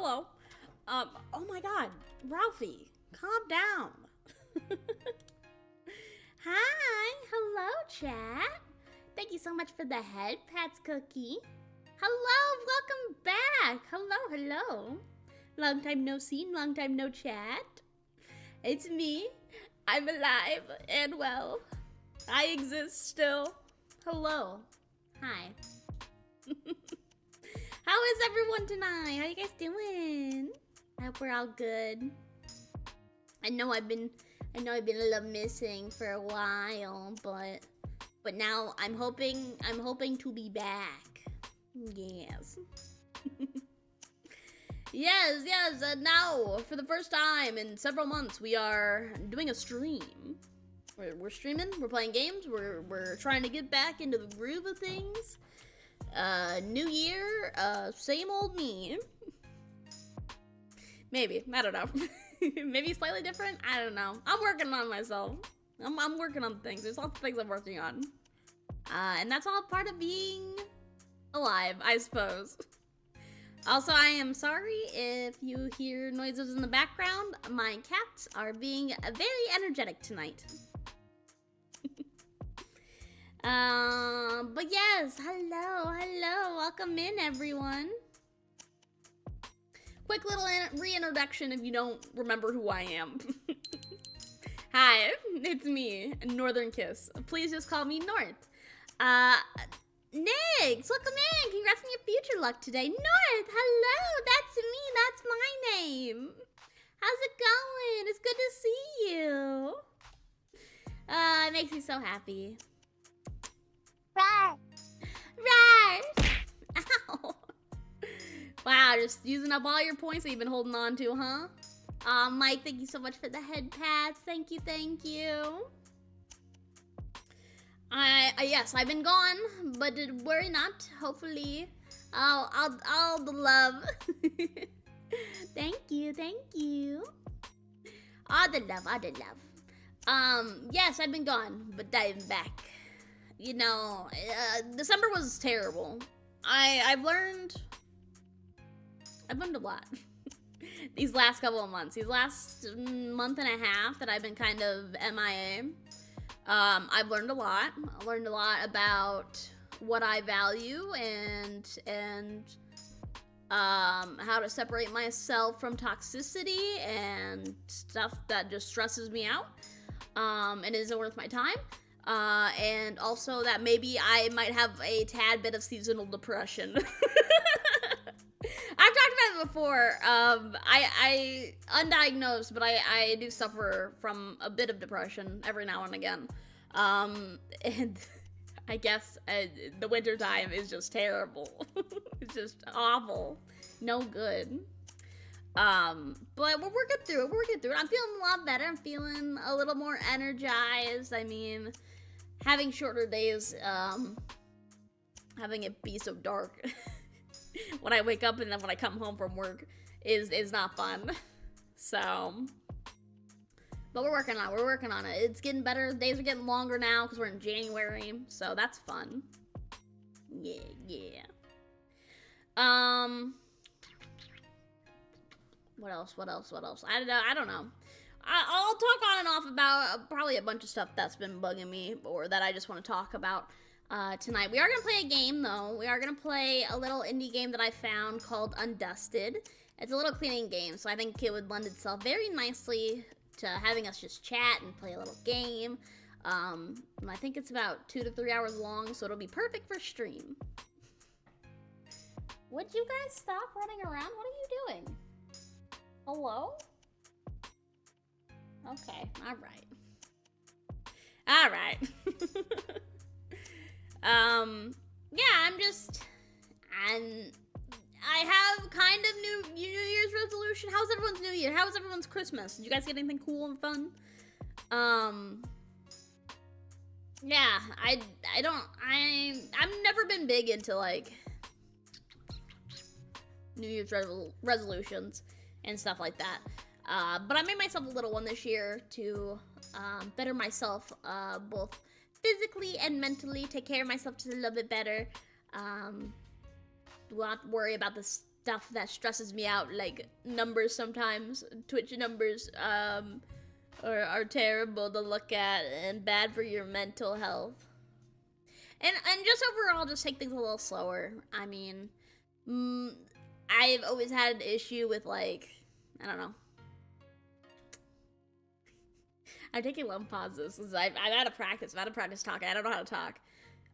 hello. Oh my god, Ralphie, calm down. Hi, hello, chat. Thank you so much for the head pats cookie. Hello, welcome back. Hello. Long time no see, long time no chat. It's me. I'm alive and well. I exist still. Hello. Hi. How is everyone tonight? How you guys doing? I hope we're all good. I know I've been a little missing for a while, but now I'm hoping to be back. Yes. Yes, now for the first time in several months we are doing a stream. We're streaming, we're playing games, we're trying to get back into the groove of things. New year, same old me. Maybe, I don't know. Maybe slightly different, I don't know. I'm working on myself. I'm working on things. There's lots of things I'm working on. And that's all part of being alive, I suppose. Also, I am sorry if you hear noises in the background. My cats are being very energetic tonight. But yes, hello, welcome in everyone. Quick little reintroduction if you don't remember who I am. Hi, it's me, NorthernKiss. Please just call me North. Nix, welcome in. Congrats on your future luck today. North, hello, that's me, that's my name. How's it going? It's good to see you. It makes me so happy. Right. Ow. Wow, just using up all your points that you've been holding on to, huh? Mike, thank you so much for the head pats. Thank you. Yes, I've been gone, but worry not. Hopefully, I'll the love. Thank you. All the love. Yes, I've been gone, but I'm back. You know, December was terrible. I've learned a lot. These last couple of months, these last month and a half that I've been kind of MIA. I've learned a lot. I learned a lot about what I value and how to separate myself from toxicity and stuff that just stresses me out and isn't worth my time. And also that maybe I might have a tad bit of seasonal depression. I've talked about it before. I undiagnosed, but I do suffer from a bit of depression every now and again. And I guess the winter time is just terrible. It's just awful. No good. But we're working through it. I'm feeling a lot better. I'm feeling a little more energized. I mean, having shorter days, having it be so dark when I wake up and then when I come home from work is not fun. So, but we're working on it. It's getting better. Days are getting longer now because we're in January, so that's fun. Yeah. What else? I don't know. I'll talk on and off about probably a bunch of stuff that's been bugging me or that I just want to talk about tonight. We are going to play a game, though. We are going to play a little indie game that I found called Undusted. It's a little cleaning game, so I think it would lend itself very nicely to having us just chat and play a little game. And I think it's about 2 to 3 hours long, so it'll be perfect for stream. Would you guys stop running around? What are you doing? Hello? Okay, alright. I have kind of New Year's resolution. How's everyone's New Year? How's everyone's Christmas? Did you guys get anything cool and fun? Yeah, I've never been big into, like, New Year's resolutions and stuff like that. But I made myself a little one this year to better myself, both physically and mentally, take care of myself just a little bit better. Do not worry about this stuff that stresses me out, like numbers sometimes. Twitch numbers are terrible to look at and bad for your mental health. And just overall, just take things a little slower. I mean, I've always had an issue with, like, I don't know. I'm taking long pauses. I've had to practice. I've had to practice talking. I don't know how to talk.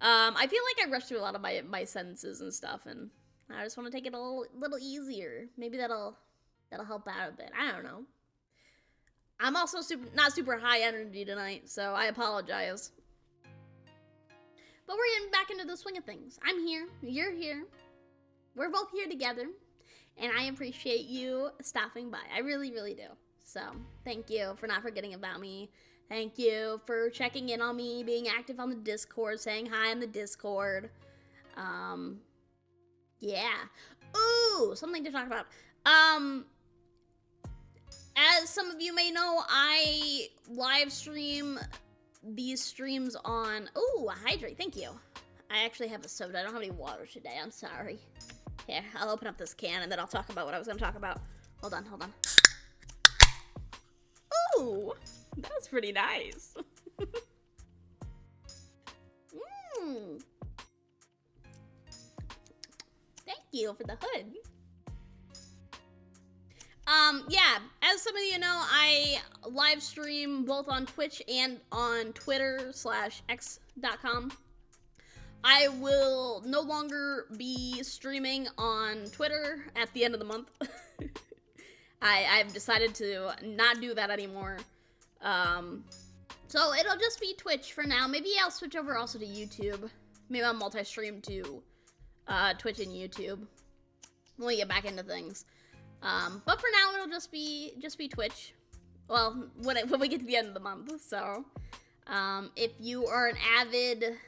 I feel like I rush through a lot of my sentences and stuff, and I just want to take it a little easier. Maybe that'll help out a bit. I don't know. I'm also not super high energy tonight, so I apologize. But we're getting back into the swing of things. I'm here. You're here. We're both here together, and I appreciate you stopping by. I really, really do. So, thank you for not forgetting about me. Thank you for checking in on me, being active on the Discord, saying hi on the Discord. Yeah. Ooh, something to talk about. As some of you may know, I live stream these streams on... Ooh, a hydrate, thank you. I actually have a soda. I don't have any water today. I'm sorry. Here, I'll open up this can and then I'll talk about what I was going to talk about. Hold on. Ooh, that was pretty nice. Thank you for the hood. Yeah, as some of you know, I live stream both on Twitch and on Twitter/x.com. I will no longer be streaming on Twitter at the end of the month. I've decided to not do that anymore. So it'll just be Twitch for now. Maybe I'll switch over also to YouTube. Maybe I'll multi-stream to Twitch and YouTube when we get back into things. But for now, it'll just be Twitch. Well, when we get to the end of the month. So, if you are an avid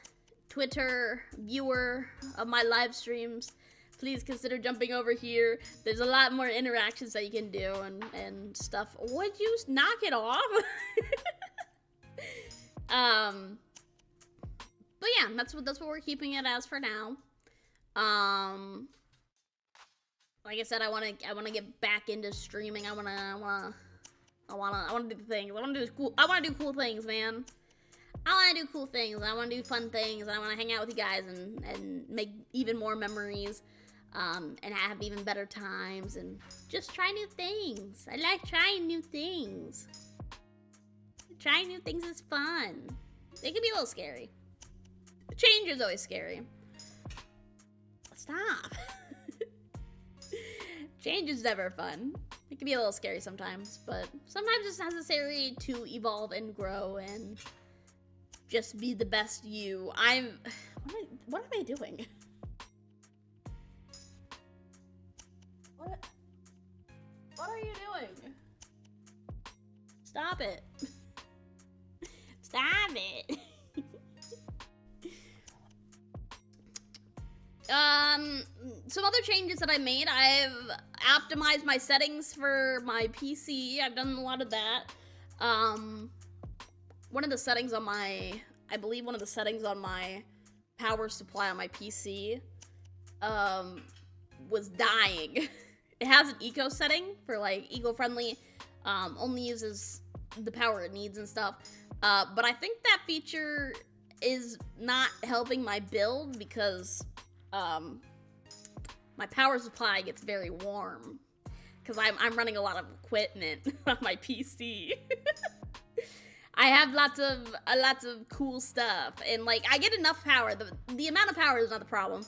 Twitter viewer of my live streams, please consider jumping over here. There's a lot more interactions that you can do and stuff. Would you knock it off? But yeah, that's what we're keeping it as for now. Like I said, I wanna get back into streaming. I wanna do things. I wanna do cool things, man. I wanna do cool things. I wanna do fun things. I wanna hang out with you guys and make even more memories. And have even better times and just try new things. I like trying new things. Trying new things is fun. It can be a little scary. Change is always scary. Stop. Change is never fun. It can be a little scary sometimes, but sometimes it's necessary to evolve and grow and just be the best you. What am I doing? What are you doing? Stop it. Stop it. Some other changes that I made. I've optimized my settings for my PC. I've done a lot of that. One of the settings on my power supply on my PC, was dying. It has an eco setting for like eco-friendly, only uses the power it needs and stuff. But I think that feature is not helping my build because my power supply gets very warm because I'm running a lot of equipment on my PC. I have lots of cool stuff and like I get enough power. The amount of power is not the problem.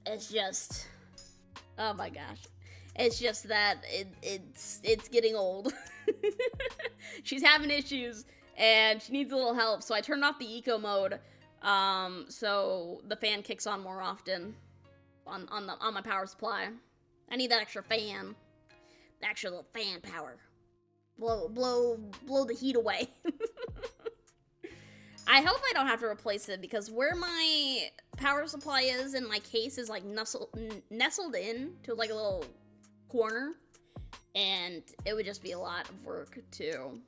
It's just, oh my gosh. It's just that it's getting old. She's having issues and she needs a little help. So I turned off the eco mode. So the fan kicks on more often on my power supply. I need that extra fan. The extra little fan power. Blow the heat away. I hope I don't have to replace it because where my power supply is in my case is like nestled in to like a little corner, and it would just be a lot of work to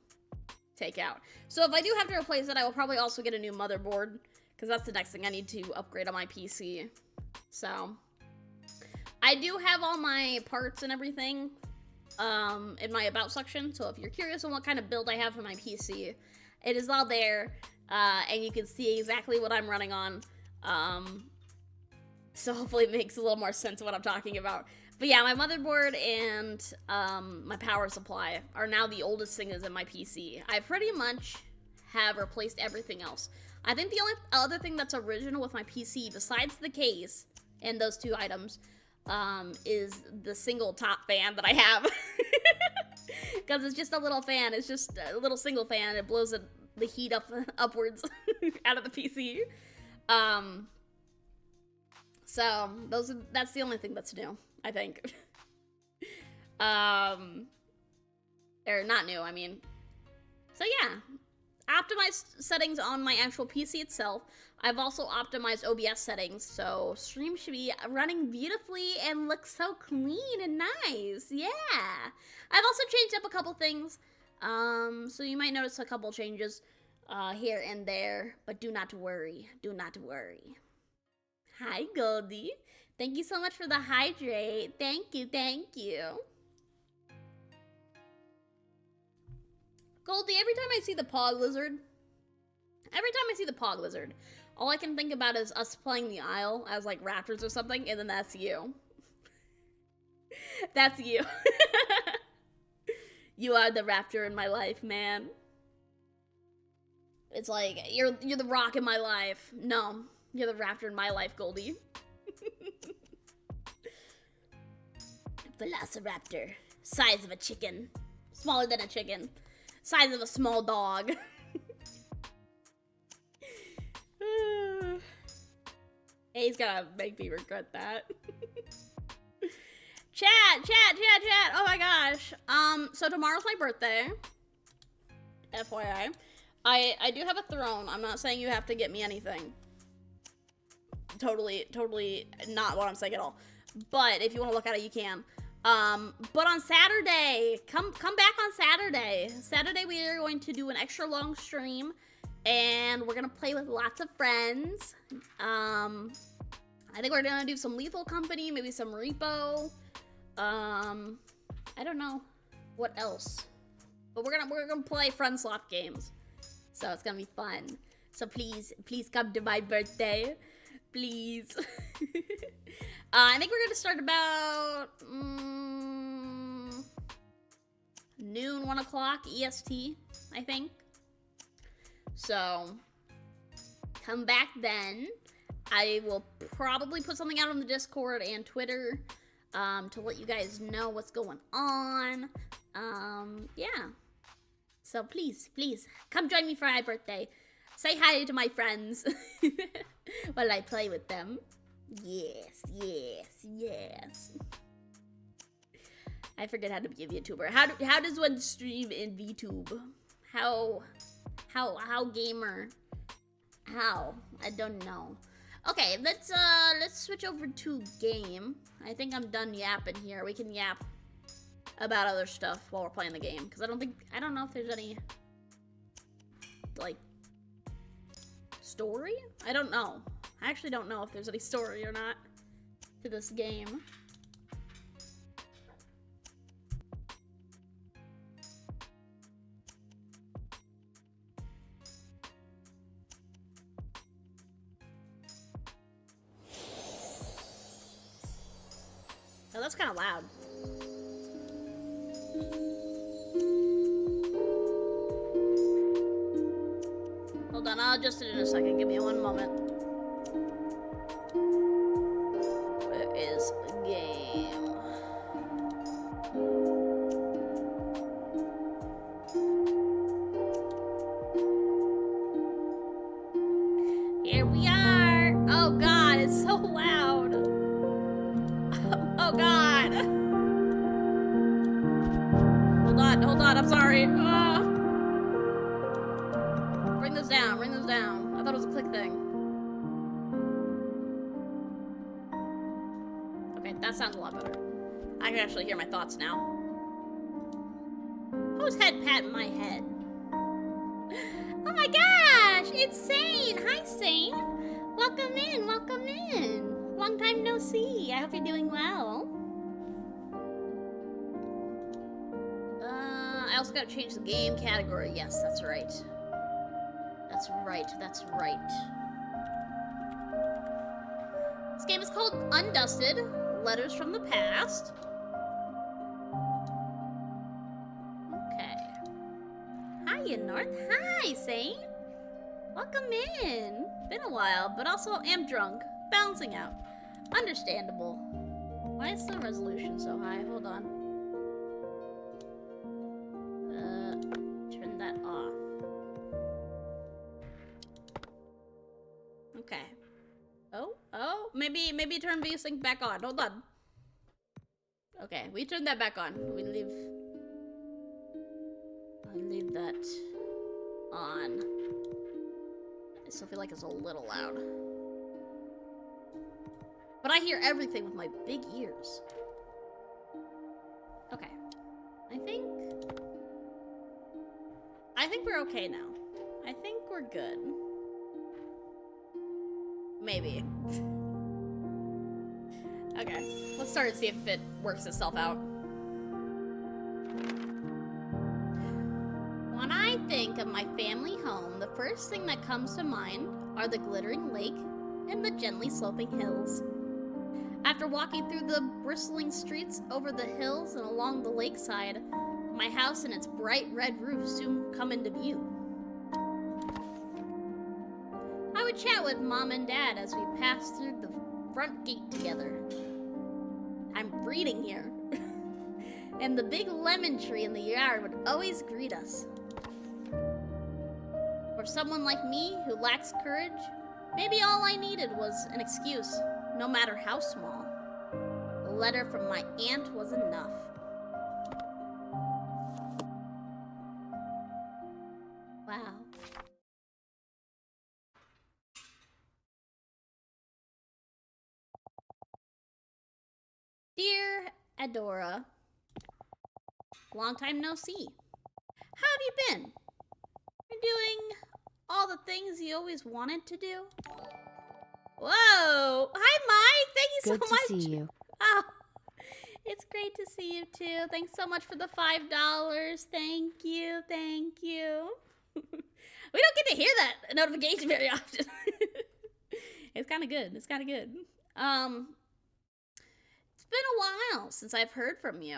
take out. So if I do have to replace it, I will probably also get a new motherboard because that's the next thing I need to upgrade on my PC. So I do have all my parts and everything in my about section, so if you're curious on what kind of build I have for my PC, it is all there, and you can see exactly what I'm running on. So hopefully it makes a little more sense of what I'm talking about. But yeah, my motherboard and my power supply are now the oldest things in my PC. I pretty much have replaced everything else. I think the only other thing that's original with my PC, besides the case and those two items, is the single top fan that I have. Because it's just a little fan. It's just a little single fan. It blows the heat upwards out of the PC. So that's the only thing that's new, I think. Or not new, I mean. So yeah, optimized settings on my actual PC itself. I've also optimized OBS settings, so stream should be running beautifully and look so clean and nice. Yeah. I've also changed up a couple things, so you might notice a couple changes here and there, but do not worry. Do not worry. Hi, Goldie. Thank you so much for the hydrate. Thank you, thank you. Goldie, every time I see the pog lizard, all I can think about is us playing the Isle as, like, raptors or something, and then that's you. That's you. You are the raptor in my life, man. It's like, you're the rock in my life. No. You're the raptor in my life, Goldie. Velociraptor. Size of a chicken. Smaller than a chicken. Size of a small dog. He's gonna make me regret that. Chat. Oh my gosh. So tomorrow's my birthday. FYI. I do have a throne. I'm not saying you have to get me anything. Totally not what I'm saying at all. But if you want to look at it, you can. But on Saturday, come back on Saturday. Saturday we are going to do an extra long stream, and we're gonna play with lots of friends. I think we're gonna do some Lethal Company, maybe some Repo. I don't know what else, but we're gonna play friend swap games, so it's gonna be fun. So please come to my birthday. Please. I think we're gonna start about noon, 1 o'clock EST, I think. So come back then. I will probably put something out on the Discord and Twitter to let you guys know what's going on. Yeah. So please come join me for my birthday. Say hi to my friends while I play with them. Yes. I forget how to be a VTuber. How does one stream in VTube? How gamer? How? I don't know. Okay, let's switch over to game. I think I'm done yapping here. We can yap about other stuff while we're playing the game, because I don't know if there's any, like, story? I don't know. I actually don't know if there's any story or not to this game. Oh, that's kind of loud. Hold on, I'll adjust it in a second. Give me one moment. Where is the game? Here we are. Oh God, it's so loud. Oh God. Hold on, I'm sorry. Bring this down. I thought it was a click thing. Okay, that sounds a lot better. I can actually hear my thoughts now. Who's head patting my head? Oh my gosh, it's Sane. Hi, Sane. Welcome in. Long time no see. I hope you're doing well. I also gotta change the game category. Yes, that's right. That's right, that's right. This game is called Undusted, Letters from the Past. Okay. Hiya, North. Hi, Saint. Welcome in. Been a while, but also am drunk. Bouncing out. Understandable. Why is the resolution so high? Hold on. Turn that off. Okay. Oh, maybe turn VSync back on. Hold on. Okay, we turn that back on. We leave that on. I still feel like it's a little loud. But I hear everything with my big ears. Okay. I think we're okay now. I think we're good. Maybe. Okay, let's start and see if it works itself out. When I think of my family home, the first thing that comes to mind are the glittering lake and the gently sloping hills. After walking through the bristling streets over the hills and along the lakeside, my house and its bright red roof soon come into view. I would chat with Mom and Dad as we passed through the front gate together. I'm breeding here. And the big lemon tree in the yard would always greet us. For someone like me who lacks courage, maybe all I needed was an excuse, no matter how small. A letter from my aunt was enough. Wow. Dear Adora, long time no see. How have you been? You're doing all the things you always wanted to do? Whoa! Hi, Mike! Thank you so much! Good to see you. Oh, it's great to see you, too. Thanks so much for the $5. Thank you, thank you. We don't get to hear that notification very often. It's kind of good. It's kind of good. It's been a while since I've heard from you.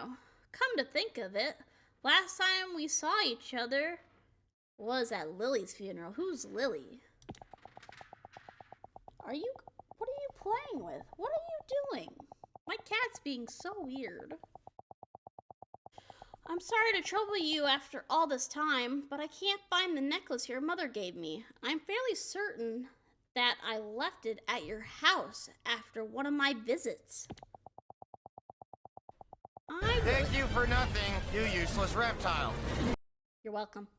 Come to think of it, last time we saw each other was at Lily's funeral. Who's Lily? What are you playing with? What are you doing? My cat's being so weird. I'm sorry to trouble you after all this time, but I can't find the necklace your mother gave me. I'm fairly certain that I left it at your house after one of my visits. Thank you for nothing, you useless reptile. You're welcome.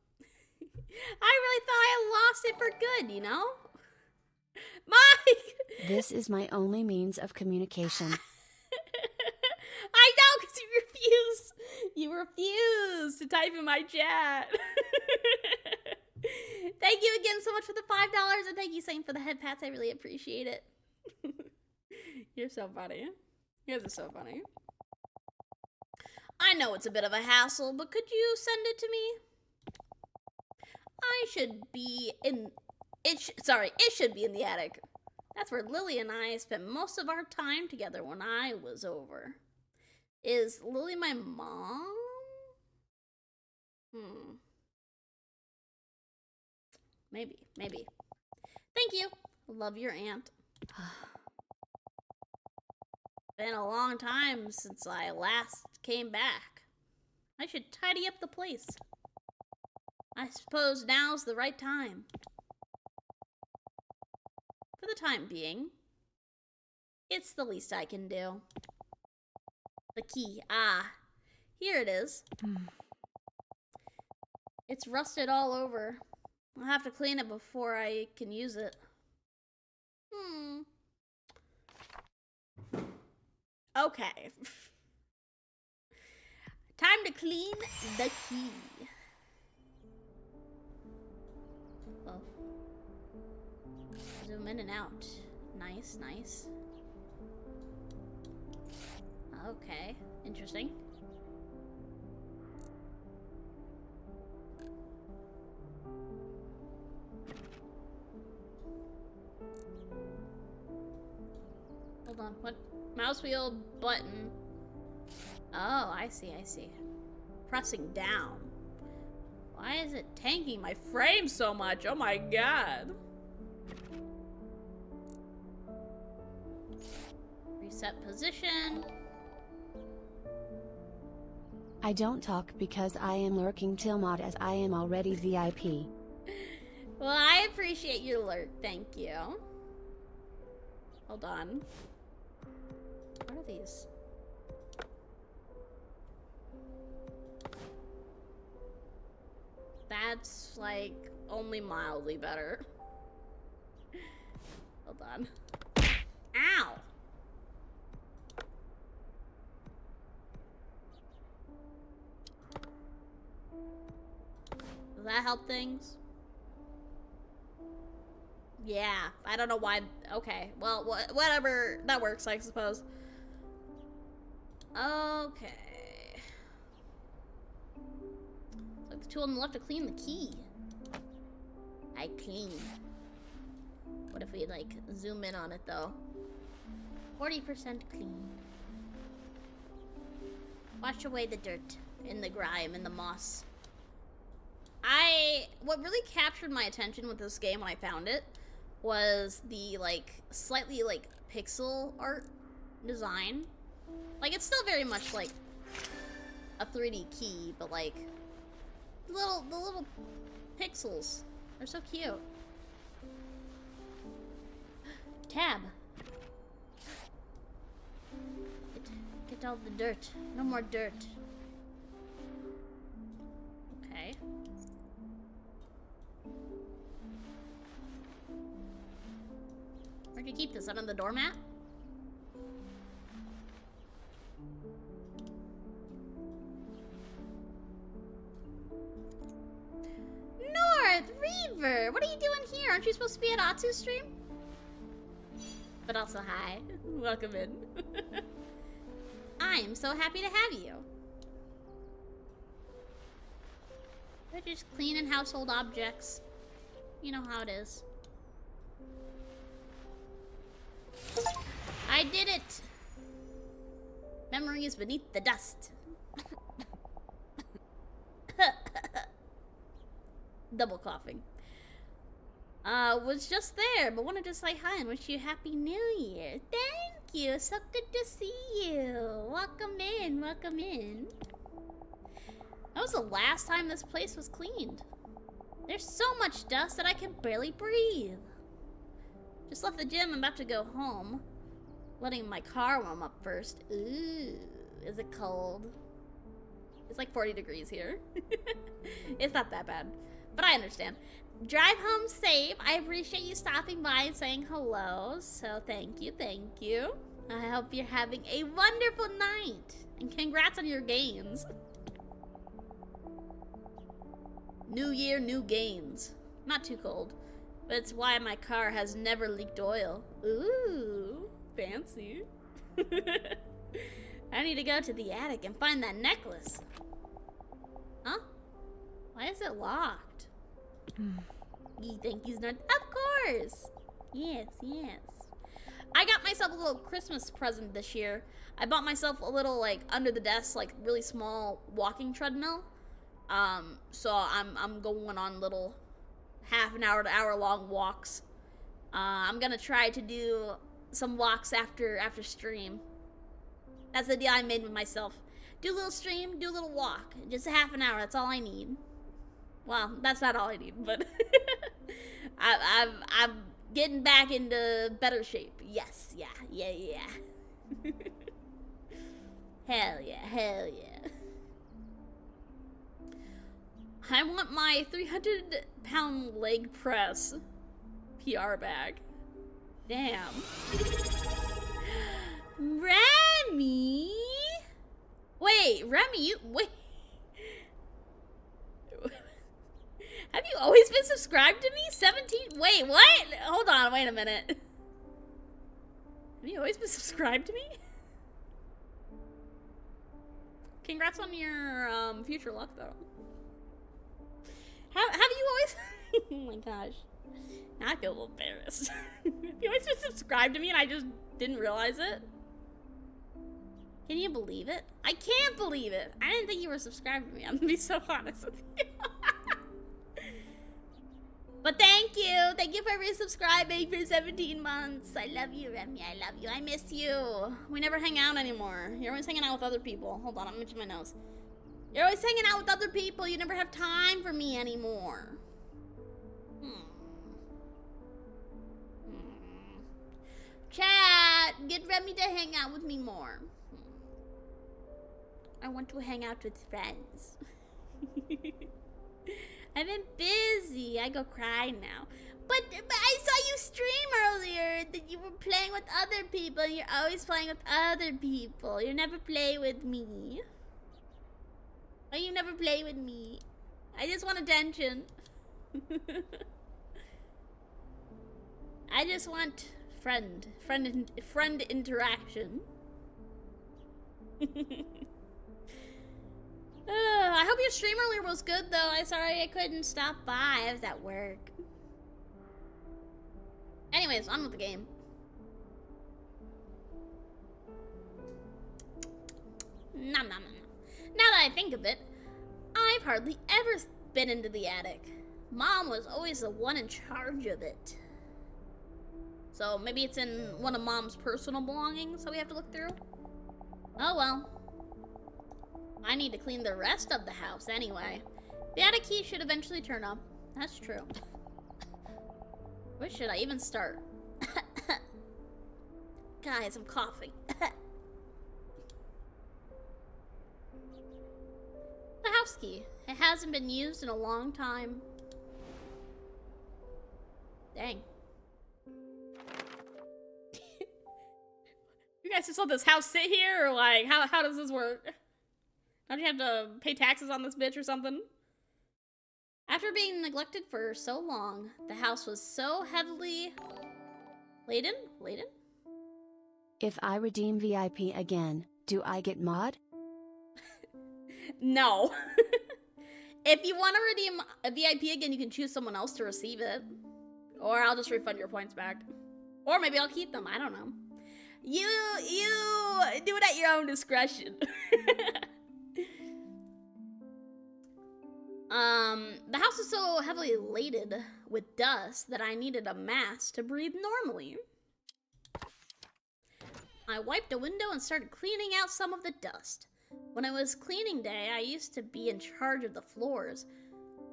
I really thought I lost it for good, you know? Mike! This is my only means of communication. I know, because you refuse to type in my chat. Thank you again so much for the $5, and thank you, Saint, for the head pats. I really appreciate it. You're so funny. You guys are so funny. I know it's a bit of a hassle, but could you send it to me? It should be in the attic. That's where Lily and I spent most of our time together when I was over. Is Lily my mom? Maybe. Thank you. Love your aunt. Been a long time since I last came back. I should tidy up the place. I suppose now's the right time. For the time being, it's the least I can do. The key. Here it is. It's rusted all over. I'll have to clean it before I can use it. Okay. Time to clean the key. Well, zoom in and out. Nice. Okay, interesting. Hold on, what? Mouse wheel button. Oh, I see, I see. Pressing down. Why is it tanking my frame so much? Oh my god. Reset position. I don't talk because I am lurking till mod as I am already VIP. Well, I appreciate your alert, thank you. Hold on. What are these? That's like only mildly better. Hold on. Ow! Does that help things? Yeah, I don't know why. Okay, well, whatever. That works, I suppose. Okay. So the tool on the left to clean the key. I clean. What if we, like, zoom in on it, though? 40% clean. Wash away the dirt and the grime and the moss. What really captured my attention with this game when I found it was the, like, slightly, like, pixel art design. Like, it's still very much, like, a 3D key, but, like, the little pixels are so cute. Tab. Get all the dirt. No more dirt. Okay. Where'd you keep this? Under the doormat? North Reaver! What are you doing here? Aren't you supposed to be at Atsu's stream? But also, hi. Welcome in. I'm so happy to have you. They're just cleaning household objects. You know how it is. I did it! Memories beneath the dust. Double coughing. Was just there, but wanted to say hi and wish you Happy New Year. Thank you, so good to see you. Welcome in, welcome in. That was the last time this place was cleaned. There's so much dust that I can barely breathe. Just left the gym, I'm about to go home. Letting my car warm up first. Ooh, is it cold? It's like 40 degrees here. It's not that bad, but I understand. Drive home safe. I appreciate you stopping by and saying hello. So thank you, thank you. I hope you're having a wonderful night. And congrats on your gains. New year, new gains. Not too cold. But it's why my car has never leaked oil. Ooh, fancy. I need to go to the attic and find that necklace. Huh? Why is it locked? You think he's not? Of course! Yes, yes. I got myself a little Christmas present this year. I bought myself a little, like, under the desk, like, really small walking treadmill. So I'm going on little half an hour to hour long walks. I'm gonna try to do some walks after stream. That's the deal I made with myself. Do a little stream, do a little walk. Just a half an hour, that's all I need. Well, that's not all I need, but I'm getting back into better shape. Yes, yeah. Hell yeah. I want my 300-pound leg press PR bag. Damn. Remy? Wait, Remy, wait. Have you always been subscribed to me? 17? Wait, what? Hold on, wait a minute. Have you always been subscribed to me? Congrats on your future luck, though. Have you always... oh my gosh. Now I feel a little embarrassed. You always been subscribed to me and I just didn't realize it. Can you believe it? I can't believe it. I didn't think you were subscribed to me. I'm gonna be so honest with you. But thank you. Thank you for resubscribing for 17 months. I love you, Remy. I love you. I miss you. We never hang out anymore. You're always hanging out with other people. Hold on, I'm itching my nose. You're always hanging out with other people. You never have time for me anymore. Chat, get Remy to hang out with me more. I want to hang out with friends. I've been busy. I go cry now. But I saw you stream earlier that you were playing with other people. And you're always playing with other people. You never play with me. Why you never play with me? I just want attention. I just want friend interaction. I hope your stream earlier was good, though. I'm sorry I couldn't stop by. I was at work. Anyways, on with the game. Nom nom nom. Now that I think of it, I've hardly ever been into the attic. Mom was always the one in charge of it. So maybe it's in one of Mom's personal belongings that we have to look through? Oh well. I need to clean the rest of the house anyway. The attic key should eventually turn up. That's true. Where should I even start? Guys, I'm coughing. The house key. It hasn't been used in a long time. Dang. You guys just let this house sit here, or like, how does this work? Don't you have to pay taxes on this bitch or something? After being neglected for so long, the house was so heavily laden? If I redeem VIP again, do I get mod? No. If you want to redeem a VIP again, you can choose someone else to receive it. Or I'll just refund your points back. Or maybe I'll keep them, I don't know. You do it at your own discretion. The house was so heavily laden with dust that I needed a mask to breathe normally. I wiped a window and started cleaning out some of the dust. When it was cleaning day, I used to be in charge of the floors.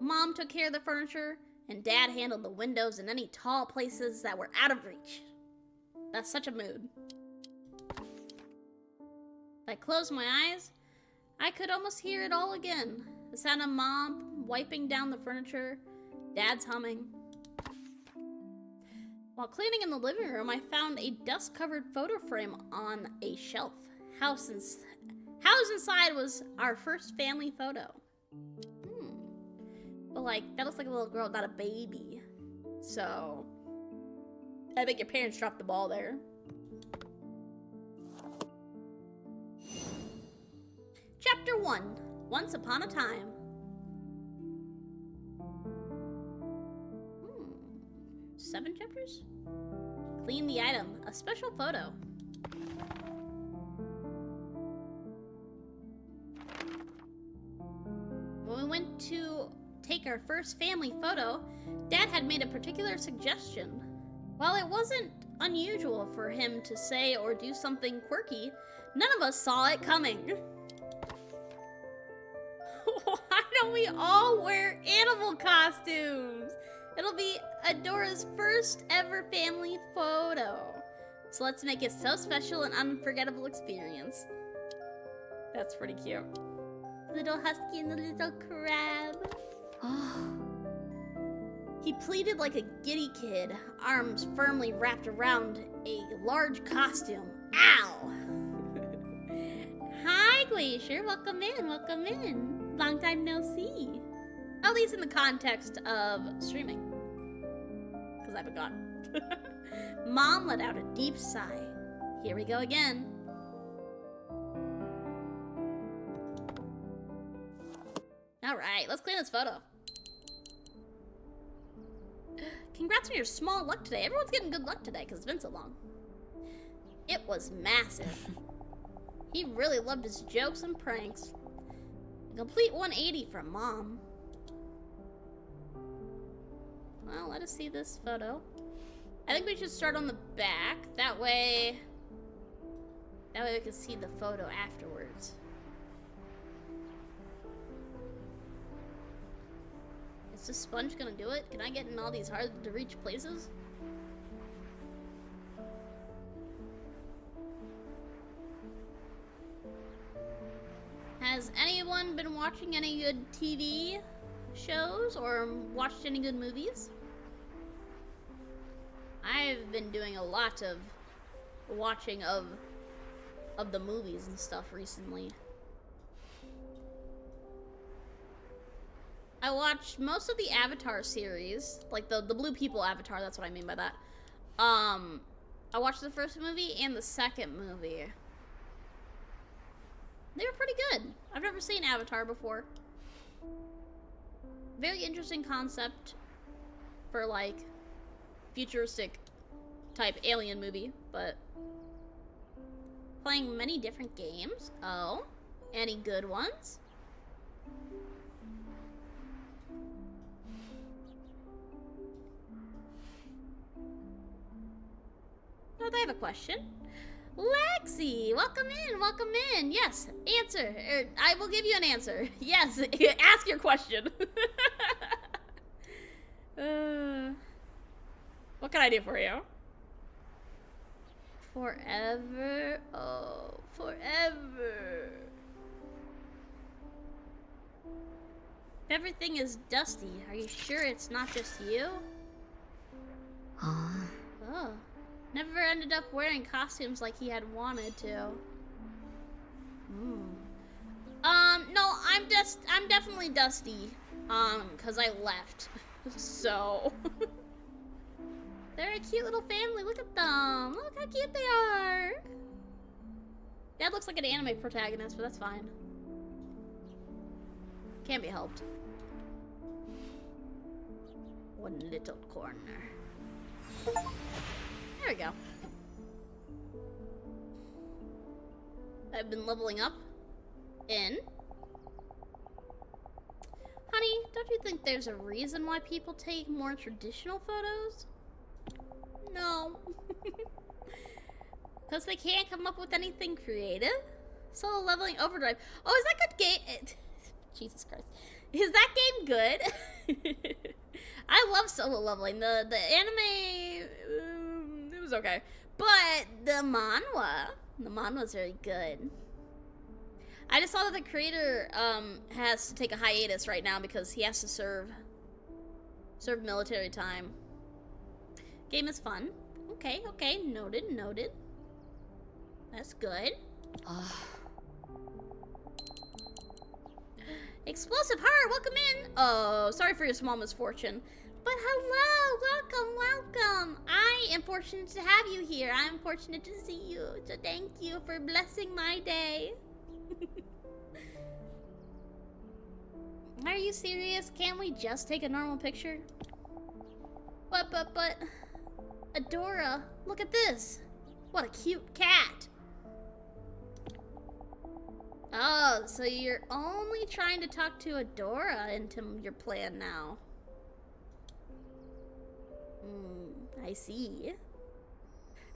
Mom took care of the furniture, and Dad handled the windows and any tall places that were out of reach. That's such a mood. If I closed my eyes, I could almost hear it all again. The sound of Mom wiping down the furniture, Dad's humming. While cleaning in the living room, I found a dust-covered photo frame on a shelf. House inside was our first family photo. But like, that looks like a little girl, not a baby. So, I think your parents dropped the ball there. Chapter 1. Once Upon a Time. 7 chapters? Clean the item. A special photo. When we went to take our first family photo, Dad had made a particular suggestion. While it wasn't unusual for him to say or do something quirky, none of us saw it coming. Why don't we all wear animal costumes? It'll be Adora's first ever family photo. So let's make it so special and unforgettable experience. That's pretty cute. Little husky and the little crab. He pleaded like a giddy kid, arms firmly wrapped around a large costume. Ow! Hi, Glacier. Welcome in. Welcome in. Long time no see. At least in the context of streaming. Because I've been gone. Mom let out a deep sigh. Here we go again. Alright, let's clean this photo. Congrats on your small luck today. Everyone's getting good luck today because it's been so long. It was massive. He really loved his jokes and pranks. A complete 180 from Mom. Well, let us see this photo. I think we should start on the back. That way we can see the photo afterwards. Is this sponge gonna do it? Can I get in all these hard to reach places? Has anyone been watching any good TV shows or watched any good movies? I've been doing a lot of watching of the movies and stuff recently. I watched most of the Avatar series, like the Blue People Avatar, that's what I mean by that. I watched the first movie and the second movie. They were pretty good. I've never seen Avatar before. Very interesting concept for like futuristic type alien movie, but playing many different games. Oh, any good ones? Oh, they have a question. Lexi, welcome in, welcome in. Yes, answer. I will give you an answer. Yes, ask your question. What can I do for you? Forever? Oh, forever. Everything is dusty. Are you sure it's not just you? Oh. Never ended up wearing costumes like he had wanted to. No, I'm definitely dusty. Cause I left. So they're a cute little family. Look at them. Look how cute they are. Dad looks like an anime protagonist, but that's fine. Can't be helped. One little corner. There we go. I've been leveling up. In. Honey, don't you think there's a reason why people take more traditional photos? No. Because they can't come up with anything creative? Solo leveling overdrive. Oh, is that good game? Jesus Christ. Is that game good? I love solo leveling. The anime, it was okay. But the manhwa's very good. I just saw that the creator has to take a hiatus right now because he has to serve military time. Game is fun. Okay, noted. That's good. Explosive Heart, welcome in. Oh, sorry for your small misfortune. But hello, welcome. I am fortunate to have you here. I'm fortunate to see you. So thank you for blessing my day. Are you serious? Can't we just take a normal picture? But, Adora, look at this. What a cute cat. Oh, so you're only trying to talk to Adora into your plan now. I see.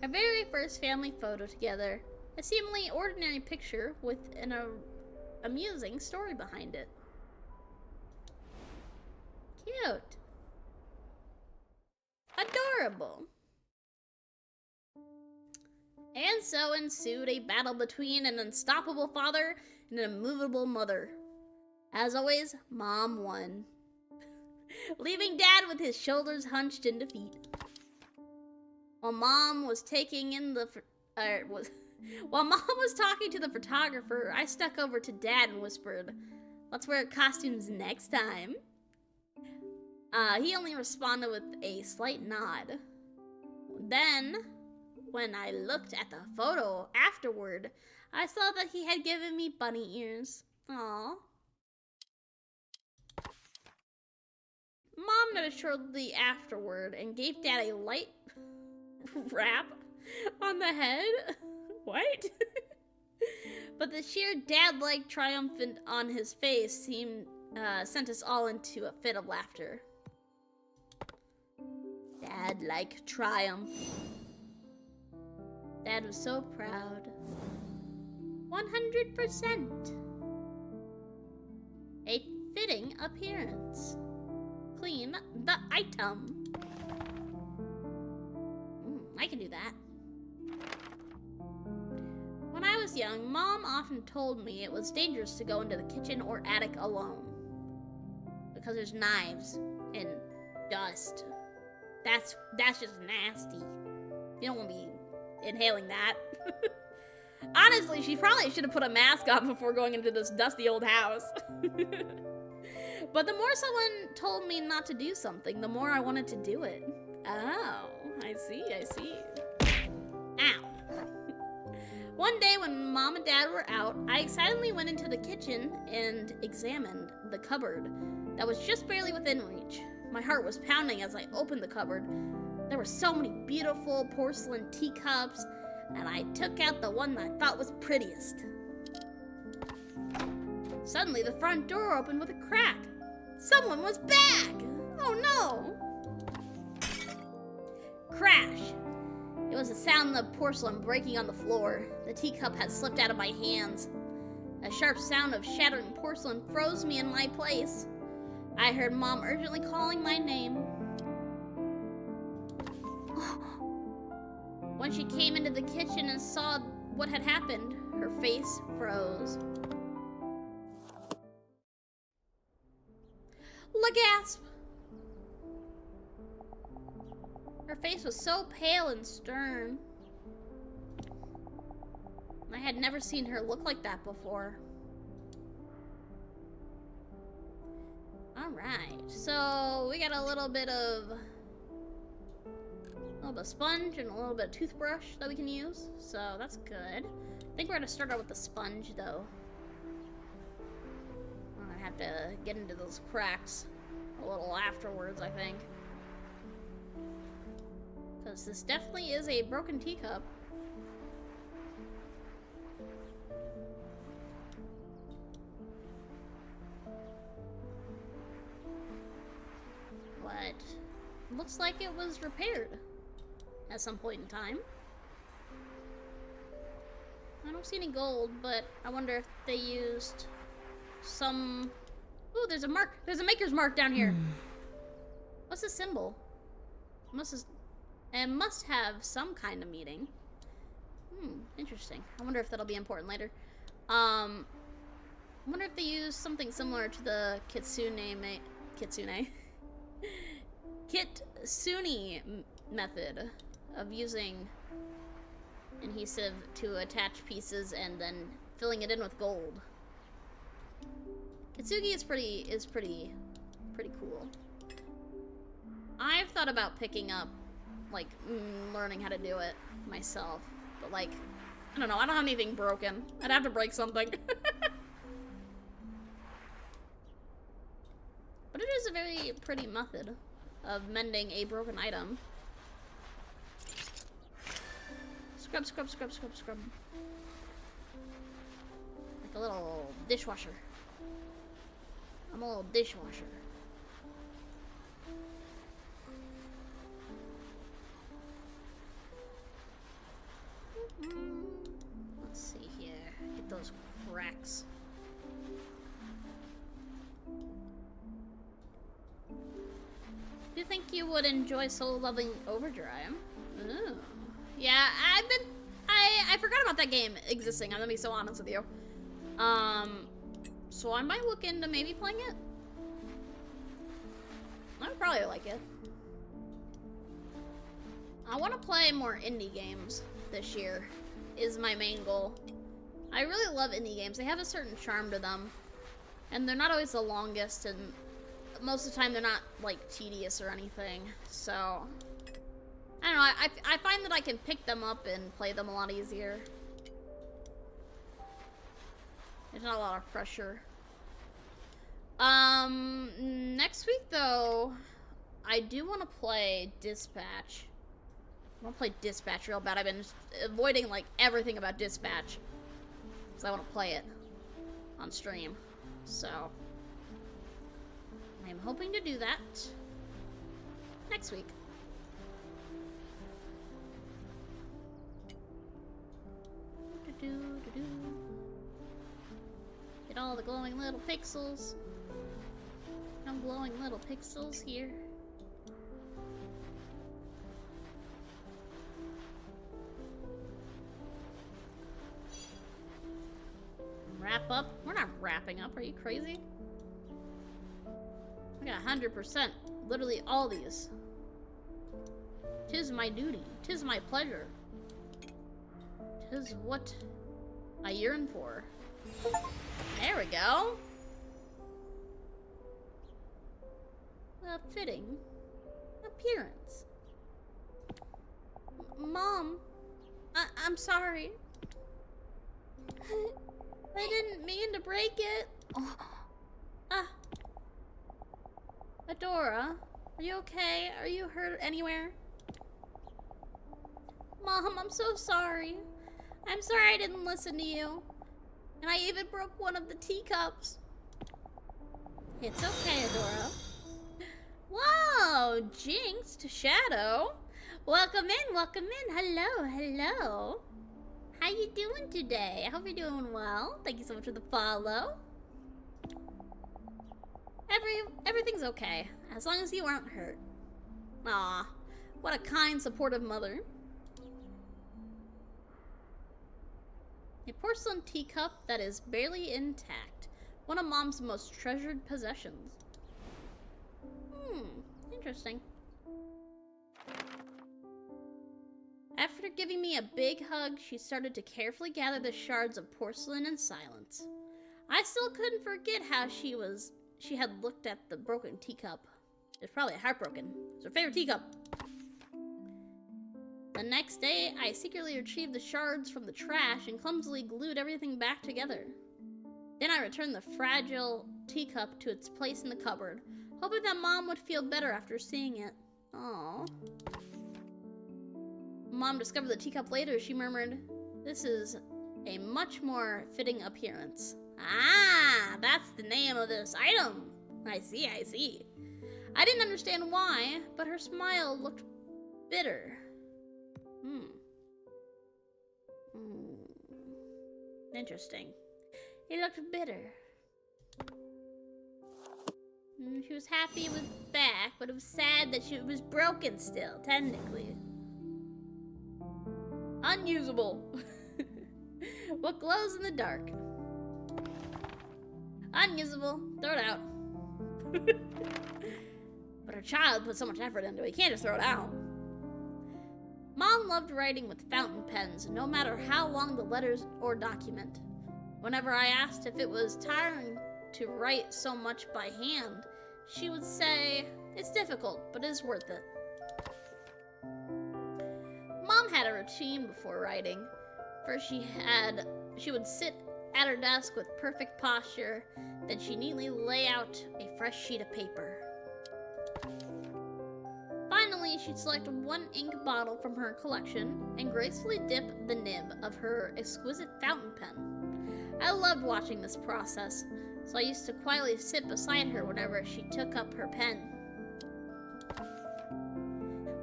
Our very first family photo together. A seemingly ordinary picture with an amusing story behind it. Cute. Adorable. And so ensued a battle between an unstoppable father and an immovable mother. As always, Mom won, leaving Dad with his shoulders hunched in defeat. While Mom was talking to the photographer, I stuck over to Dad and whispered, "Let's wear costumes next time." He only responded with a slight nod. Then, when I looked at the photo afterward, I saw that he had given me bunny ears. Aww. Mom noticed shortly afterward and gave Dad a light rap on the head. What? But the sheer dad-like triumph on his face sent us all into a fit of laughter. Dad-like triumph. Dad was so proud. 100%. A fitting appearance. Clean the item. I can do that. When I was young, Mom often told me it was dangerous to go into the kitchen or attic alone. Because there's knives and dust. That's just nasty. You don't want to be inhaling that. Honestly, she probably should have put a mask on before going into this dusty old house. But the more someone told me not to do something, the more I wanted to do it. Oh, I see. Ow. One day when Mom and Dad were out, I excitedly went into the kitchen and examined the cupboard that was just barely within reach. My heart was pounding as I opened the cupboard. There were so many beautiful porcelain teacups, and I took out the one that I thought was prettiest. Suddenly, the front door opened with a crack. Someone was back! Oh no! Crash! It was the sound of porcelain breaking on the floor. The teacup had slipped out of my hands. A sharp sound of shattering porcelain froze me in my place. I heard Mom urgently calling my name. When she came into the kitchen and saw what had happened, her face froze. La gasp! Her face was so pale and stern. I had never seen her look like that before. Alright, so we got a little bit of sponge and a little bit of toothbrush that we can use, so that's good. I think we're gonna start out with the sponge though. I'm gonna have to get into those cracks a little afterwards, I think. Because this definitely is a broken teacup. But looks like it was repaired at some point in time. I don't see any gold, but I wonder if they used some... Ooh, there's a mark. There's a maker's mark down here. What's the symbol? It must have some kind of meaning. Interesting. I wonder if that'll be important later. I wonder if they use something similar to the Kitsune method of using adhesive to attach pieces and then filling it in with gold. Kitsugi is pretty cool. I've thought about picking up, like, learning how to do it myself, but like, I don't know, I don't have anything broken. I'd have to break something. But it is a very pretty method of mending a broken item. Scrub, scrub, scrub, scrub, scrub. Like a little dishwasher. I'm a little dishwasher. Let's see here. Get those cracks. Do you think you would enjoy solo leveling Overdrive? Ooh. Yeah, I forgot about that game existing. I'm gonna be so honest with you. So I might look into maybe playing it. I would probably like it. I want to play more indie games this year, is my main goal. I really love indie games. They have a certain charm to them. And they're not always the longest, and most of the time they're not, like, tedious or anything. So, I don't know, I find that I can pick them up and play them a lot easier. There's not a lot of pressure. Next week, though, I do want to play Dispatch. I want to play Dispatch real bad. I've been avoiding, like, everything about Dispatch. Because I want to play it on stream. So, I'm hoping to do that next week. Get all the glowing little pixels. No glowing little pixels here. Wrap up? We're not wrapping up. Are you crazy? I got 100%. Literally all these. 'Tis my duty. 'Tis my pleasure. 'Tis what I yearn for. There we go. A fitting appearance. Mom, I'm sorry. I didn't mean to break it. Adora, are you okay? Are you hurt anywhere? Mom, I'm so sorry. I'm sorry I didn't listen to you. And I even broke one of the teacups. It's okay, Adora. Whoa, Jinx to Shadow. Welcome in, welcome in. Hello, hello. How you doing today? I hope you're doing well. Thank you so much for the follow. Everything's okay, as long as you aren't hurt. Aw, what a kind, supportive mother. A porcelain teacup that is barely intact. One of Mom's most treasured possessions. Interesting. After giving me a big hug, she started to carefully gather the shards of porcelain in silence. I still couldn't forget how she had looked at the broken teacup. It was probably heartbroken. It was her favorite teacup. The next day, I secretly retrieved the shards from the trash and clumsily glued everything back together. Then I returned the fragile teacup to its place in the cupboard, hoping that Mom would feel better after seeing it. Aww. Mom discovered the teacup later. She murmured, "This is a much more fitting appearance." Ah, that's the name of this item. I see, I see. I didn't understand why, but her smile looked bitter. Interesting. It looked bitter. She was happy it was back, but it was sad that it was broken still, technically. Unusable. What glows in the dark? Unusable. Throw it out. But her child put so much effort into it, you can't just throw it out. Mom loved writing with fountain pens, no matter how long the letters or document. Whenever I asked if it was tiring to write so much by hand, she would say, "It's difficult, but it's worth it." Mom had a routine before writing. First she would sit at her desk with perfect posture, then she'd neatly lay out a fresh sheet of paper. Finally, she'd select one ink bottle from her collection and gracefully dip the nib of her exquisite fountain pen. I loved watching this process, so I used to quietly sit beside her whenever she took up her pen.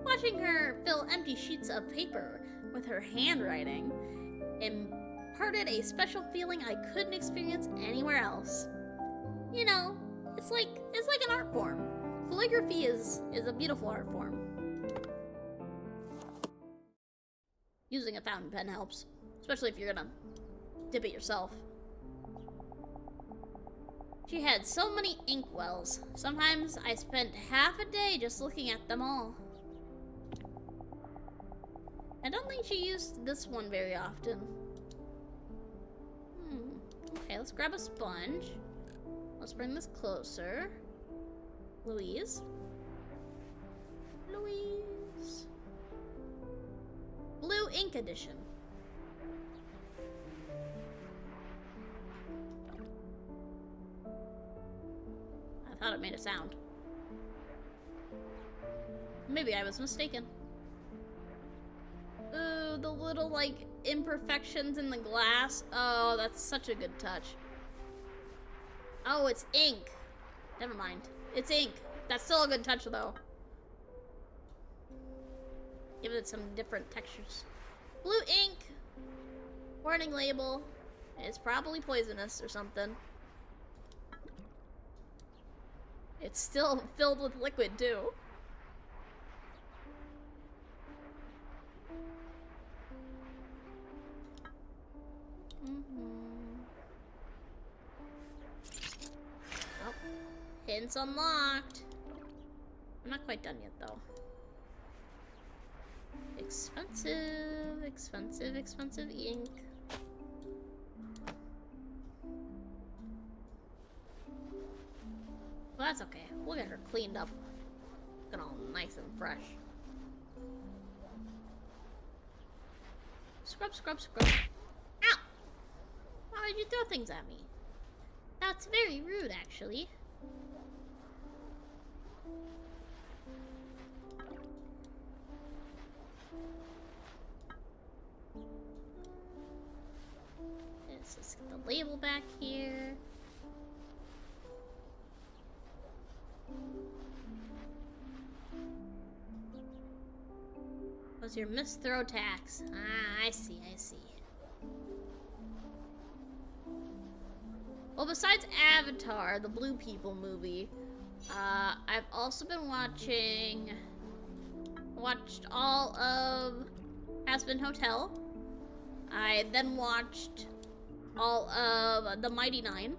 Watching her fill empty sheets of paper with her handwriting imparted a special feeling I couldn't experience anywhere else. You know, it's like an art form. Calligraphy is a beautiful art form. Using a fountain pen helps, especially if you're gonna dip it yourself. She had so many inkwells. Sometimes I spent half a day just looking at them all. I don't think she used this one very often. Okay, let's grab a sponge. Let's bring this closer. Louise. Louise. Blue ink edition. I thought it made a sound. Maybe I was mistaken. Ooh, the little, like, imperfections in the glass. Oh, that's such a good touch. Oh, it's ink. Never mind. It's ink. That's still a good touch, though. Give it some different textures. Blue ink. Warning label. It's probably poisonous or something. It's still filled with liquid, too. Oh, hints unlocked. I'm not quite done yet, though. Expensive, expensive, expensive ink. Well, that's okay. We'll get her cleaned up. Looking all nice and fresh. Scrub, scrub, scrub. Ow! Why would you throw things at me? That's very rude, actually. Let's get the label back here. Was your missed throw tax? Ah, I see, I see. Well, besides Avatar, the Blue People movie, I've also been watched all of Aspen Hotel. I then watched all of The Mighty Nine.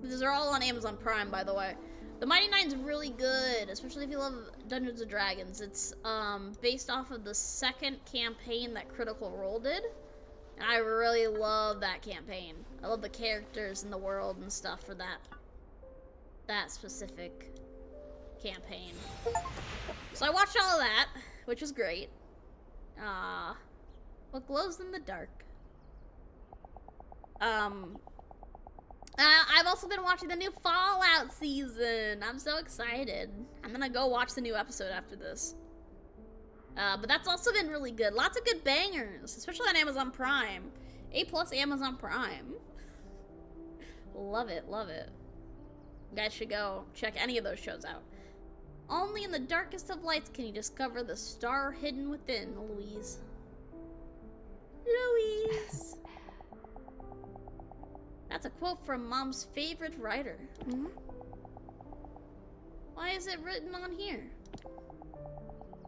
These are all on Amazon Prime, by the way. The Mighty Nine's really good, especially if you love Dungeons & Dragons. It's based off of the second campaign that Critical Role did. And I really love that campaign. I love the characters and the world and stuff for that specific campaign. So I watched all of that, which was great. What glows in the dark? I've also been watching the new Fallout season. I'm so excited. I'm gonna go watch the new episode after this. But that's also been really good. Lots of good bangers, especially on Amazon Prime. A+ Amazon Prime. Love it, love it. You guys should go check any of those shows out. Only in the darkest of lights can you discover the star hidden within, Louise. Louise! That's a quote from Mom's favorite writer. Hmm? Why is it written on here?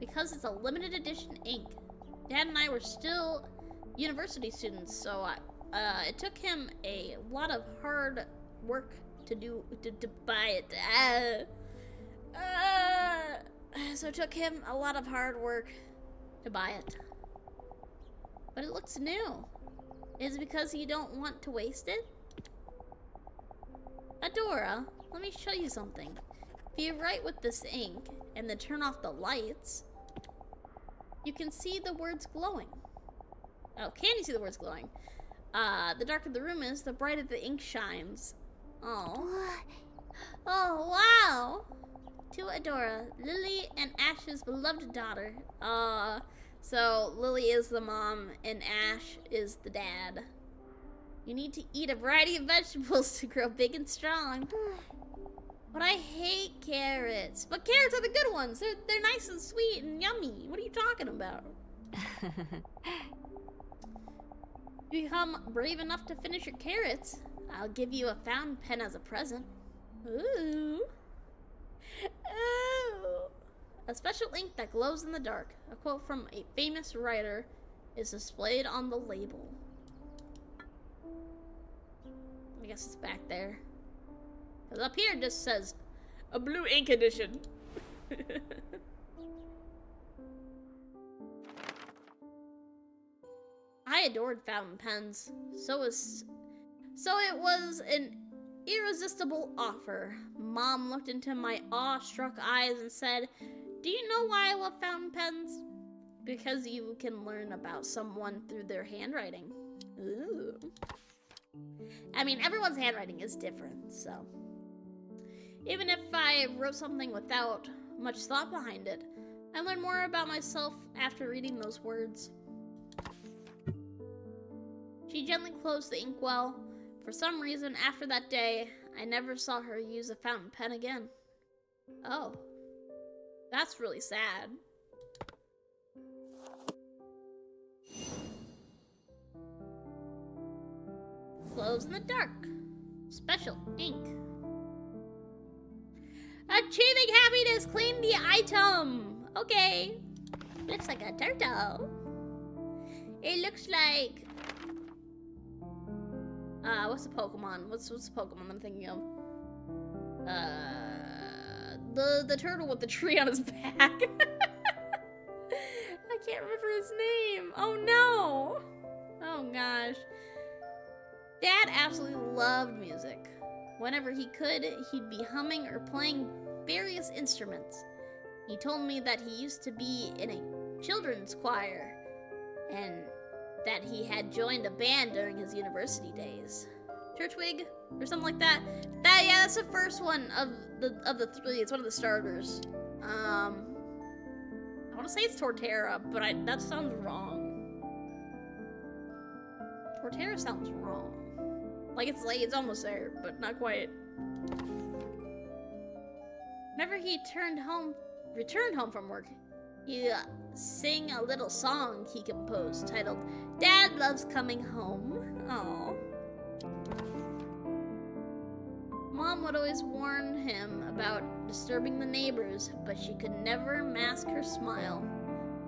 Because it's a limited edition ink. Dad and I were still university students, so it took him a lot of hard work to buy it. So it took him a lot of hard work to buy it. But it looks new. Is it because you don't want to waste it? Adora, let me show you something. If you write with this ink and then turn off the lights, you can see the words glowing. Oh, can you see the words glowing? The darker the room is, the brighter the ink shines. Oh. Oh, wow. To Adora, Lily and Ash's beloved daughter. So Lily is the mom and Ash is the dad. You need to eat a variety of vegetables to grow big and strong. But I hate carrots. But carrots are the good ones. They're nice and sweet and yummy. What are you talking about? You become brave enough to finish your carrots, I'll give you a fountain pen as a present. Ooh. Ooh. A special ink that glows in the dark. A quote from a famous writer is displayed on the label. I guess it's back there. Because up here it just says, a blue ink edition. I adored fountain pens. So it was an irresistible offer. Mom looked into my awestruck eyes and said, do you know why I love fountain pens? Because you can learn about someone through their handwriting. Ooh. I mean, everyone's handwriting is different, so. Even if I wrote something without much thought behind it. I learned more about myself after reading those words. She gently closed the inkwell. For some reason, after that day, I never saw her use a fountain pen again. Oh. That's really sad. Glows in the dark. Special ink. Achieving happiness! Claim the item! Okay. Looks like a turtle. It looks like... what's the Pokemon? What's the Pokemon I'm thinking of? The turtle with the tree on his back. I can't remember his name. Oh no! Oh gosh. Dad absolutely loved music. Whenever he could, he'd be humming or playing various instruments. He told me that he used to be in a children's choir and that he had joined a band during his university days. Churchwig or something like that. Yeah, that's the first one of the three. It's one of the starters. I want to say it's Torterra, but that sounds wrong. Torterra sounds wrong. Like it's almost there, but not quite. Whenever he returned home from work, he sang a little song he composed titled "Dad Loves Coming Home." Aww. Mom would always warn him about disturbing the neighbors, but she could never mask her smile.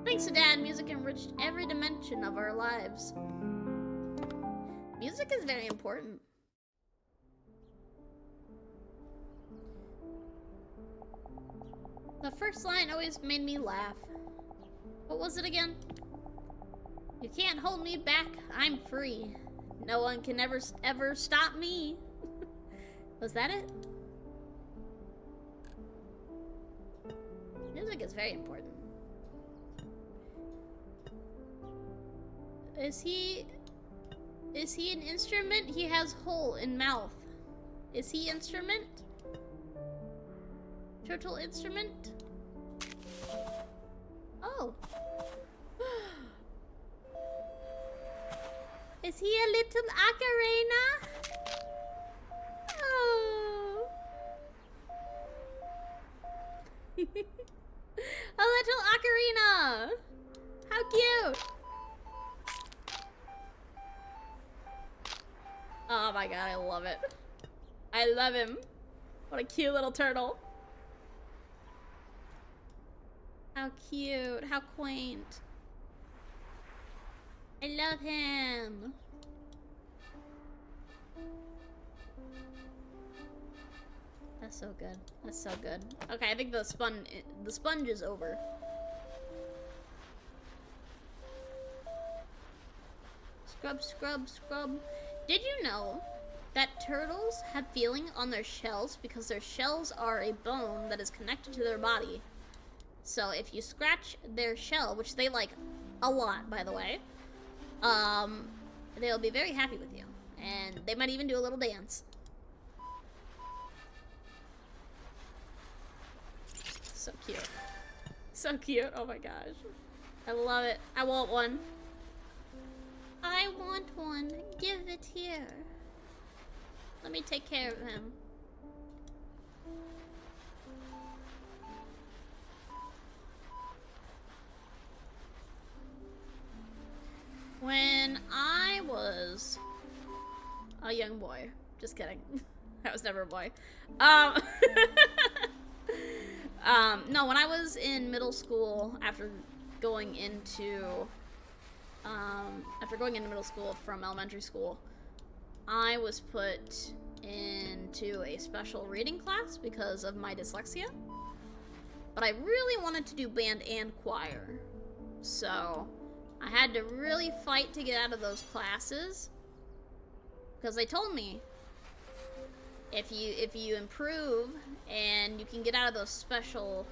Thanks to Dad, music enriched every dimension of our lives. Music is very important. The first line always made me laugh. What was it again? You can't hold me back, I'm free. No one can ever stop me. Was that it? Music is very important. Is he an instrument? He has hole in mouth. Is he instrument? Turtle instrument? Oh. Is he a little ocarina? Oh. A little ocarina! How cute! Oh my god, I love it. I love him. What a cute little turtle. How cute. How quaint. I love him. That's so good. That's so good. Okay, I think the sponge is over. Scrub, scrub, scrub. Did you know that turtles have feeling on their shells because their shells are a bone that is connected to their body? So if you scratch their shell, which they like a lot, by the way, they'll be very happy with you. And they might even do a little dance. So cute. So cute. Oh my gosh. I love it. I want one. I want one. Give it here. Let me take care of him. When I was a young boy, just kidding. I was never a boy. No, when I was in middle school, after going into middle school from elementary school, I was put into a special reading class because of my dyslexia. But I really wanted to do band and choir. So I had to really fight to get out of those classes because they told me if you improve and you can get out of those special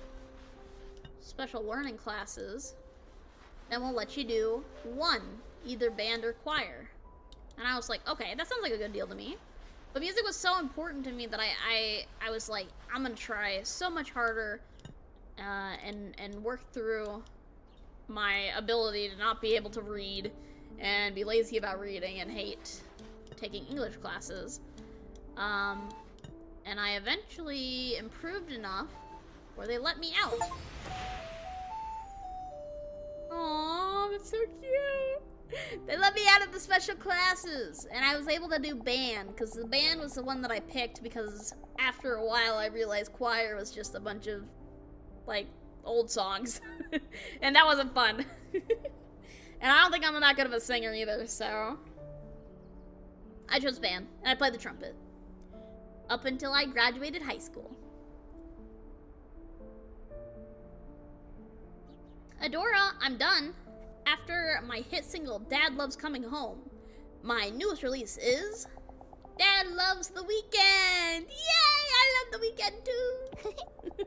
learning classes, then we'll let you do one, either band or choir. And I was like, okay, that sounds like a good deal to me. But music was so important to me that I was like, I'm gonna try so much harder and work through my ability to not be able to read and be lazy about reading and hate taking English classes. And I eventually improved enough where they let me out. Aww, that's so cute. They let me out of the special classes, and I was able to do band, because the band was the one that I picked, because after a while I realized choir was just a bunch of, like, old songs. And that wasn't fun. And I don't think I'm that good of a singer either, so I chose band, and I played the trumpet. Up until I graduated high school. Adora, I'm done. After my hit single, Dad Loves Coming Home, my newest release is Dad Loves the Weekend! Yay! I love the weekend too!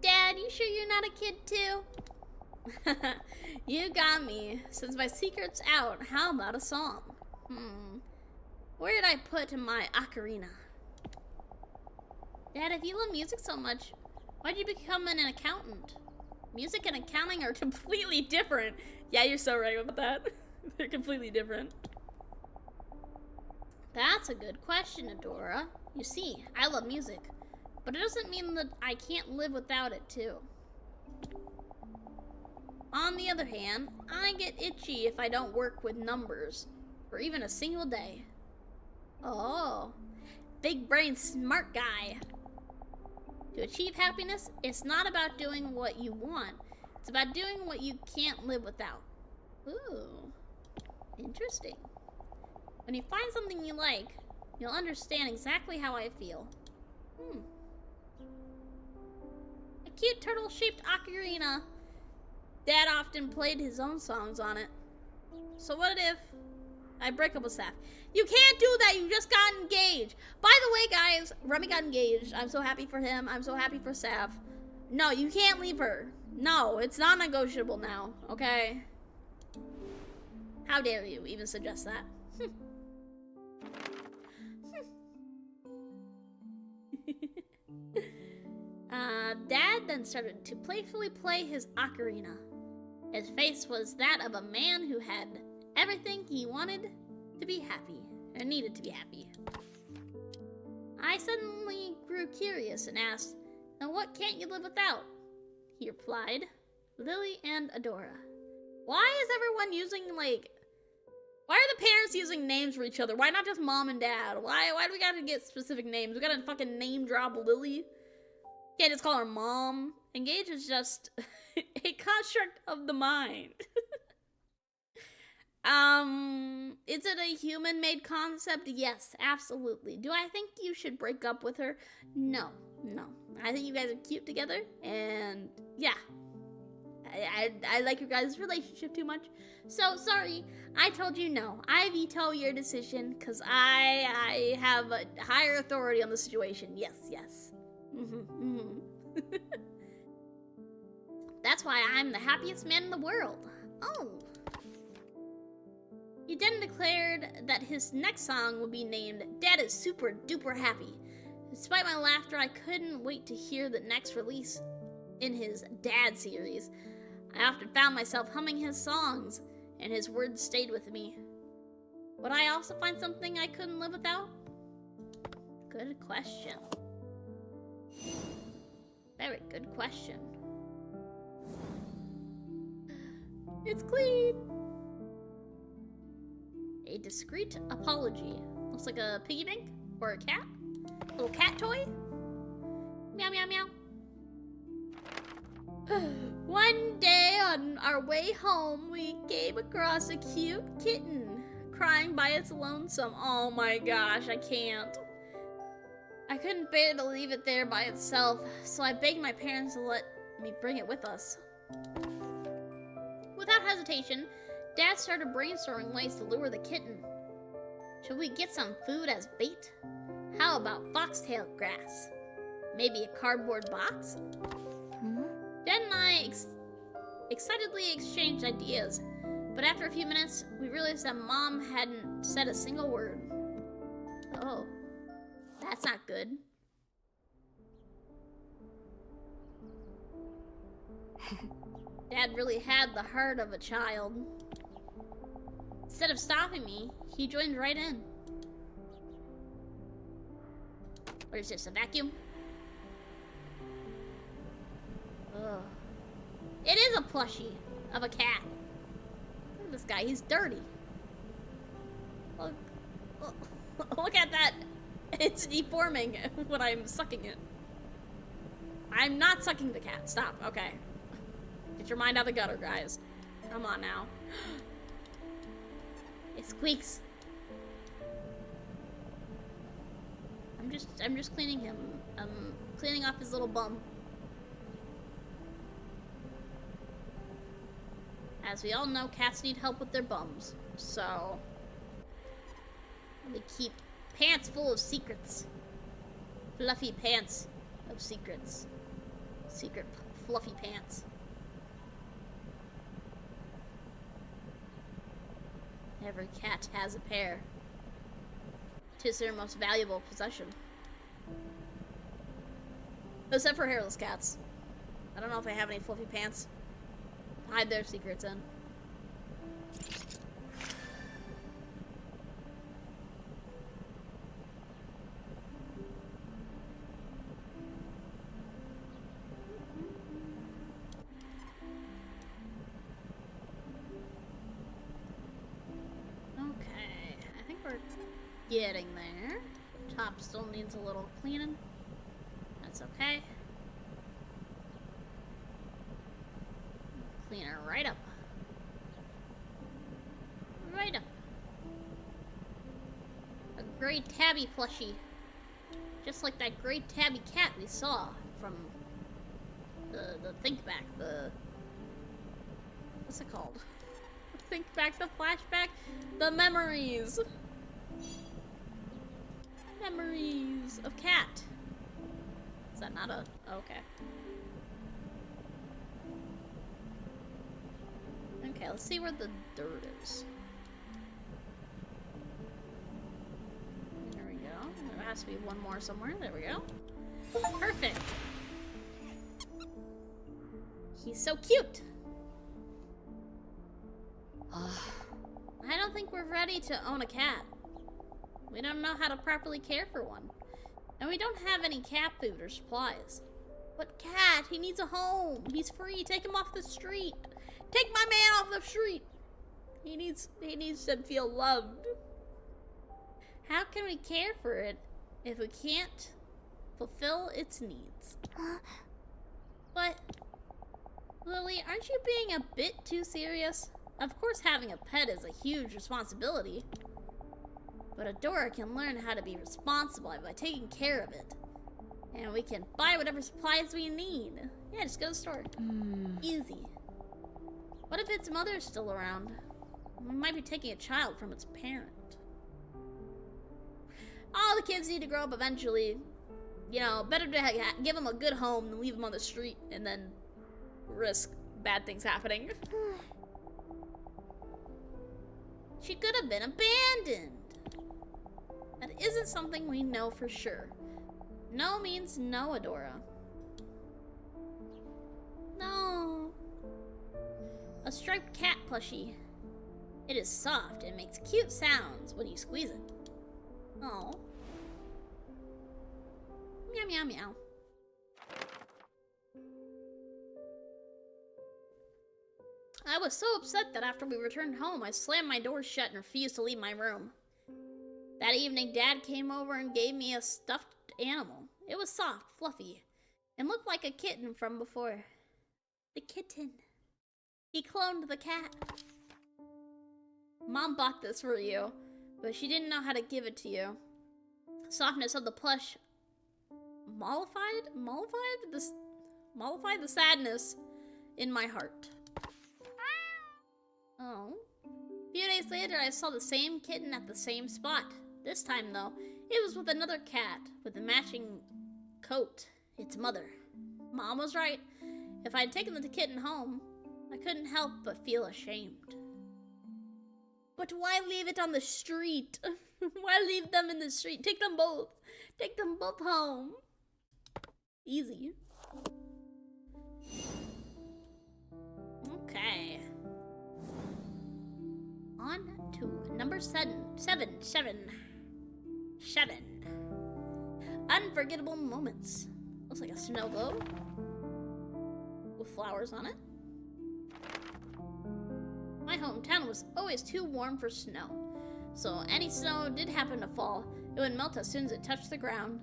Dad, you sure you're not a kid too? You got me. Since my secret's out, how about a song? Where did I put my ocarina? Dad, if you love music so much, why'd you become an accountant? Music and accounting are completely different. Yeah, you're so right about that. They're completely different. That's a good question, Adora. You see, I love music, but it doesn't mean that I can't live without it, too. On the other hand, I get itchy if I don't work with numbers for even a single day. Oh, big brain smart guy. To achieve happiness, it's not about doing what you want. It's about doing what you can't live without. Ooh, interesting. When you find something you like, you'll understand exactly how I feel. A cute turtle-shaped ocarina. Dad often played his own songs on it. So what if I break up with Saf? You can't do that, you just got engaged. By the way, guys, Remy got engaged. I'm so happy for him. I'm so happy for Saf. No, you can't leave her. No, it's not negotiable now, okay? How dare you even suggest that? Dad then started to playfully play his ocarina. His face was that of a man who had everything he wanted to be happy, or needed to be happy. I suddenly grew curious and asked, "Now what can't you live without?" He replied, "Lily and Adora." Why is everyone using, like, why are the parents using names for each other? Why not just mom and dad? Why do we gotta get specific names? We gotta fucking name drop Lily? Can't just call her mom. Engage is just a construct of the mind. Is it a human-made concept? Yes, absolutely. Do I think you should break up with her? No. I think you guys are cute together, and yeah. I like your guys' relationship too much. So, sorry, I told you no. I veto your decision, because I have a higher authority on the situation. Yes. That's why I'm the happiest man in the world. Oh. He then declared that his next song would be named Dad is Super Duper Happy. Despite my laughter, I couldn't wait to hear the next release in his Dad series. I often found myself humming his songs, and his words stayed with me. Would I also find something I couldn't live without? Good question. Very good question. It's clean. A discreet apology. Looks like a piggy bank or a cat. A little cat toy. Meow, meow, meow. One day on our way home, we came across a cute kitten crying by its lonesome. Oh my gosh, I can't. I couldn't bear to leave it there by itself, so I begged my parents to let me bring it with us. Without hesitation, Dad started brainstorming ways to lure the kitten. Should we get some food as bait? How about foxtail grass? Maybe a cardboard box? Dad and I excitedly exchanged ideas, but after a few minutes, we realized that Mom hadn't said a single word. Oh, that's not good. Dad really had the heart of a child. Instead of stopping me, he joined right in. What is this, a vacuum? Ugh. It is a plushie of a cat. Look at this guy, he's dirty. Look, look at that. It's deforming when I'm sucking it. I'm not sucking the cat. Stop. Okay. Get your mind out of the gutter, guys. Come on now. It squeaks. I'm just cleaning him. I'm cleaning off his little bum. As we all know, cats need help with their bums. So they keep pants full of secrets. Fluffy pants of secrets. Secret fluffy pants. Every cat has a pair. 'Tis their most valuable possession. Except for hairless cats. I don't know if they have any fluffy pants to hide their secrets in. Getting there. Top still needs a little cleaning. That's okay. Clean her right up. Right up. A gray tabby plushie. Just like that gray tabby cat we saw from the think back, what's it called? Think back, the flashback, the memories. Memories of cat. Is that not a... okay. Okay, let's see where the dirt is. There we go. There has to be one more somewhere. There we go. Perfect. He's so cute. I don't think we're ready to own a cat. We don't know how to properly care for one. And we don't have any cat food or supplies. But cat, he needs a home. He's free. Take him off the street. Take my man off the street. He needs to feel loved. How can we care for it if we can't fulfill its needs? But, Lily, aren't you being a bit too serious? Of course having a pet is a huge responsibility. But Adora can learn how to be responsible by taking care of it. And we can buy whatever supplies we need. Yeah, just go to the store. Easy. What if its mother's still around? We might be taking a child from its parent. All the kids need to grow up eventually. You know, better to give them a good home than leave them on the street and then risk bad things happening. She could have been abandoned. That isn't something we know for sure. No means no, Adora. No. A striped cat plushie. It is soft and makes cute sounds when you squeeze it. Oh. Meow, meow, meow. I was so upset that after we returned home, I slammed my door shut and refused to leave my room. That evening, Dad came over and gave me a stuffed animal. It was soft, fluffy, and looked like a kitten from before. The kitten. He cloned the cat. Mom bought this for you, but she didn't know how to give it to you. Softness of the plush mollified the sadness in my heart. Oh. A few days later, I saw the same kitten at the same spot. This time, though, it was with another cat with a matching coat. Its mother. Mom was right. If I had taken the kitten home, I couldn't help but feel ashamed. But why leave it on the street? Why leave them in the street? Take them both. Take them both home. Easy. to number 7. Unforgettable moments. Looks like a snow globe with flowers on it. My hometown was always too warm for snow, so any snow did happen to fall, it would melt as soon as it touched the ground.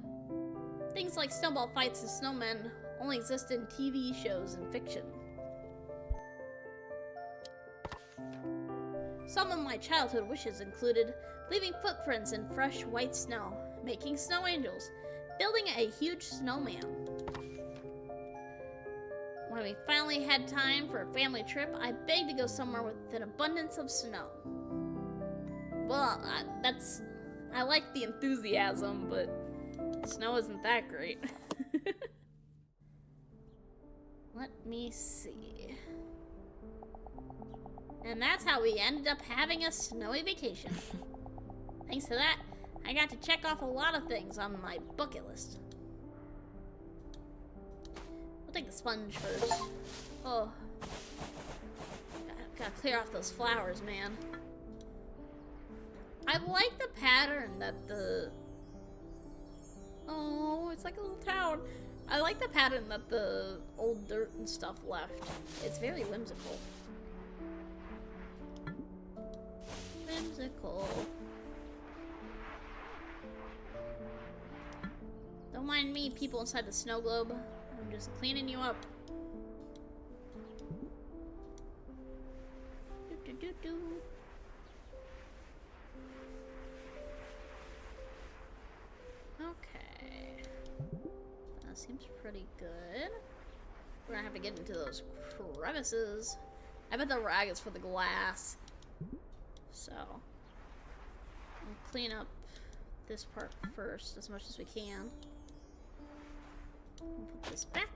Things like snowball fights and snowmen only exist in TV shows and fiction. Some of my childhood wishes included leaving footprints in fresh white snow, making snow angels, building a huge snowman. When we finally had time for a family trip, I begged to go somewhere with an abundance of snow. Well, I like the enthusiasm, but snow isn't that great. Let me see. And that's how we ended up having a snowy vacation. Thanks to that, I got to check off a lot of things on my bucket list. We'll take the sponge first. Oh. Gotta clear off those flowers, man. I like the pattern that the... Oh, it's like a little town. I like the pattern that the old dirt and stuff left. It's very whimsical. Whimsical. Don't mind me, people inside the snow globe. I'm just cleaning you up. Do-do-do-do. Okay. That seems pretty good. We're gonna have to get into those crevices. I bet the rag is for the glass. So, we'll clean up this part first as much as we can. We'll put this back.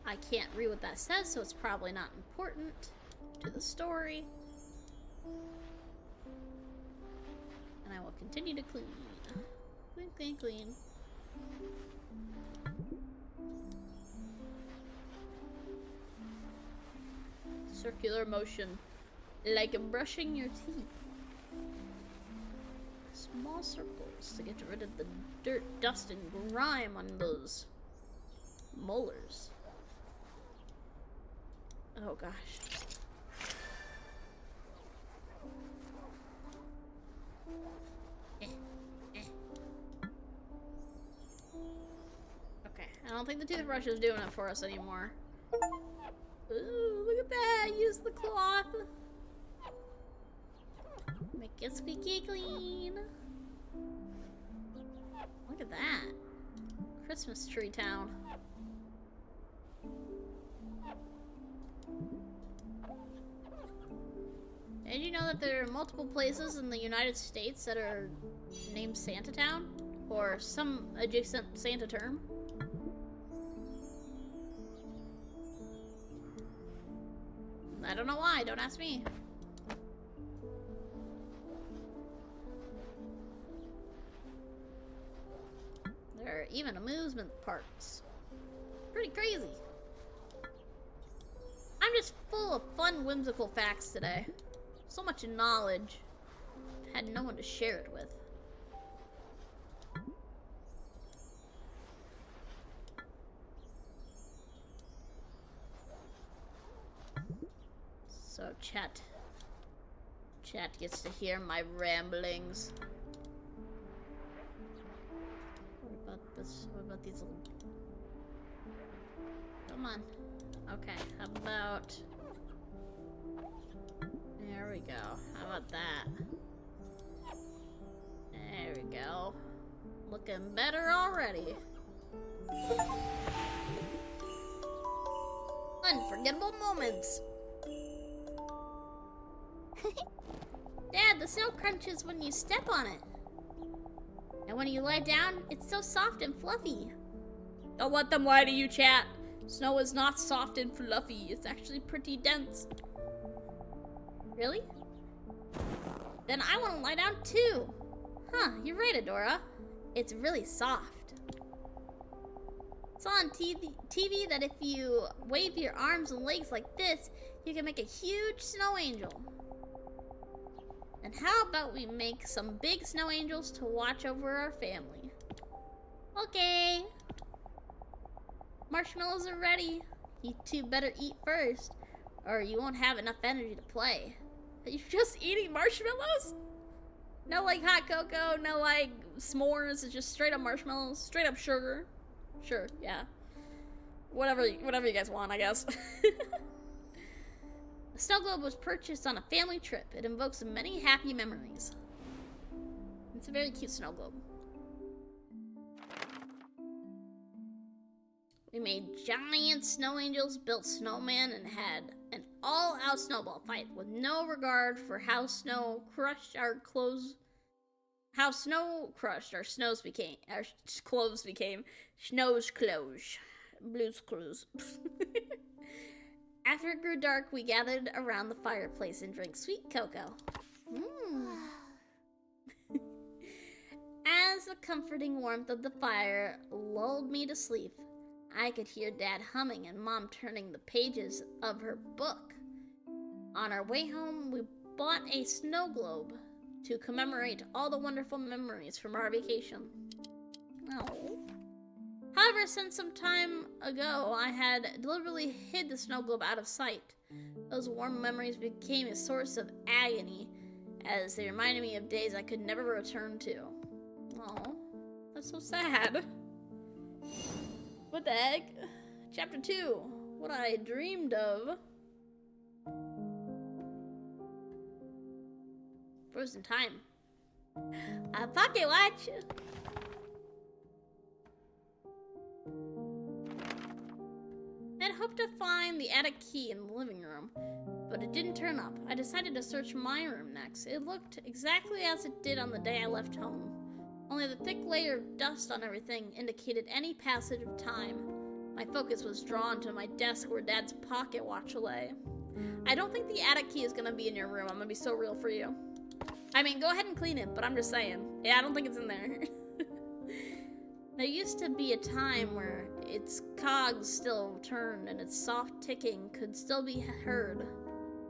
I can't read what that says, so it's probably not important to the story. And I will continue to clean. Clean, clean, clean. Circular motion. Like brushing your teeth. Small circles to get rid of the dirt, dust, and grime on those molars. Oh gosh. Okay, I don't think the toothbrush is doing it for us anymore. Ooh, look at that! Use the cloth! Make it squeaky clean. Look at that. Christmas tree town. Did you know that there are multiple places in the United States that are named Santa Town? Or some adjacent Santa term? I don't know why, don't ask me. There are even amusement parks. Pretty crazy. I'm just full of fun, whimsical facts today. So much knowledge. Had no one to share it with. So chat gets to hear my ramblings. What about this? What about these little... Come on. Okay, how about... There we go. How about that? There we go. Looking better already. Unforgettable moments. Dad, the snow crunches when you step on it. And when you lie down, it's so soft and fluffy. Don't let them lie to you, chat. Snow is not soft and fluffy. It's actually pretty dense. Really? Then I want to lie down too. Huh, you're right, Adora. It's really soft. It's on TV that if you wave your arms and legs like this, you can make a huge snow angel. And how about we make some big snow angels to watch over our family? Okay. Marshmallows are ready. You two better eat first, or you won't have enough energy to play. Are you just eating marshmallows? No, like, hot cocoa, no, like, s'mores. It's just straight up marshmallows, straight up sugar. Sure, yeah. Whatever you guys want, I guess. The snow globe was purchased on a family trip. It invokes many happy memories. It's a very cute snow globe. We made giant snow angels, built snowman, and had an all-out snowball fight with no regard for how snow crushed our clothes. How snow crushed our clothes became. Snow's clothes. Blues Clues. After it grew dark, we gathered around the fireplace and drank sweet cocoa. As the comforting warmth of the fire lulled me to sleep, I could hear Dad humming and Mom turning the pages of her book. On our way home, we bought a snow globe to commemorate all the wonderful memories from our vacation. Oh. However, since some time ago, I had deliberately hid the snow globe out of sight. Those warm memories became a source of agony, as they reminded me of days I could never return to. Oh, that's so sad. What the heck? Chapter 2. What I dreamed of. Frozen time. A pocket watch. I'd hoped to find the attic key in the living room, but it didn't turn up. I decided to search my room next. It looked exactly as it did on the day I left home. Only the thick layer of dust on everything indicated any passage of time. My focus was drawn to my desk where Dad's pocket watch lay. I don't think the attic key is gonna be in your room. I'm gonna be so real for you. I mean, go ahead and clean it, but I'm just saying. Yeah, I don't think it's in there. There used to be a time where its cogs still turned and its soft ticking could still be heard.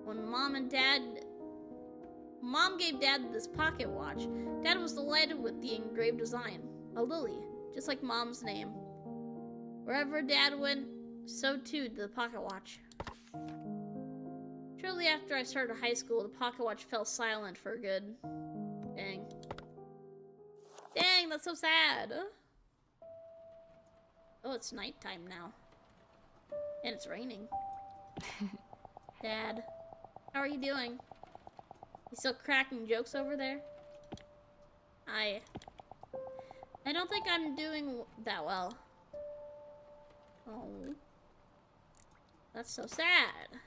When Mom gave Dad this pocket watch, Dad was delighted with the engraved design. A lily, just like Mom's name. Wherever Dad went, so too did the pocket watch. Shortly after I started high school, the pocket watch fell silent for good. Dang. Dang, that's so sad. Oh, it's nighttime now. And it's raining. Dad, how are you doing? You still cracking jokes over there? I don't think I'm doing that well. Oh. That's so sad.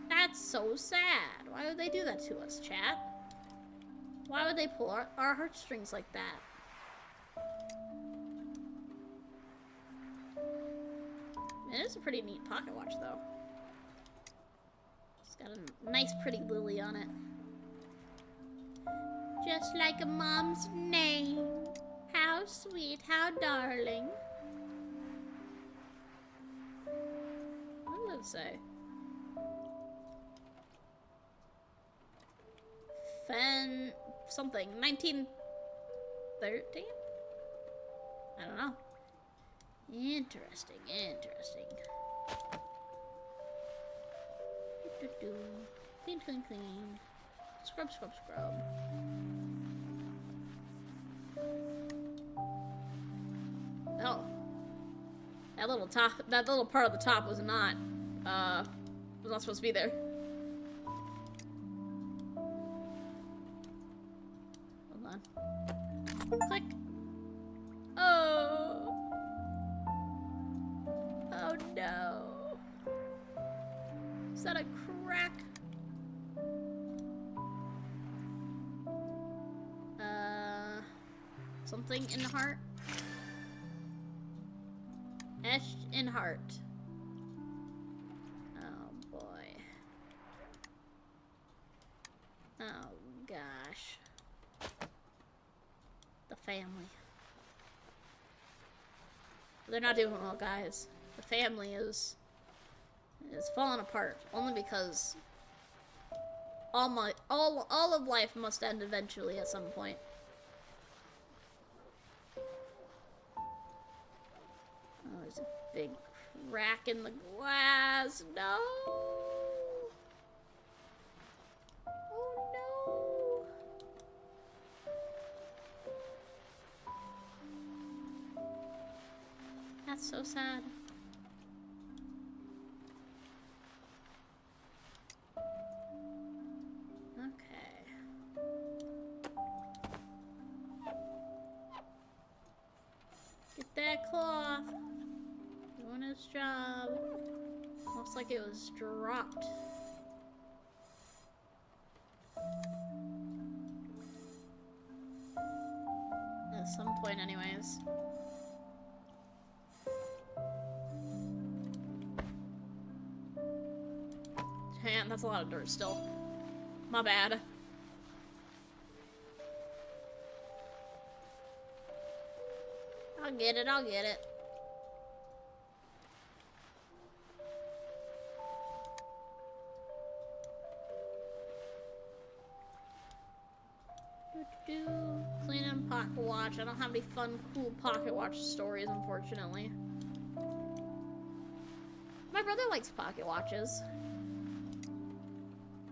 That's so sad. Why would they do that to us, chat? Why would they pull our heartstrings like that? It is a pretty neat pocket watch, though. It's got a nice, pretty lily on it. Just like a mom's name. How sweet, how darling. What does it say? Something. 1913? I don't know. Interesting, interesting. Clean, clean, clean. Scrub, scrub, scrub. Oh. That little part of the top was not supposed to be there. Hold on. Click. Oh. Oh no. Is that a crack? Something in the heart? Etched in heart. Oh boy. Oh gosh. The family. They're not doing well, guys. The family is falling apart only because all of life must end eventually at some point. Oh, there's a big crack in the glass. No. Oh no. That's so sad. Okay. Get that cloth. Doing his job. Looks like it was dropped. At some point, anyways. Man, that's a lot of dirt still. My bad. I'll get it, I'll get it. Clean and pocket watch. I don't have any fun, cool pocket watch stories, unfortunately. My brother likes pocket watches.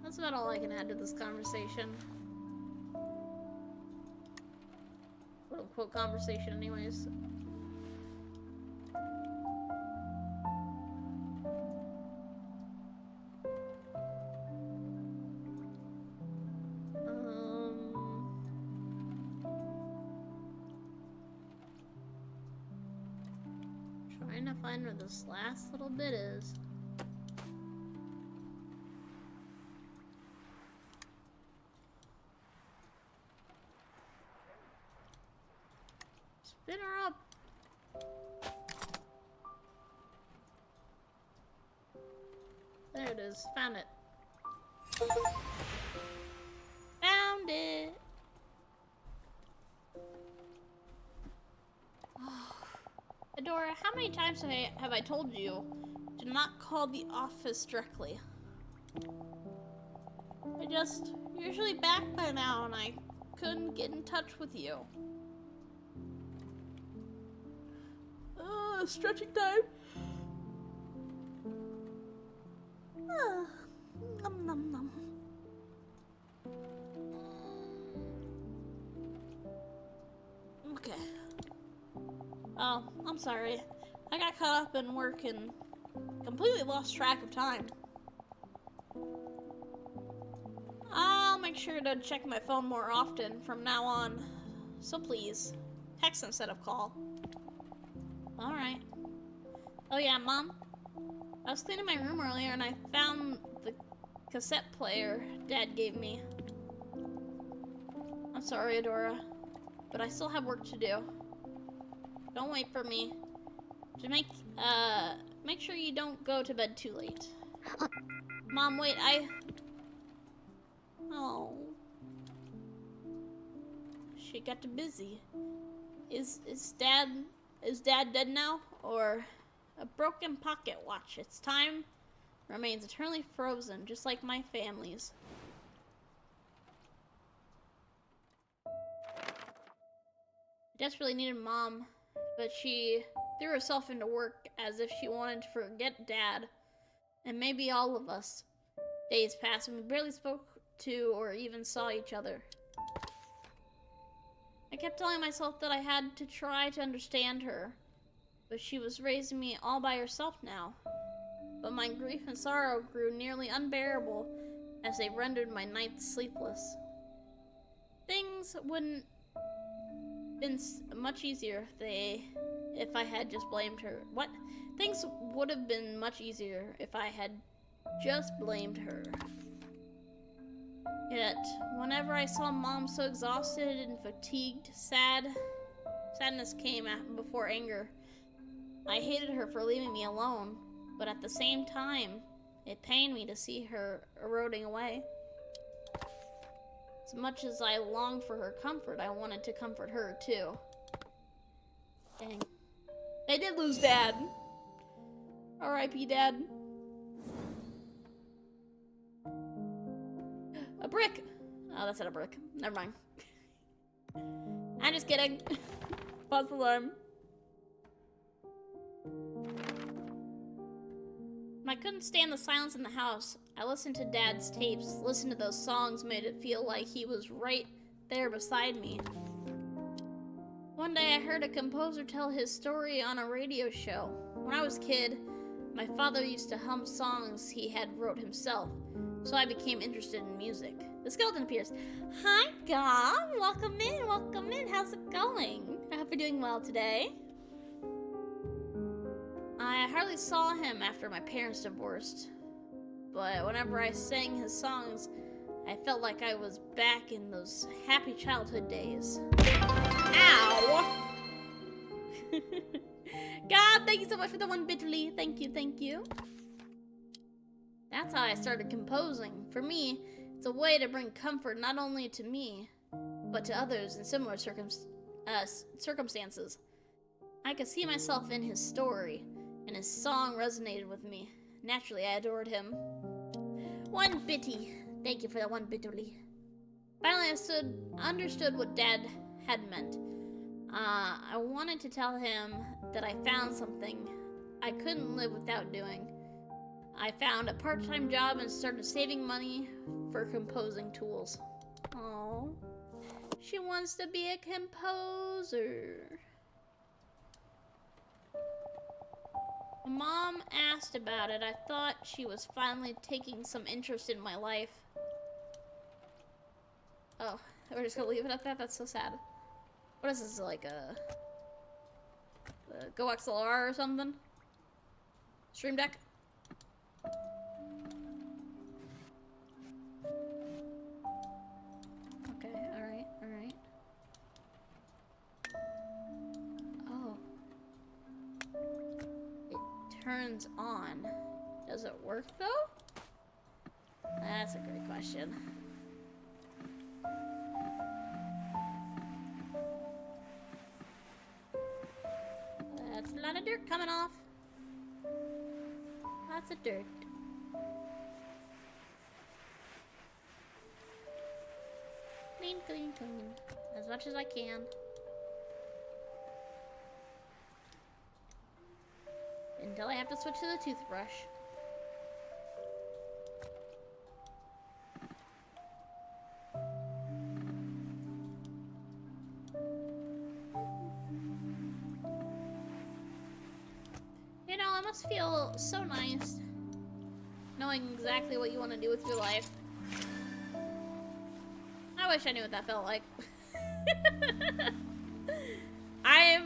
That's about all I can add to this conversation. Quote-unquote conversation, anyways. Trying to find where this last little bit is. Spin her up. There it is. Found it. Found it. Adora, how many times have I told you to not call the office directly? I just usually back by now and I couldn't get in touch with you. Stretching time. Nom nom nom. Okay. Oh, I'm sorry. I got caught up in work and completely lost track of time. I'll make sure to check my phone more often from now on. So please, text instead of call. Alright. Oh yeah, Mom. I was cleaning my room earlier and I found the cassette player Dad gave me. I'm sorry, Adora, but I still have work to do. Don't wait for me. To make sure you don't go to bed too late. Mom, wait, Oh. She got too busy. Is Dad dead now? Or a broken pocket watch? Its time remains eternally frozen, just like my family's. I desperately needed Mom, but she threw herself into work as if she wanted to forget Dad, and maybe all of us. Days passed and we barely spoke to or even saw each other. I kept telling myself that I had to try to understand her, but she was raising me all by herself now. But my grief and sorrow grew nearly unbearable as they rendered my nights sleepless. Things wouldn't been much easier if I had just blamed her. What? Things would have been much easier if I had just blamed her. Yet, whenever I saw Mom so exhausted and fatigued, sadness came before anger. I hated her for leaving me alone, but at the same time, it pained me to see her eroding away. As much as I longed for her comfort, I wanted to comfort her too. Dang. I did lose Dad. R.I.P. Dad. brick! Oh, that's not a brick. Never mind. I'm just kidding. False alarm. When I couldn't stand the silence in the house, I listened to Dad's tapes. Listened to those songs made it feel like he was right there beside me. One day I heard a composer tell his story on a radio show. When I was a kid, my father used to hum songs he had wrote himself, so I became interested in music. The skeleton appears. Hi, Gob! Welcome in, welcome in. How's it going? I hope you're doing well today. I hardly saw him after my parents divorced, but whenever I sang his songs, I felt like I was back in those happy childhood days. Ow! God, thank you so much for the 1 bitterly. Thank you, thank you. That's how I started composing. For me, it's a way to bring comfort not only to me, but to others in similar circumstances. I could see myself in his story, and his song resonated with me. Naturally, I adored him. 1 bitty. Thank you for that 1 bitterly. Finally, I understood what Dad had meant. I wanted to tell him that I found something I couldn't live without doing. I found a part-time job and started saving money for composing tools. Oh, she wants to be a composer. When Mom asked about it, I thought she was finally taking some interest in my life. Oh, we're just gonna leave it at that? That's so sad. What is this, like a Go XLR or something? Stream Deck? Okay, alright, alright. Oh. It turns on. Does it work though? That's a great question. That's a lot of dirt coming off. Lots of dirt. Clean, clean, clean. As much as I can. Until I have to switch to the toothbrush. You know, it must feel so nice knowing exactly what you want to do with your life. I wish I knew what that felt like. I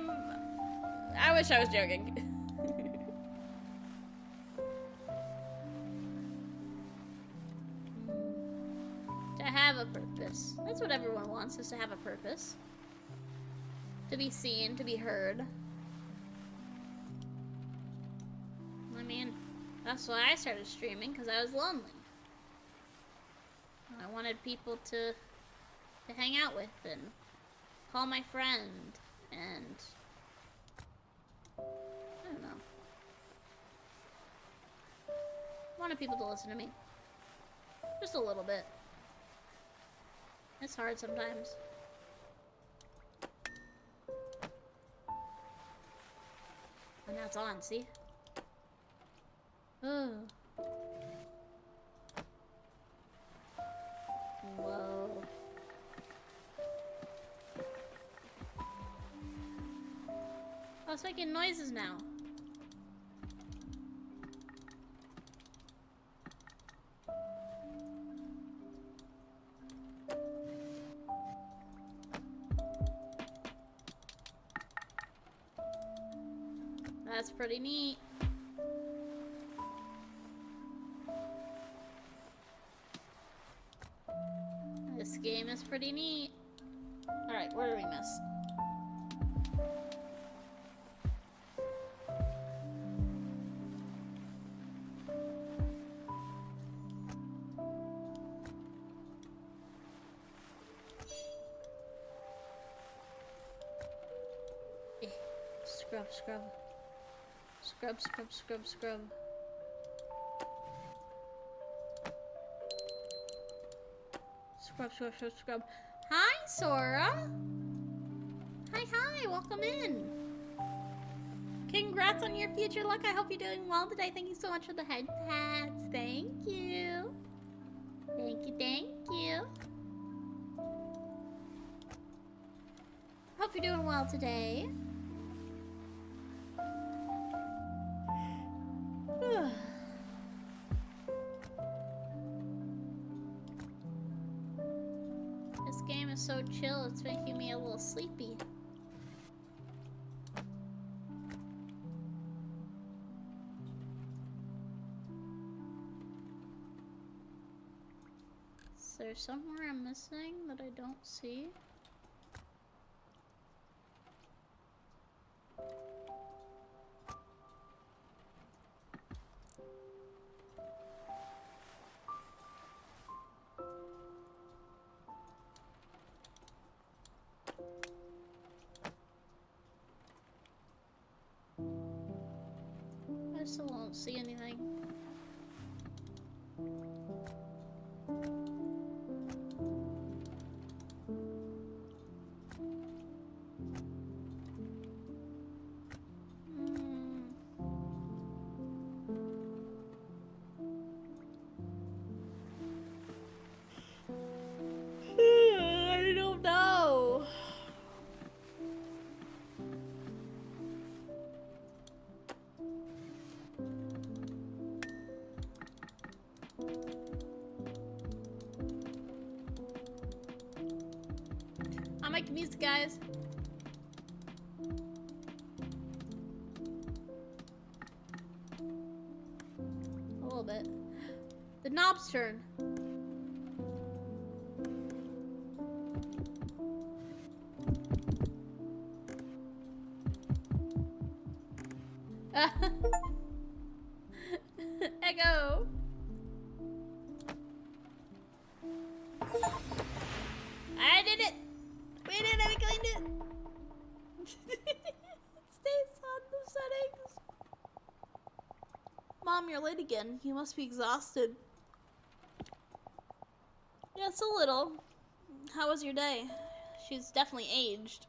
wish I was joking. To have a purpose. That's what everyone wants, is to have a purpose. To be seen, to be heard. I mean, that's why I started streaming, because I was lonely. I wanted people to hang out with and call my friend, and I don't know. I wanted people to listen to me. Just a little bit. It's hard sometimes. And now it's on, see? Oh. Whoa. Oh, it's making noises now. That's pretty neat. This game is pretty neat. Alright, where did we miss? Scrub, scrub. Scrub, scrub, scrub, scrub. Scrub. Hi, Sora. Hi, welcome in. Congrats on your future luck. I hope you're doing well today. Thank you so much for the head pats. Thank you. Thank you. Hope you're doing well today. This game is so chill, it's making me a little sleepy. Is there somewhere I'm missing that I don't see? I still don't see anything. I don't know. I'll make the music, guys. A little bit. The knob's turn. Echo. I did it. We did it. We cleaned it. Stays on the settings. Mom, you're late again. You must be exhausted. Yes, a little. How was your day? She's definitely aged.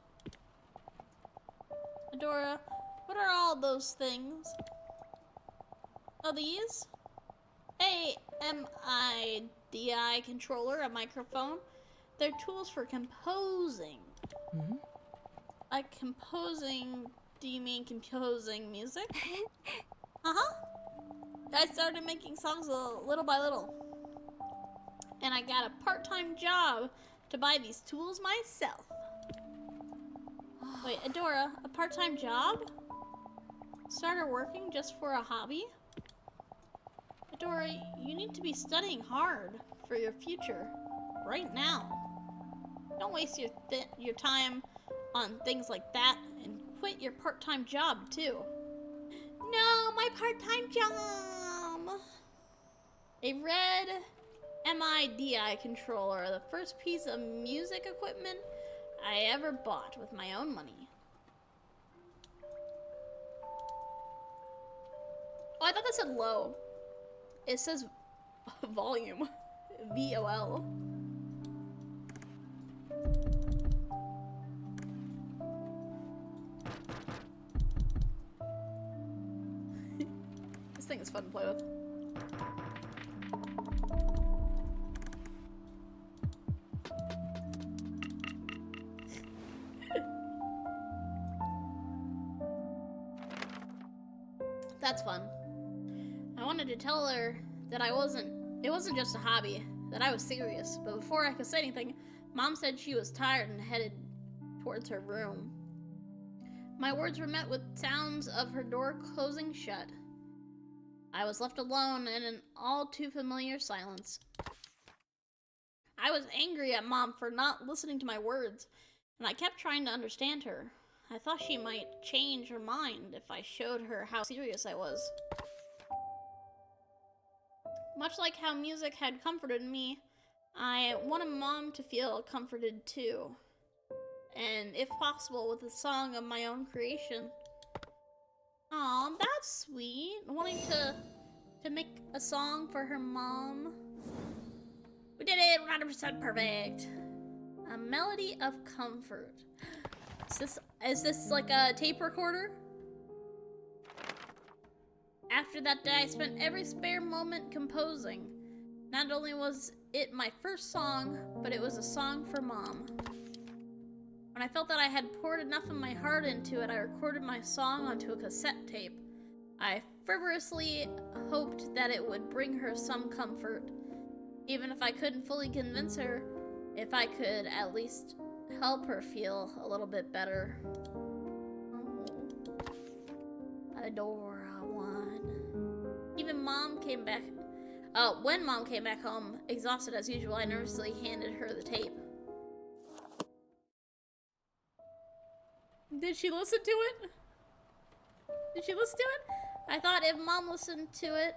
Adora, what are all those things? Oh, these? AMIDI controller, a microphone. They're tools for composing. Mm-hmm. Like composing, do you mean composing music? Uh-huh. I started making songs little by little. And I got a part-time job to buy these tools myself. Wait, Adora, a part-time job? Started working just for a hobby? Adora, you need to be studying hard for your future right now. Don't waste your time on things like that and quit your part-time job too. No, my part-time job! A red MIDI controller, the first piece of music equipment I ever bought with my own money. Oh, I thought that said low. It says volume. VOL. This thing is fun to play with. That's fun. I wanted to tell her that it wasn't just a hobby, that I was serious, but before I could say anything, Mom said she was tired and headed towards her room. My words were met with sounds of her door closing shut. I was left alone in an all too familiar silence. I was angry at Mom for not listening to my words, and I kept trying to understand her. I thought she might change her mind if I showed her how serious I was. Much like how music had comforted me, I wanted Mom to feel comforted too. And if possible, with a song of my own creation. Aw, that's sweet. Wanting to make a song for her mom. We did it! 100% perfect! A melody of comfort. Is this like a tape recorder? After that day, I spent every spare moment composing. Not only was it my first song, but it was a song for Mom. When I felt that I had poured enough of my heart into it, I recorded my song onto a cassette tape. I fervorously hoped that it would bring her some comfort. Even if I couldn't fully convince her, if I could at least help her feel a little bit better. Oh. Adora one. Even Mom came back. When Mom came back home, exhausted as usual, I nervously handed her the tape. Did she listen to it? Did she listen to it? I thought if Mom listened to it,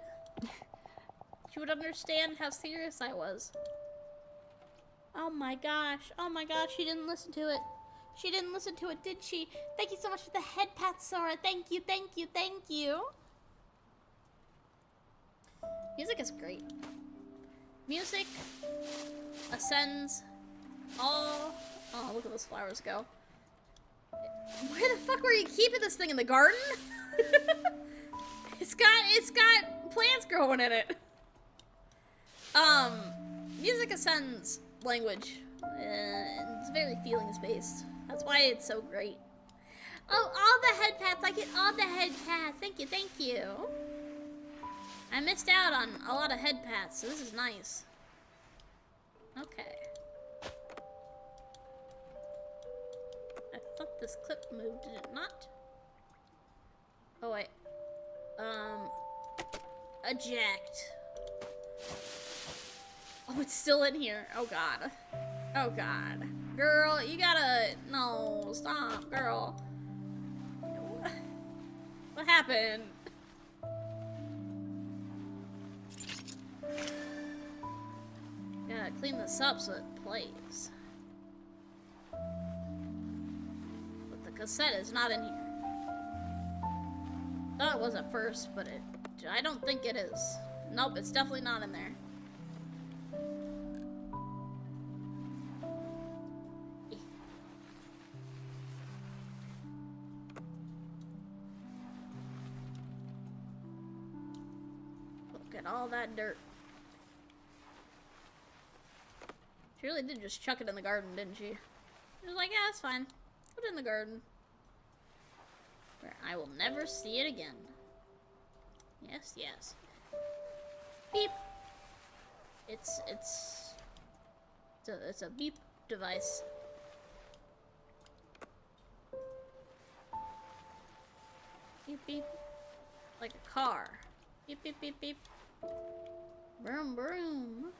she would understand how serious I was. Oh my gosh, she didn't listen to it. She didn't listen to it, did she? Thank you so much for the head pat, Sora. Thank you, thank you, thank you. Music is great. Music ascends all... Oh, look at those flowers go. Where the fuck were you keeping this thing in the garden? It's got plants growing in it. Music ascends language. It's very feelings based. That's why it's so great. Oh, all the head pats. I get all the head pats. Thank you, thank you. I missed out on a lot of head pats, so this is nice. Okay. I thought this clip moved, did it not? Oh wait. Eject. Oh, it's still in here. Oh god. Oh god. Girl, you gotta... No, stop, girl. What happened? Gotta clean this up so it plays. But the cassette is not in here. Thought it was at first, but I don't think it is. Nope, it's definitely not in there. Look at all that dirt. She really did just chuck it in the garden, didn't she? She was like, yeah, it's fine. Put it in the garden. Where I will never see it again. Yes, yes. Beep. It's a beep device. Beep beep. Like a car. Beep beep beep beep. Broom broom.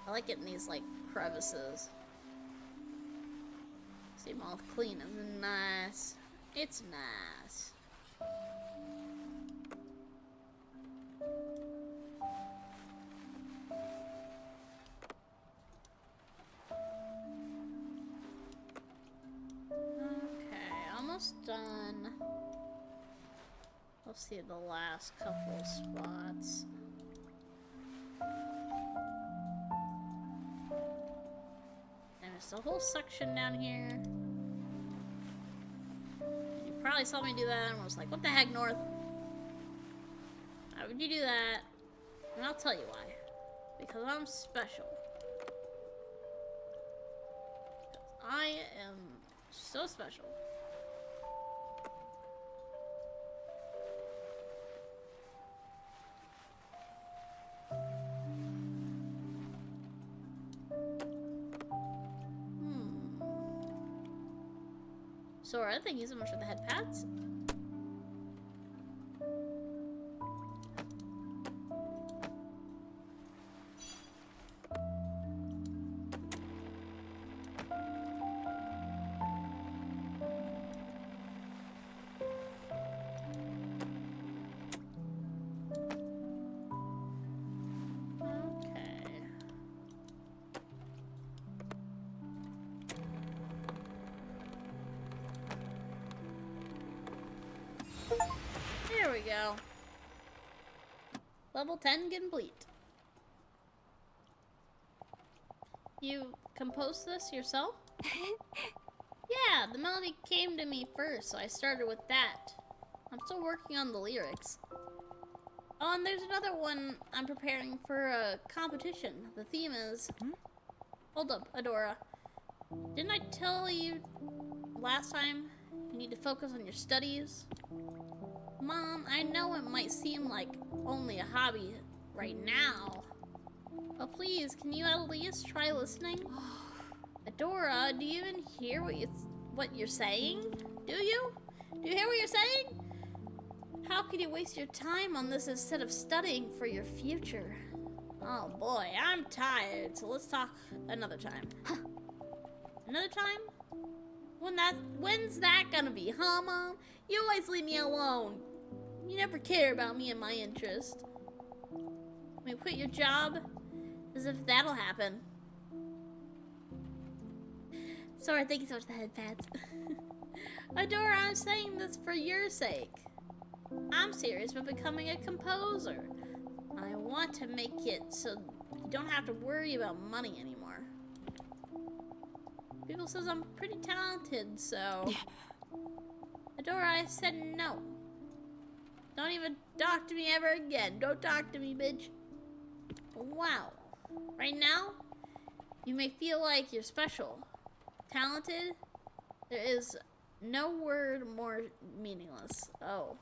I like it in these like crevices. See them all clean. It's nice. It's nice. Okay, almost done. Let's see the last couple spots. There's a whole section down here. You probably saw me do that and was like, what the heck, North? Why would you do that? And I'll tell you why. Because I'm special. Because I am so special. Sora, thank you so much for the head pats. There we go. Level 10 complete. You composed this yourself? Yeah, the melody came to me first, so I started with that. I'm still working on the lyrics. Oh, and there's another one I'm preparing for a competition. The theme is... Hold up, Adora. Didn't I tell you last time you need to focus on your studies? Mom, I know it might seem like only a hobby right now, but please, can you at least try listening? Adora, do you even hear what you're saying? Do you? Do you hear what you're saying? How could you waste your time on this instead of studying for your future? Oh boy, I'm tired, so let's talk another time. Another time? When's that gonna be, huh, Mom? You always leave me alone. You never care about me and my interest. When you quit your job, as if that'll happen. Sorry, thank you so much for the head pads. Adora, I'm saying this for your sake. I'm serious about becoming a composer. I want to make it so you don't have to worry about money anymore. People says I'm pretty talented, so... Adora, I said no. Don't even talk to me ever again. Don't talk to me, bitch. Wow. Right now, you may feel like you're special. Talented? There is no word more meaningless. Oh.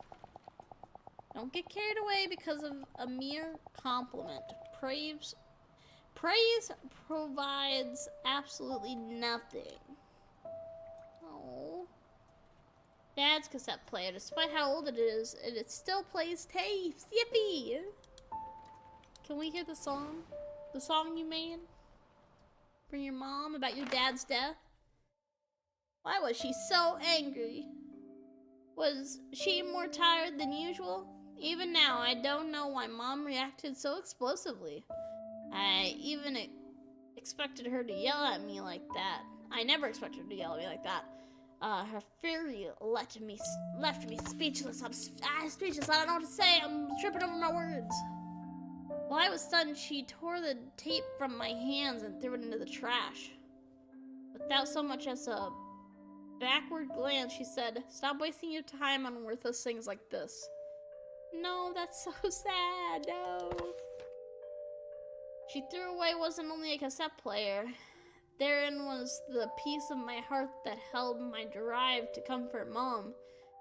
Don't get carried away because of a mere compliment. Praise provides absolutely nothing. Oh. Dad's cassette player, despite how old it is, it still plays tapes. Yippee! Can we hear the song? The song you made? For your mom about your dad's death? Why was she so angry? Was she more tired than usual? Even now, I don't know why Mom reacted so explosively. I even expected her to yell at me like that. I never expected her to yell at me like that. Her fury left me speechless. I'm speechless. I don't know what to say. I'm tripping over my words. While I was stunned, she tore the tape from my hands and threw it into the trash. Without so much as a backward glance, she said, "Stop wasting your time on worthless things like this." No, that's so sad. No. She threw away wasn't only a cassette player. Therein was the piece of my heart that held my drive to comfort Mom,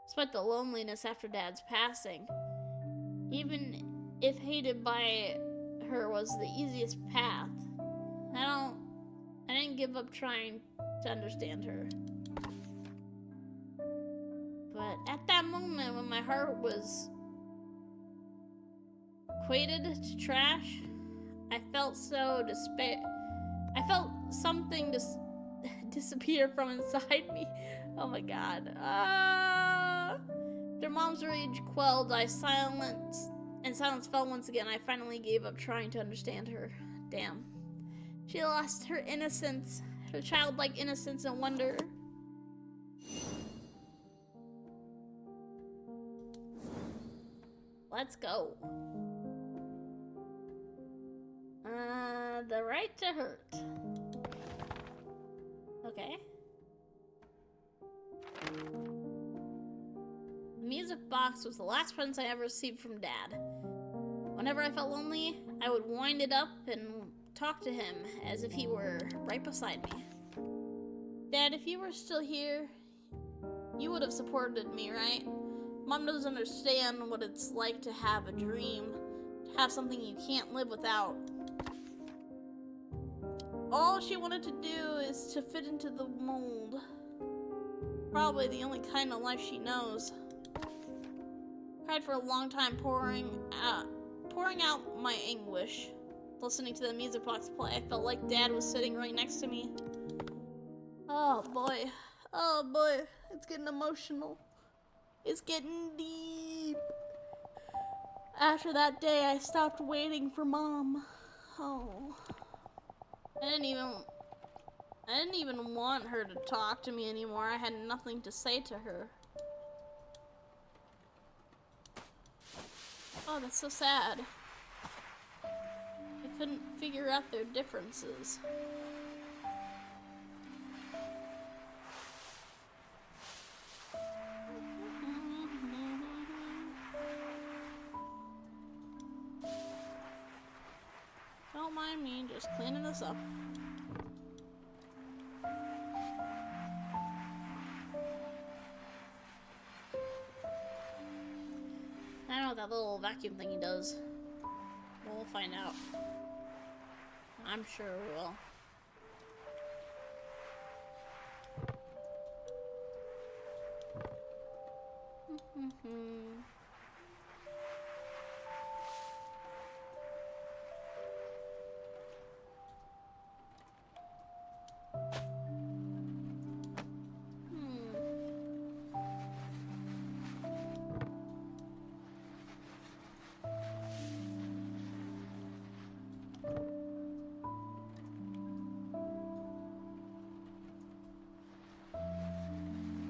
despite the loneliness after Dad's passing. Even if hated by her was the easiest path, I didn't give up trying to understand her. But at that moment when my heart was equated to trash, I felt so despair. I felt something disappear from inside me. Oh my god. After Mom's rage quelled, silence fell once again. I finally gave up trying to understand her. Damn. She lost her innocence, her childlike innocence and wonder. Let's go. The right to hurt. Okay. The music box was the last present I ever received from Dad. Whenever I felt lonely, I would wind it up and talk to him as if he were right beside me. Dad, if you were still here, you would have supported me, right? Mom doesn't understand what it's like to have a dream, to have something you can't live without. All she wanted to do is to fit into the mold. Probably the only kind of life she knows. Cried for a long time, pouring out my anguish. Listening to the music box play, I felt like Dad was sitting right next to me. Oh boy, it's getting emotional. It's getting deep. After that day, I stopped waiting for Mom. Oh. I didn't even want her to talk to me anymore. I had nothing to say to her. Oh, that's so sad. couldn't figure out their differences. Don't mind me, just cleaning this up. I don't know what that little vacuum thingy does. We'll find out. I'm sure we will.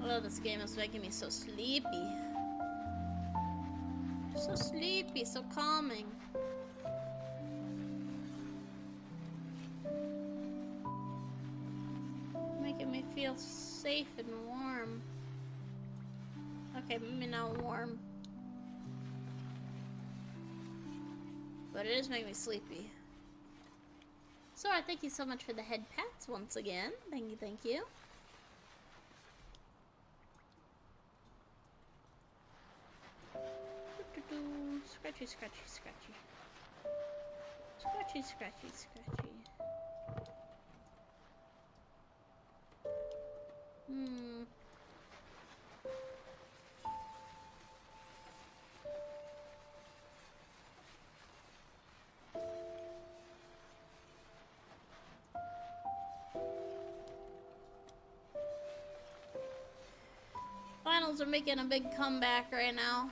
Oh, this game is making me so sleepy. So sleepy, so calming. Making me feel safe and warm. Okay, maybe not warm. But it is making me sleepy. Sora, thank you so much for the head pats once again. Thank you, thank you. Scratchy, scratchy, scratchy. Scratchy, scratchy, scratchy. Finals are making a big comeback right now.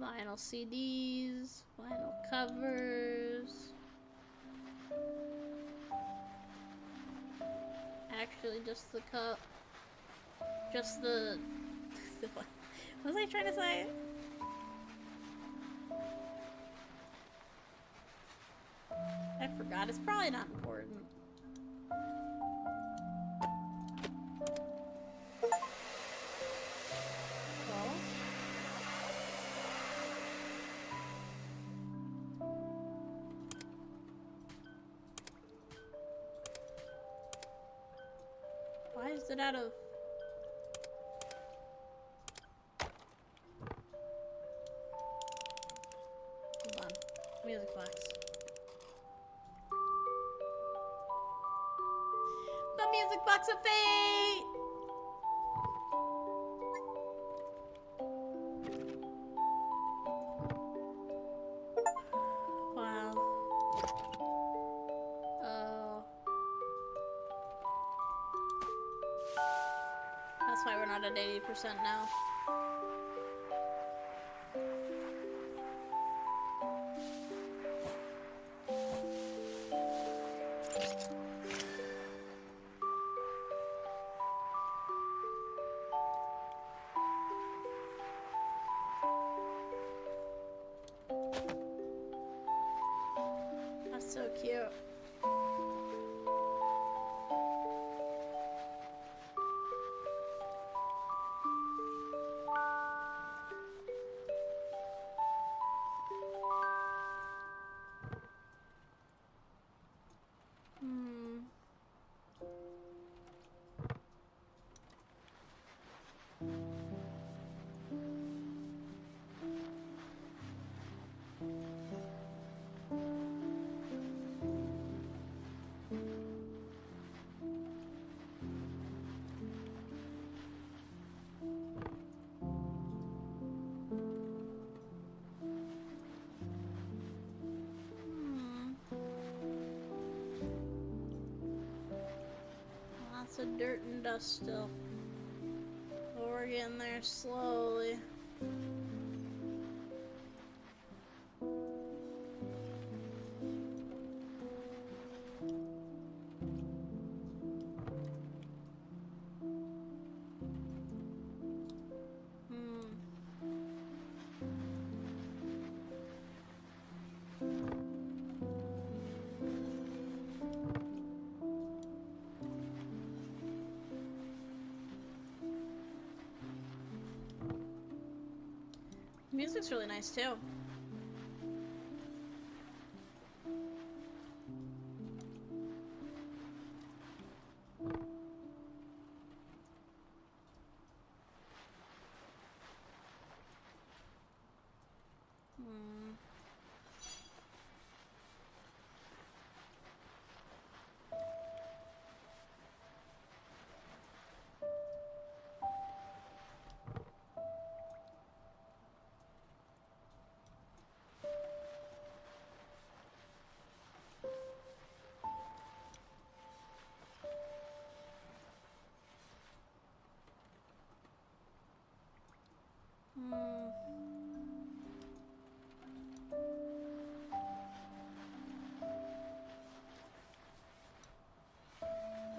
Vinyl CDs, vinyl covers. Actually, just the cup. Just the... What was I trying to say? I forgot. It's probably not important. Why is it out of... Hold on. Music box. The music box of fate! Wow. Oh. That's why we're not at 80% now. That's so cute. Lots of dirt and dust still. But we're getting there slowly. Music's really nice too.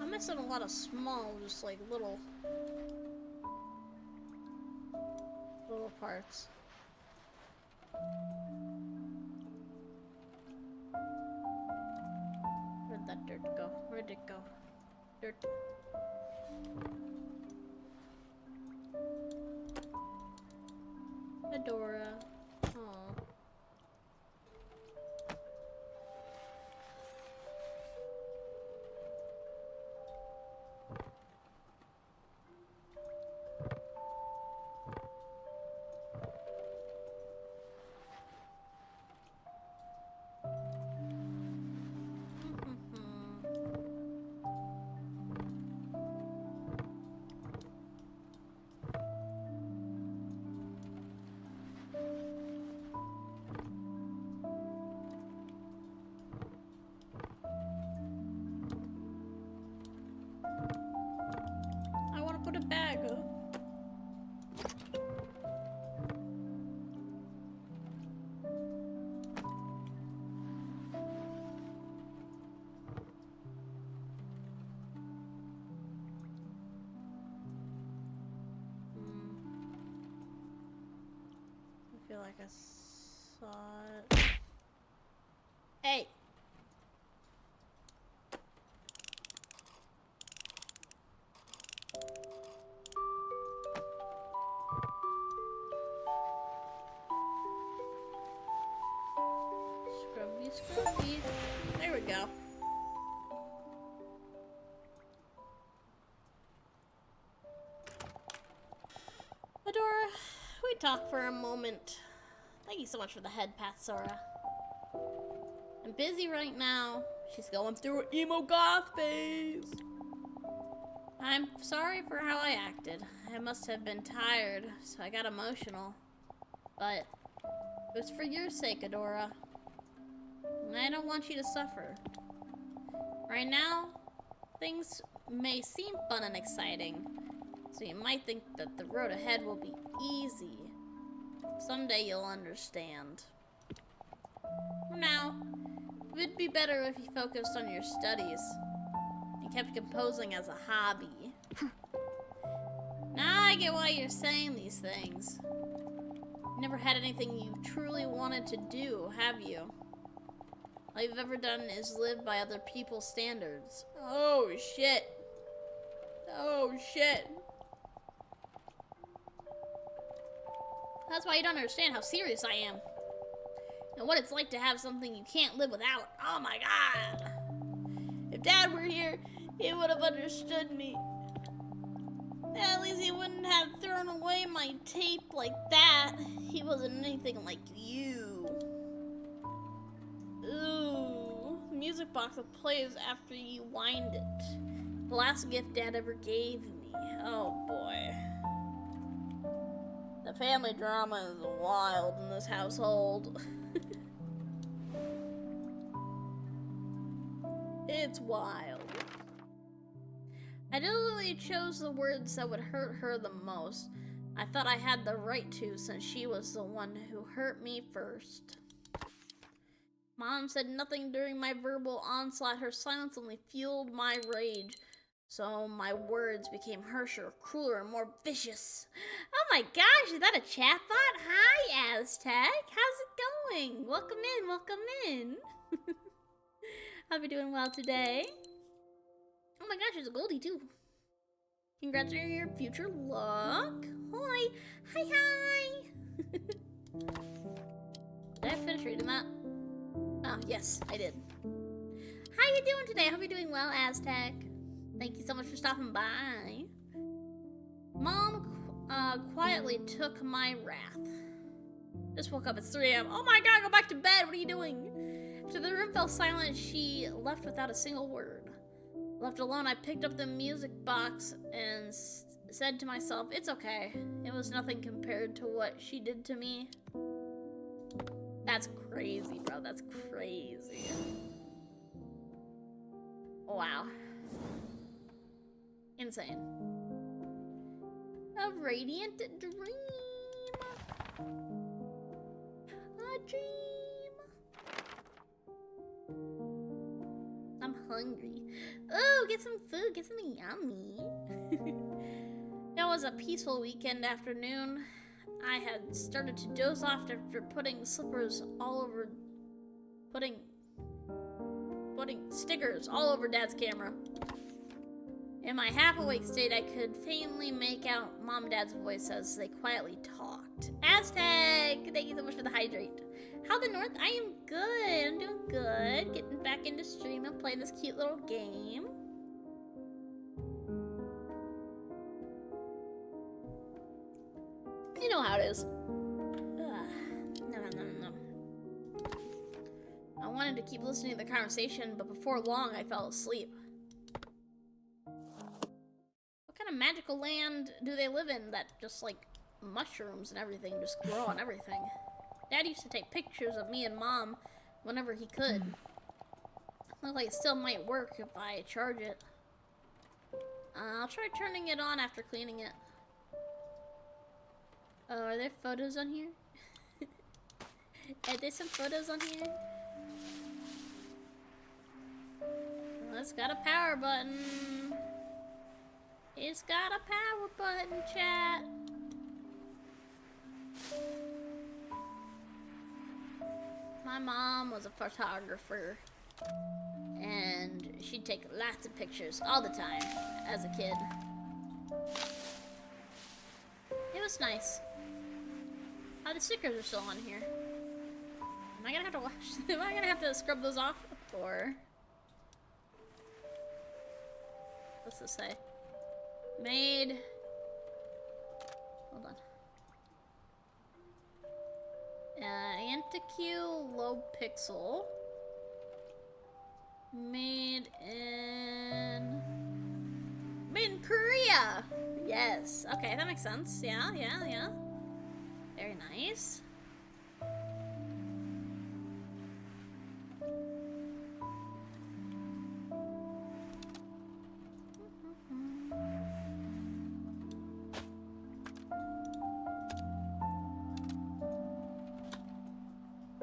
I'm missing a lot of small, just like little parts. Where'd that dirt go? Where'd it go? Dirt. Adora. Aww. I want to put a bag up. I feel like I saw it. Hey! Scrubby, scrubby. There we go. Adora, we talked for a moment. Thank you so much for the head pat, Sora. I'm busy right now. She's going through an emo goth phase. I'm sorry for how I acted. I must have been tired, so I got emotional. But it was for your sake, Adora. And I don't want you to suffer. Right now, things may seem fun and exciting, so you might think that the road ahead will be easy. Someday you'll understand. For now, it would be better if you focused on your studies and kept composing as a hobby. Now I get why you're saying these things. You never had anything you truly wanted to do, have you? All you've ever done is live by other people's standards. Oh shit. Oh shit. That's why you don't understand how serious I am. And what it's like to have something you can't live without. Oh my god. If Dad were here, he would have understood me. At least he wouldn't have thrown away my tape like that. He wasn't anything like you. Ooh. The music box that plays after you wind it. The last gift Dad ever gave me. Oh boy. The family drama is wild in this household. It's wild. I deliberately chose the words that would hurt her the most. I thought I had the right to, since she was the one who hurt me first. Mom said nothing during my verbal onslaught. Her silence only fueled my rage. So my words became harsher, crueler, and more vicious. Oh my gosh, is that a chatbot? Hi, Aztec. How's it going? Welcome in, welcome in. Hope you're doing well today. Oh my gosh, there's a Goldie too. Congrats on your future luck. Hi. Hi, hi. Did I finish reading that? Oh, yes, I did. How you doing today? I hope you're doing well, Aztec. Thank you so much for stopping by. Mom quietly took my wrath. Just woke up at 3 a.m. Oh my god, go back to bed. What are you doing? After the room fell silent, she left without a single word. Left alone, I picked up the music box and said to myself, it's okay. It was nothing compared to what she did to me. That's crazy, bro. That's crazy. Wow. Insane. A radiant dream. A dream. I'm hungry. Oh, get some food. Get something yummy. It was a peaceful weekend afternoon. I had started to doze off after putting slippers all over... Putting stickers all over Dad's camera. In my half-awake state, I could faintly make out Mom and Dad's voice as they quietly talked. Aztec! Thank you so much for the hydrate. How the North? I am good. I'm doing good. Getting back into stream and playing this cute little game. You know how it is. No. I wanted to keep listening to the conversation, but before long, I fell asleep. What kind of magical land do they live in that just, like, mushrooms and everything just grow on everything? Dad used to take pictures of me and Mom whenever he could. Looks like it still might work if I charge it. I'll try turning it on after cleaning it. Oh, are there photos on here? Are there some photos on here? Well, it's got a power button. It's got a power button, chat. My mom was a photographer, and she'd take lots of pictures all the time as a kid. It was nice. Oh, the stickers are still on here. Am I gonna have to wash? Am I gonna have to scrub those off? Or what's this say? Made. Hold on. Antiq low pixel. Made in Korea. Yes. Okay, that makes sense. Yeah. Very nice.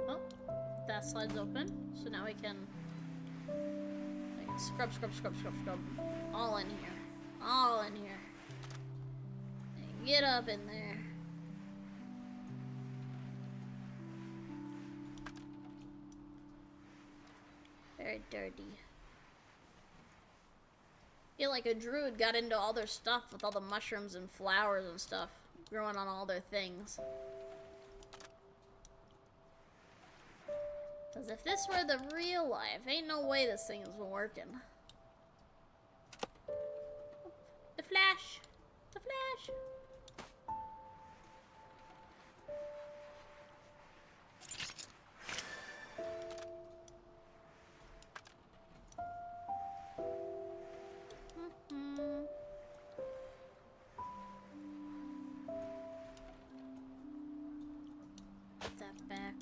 Oh, that slide's open, so now we can scrub. All in here. All in here. And get up in there. Very dirty. I feel like a druid got into all their stuff with all the mushrooms and flowers and stuff growing on all their things. Because if this were the real life, ain't no way this thing is working. The flash! The flash! Put that back.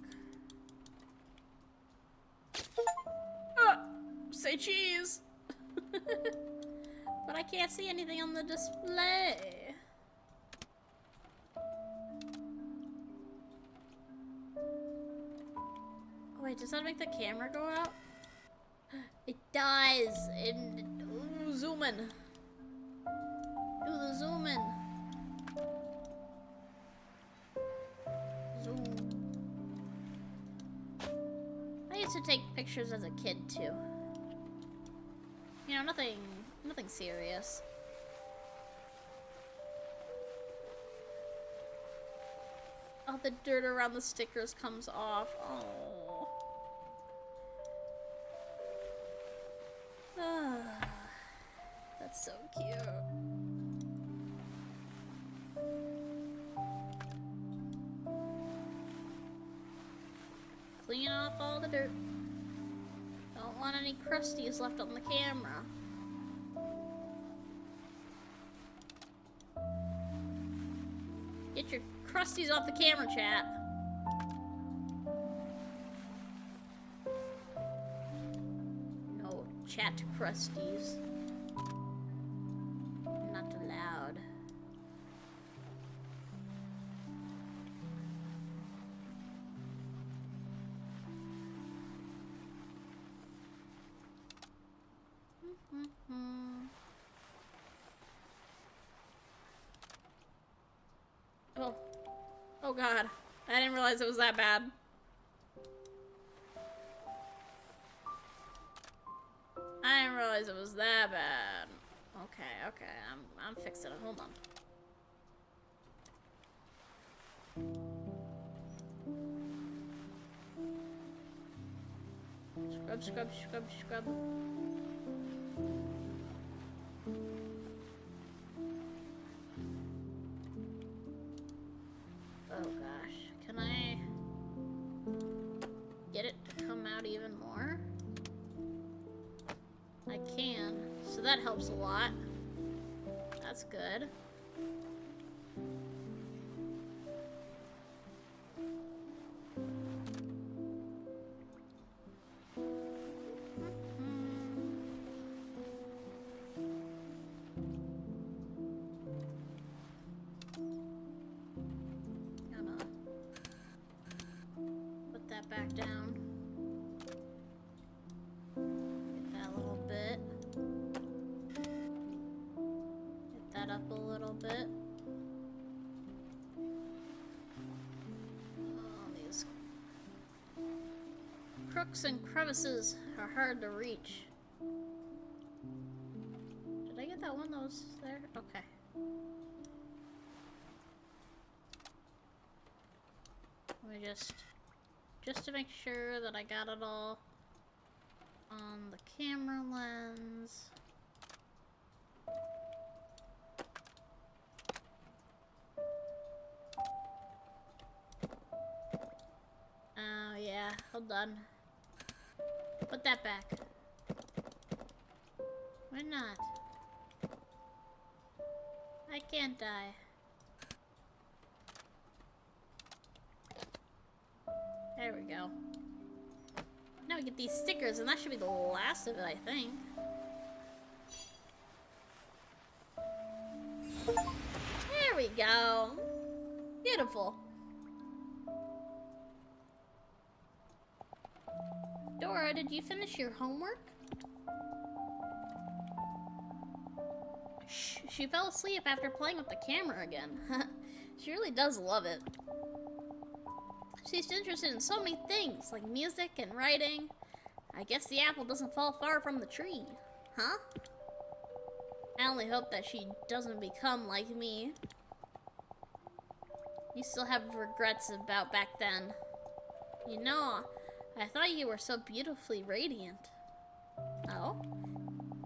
Say cheese! But I can't see anything on the display. Wait, does that make the camera go out? It does. Ooh, zoom in. Do the zoom in. Zoom. I used to take pictures as a kid too. You know, nothing serious. All the dirt around the stickers comes off. Oh. Ah, that's so cute. Clean off all the dirt. Don't want any crusties left on the camera. Get your crusties off the camera, chat. No chat crusties. Not allowed. Oh. Oh god. I didn't realize it was that bad. I didn't realize it was that bad. Okay, okay. I'm fixing it. Hold on. Scrub, scrub, scrub, scrub. Oh gosh, can I get it to come out even more? I can, so that helps a lot. That's good. Back down. Get that a little bit. Get that up a little bit. Oh, these crooks and crevices are hard to reach. Did I get that one that was there? Okay. Let me just to make sure that I got it all on the camera lens. Oh yeah, hold on. Put that back. Why not? I can't die. There we go. Now we get these stickers, and that should be the last of it, I think. There we go. Beautiful. Dora, did you finish your homework? Shh, she fell asleep after playing with the camera again. She really does love it. She's interested in so many things, like music and writing. I guess the apple doesn't fall far from the tree. Huh? I only hope that she doesn't become like me. You still have regrets about back then. You know, I thought you were so beautifully radiant. Oh?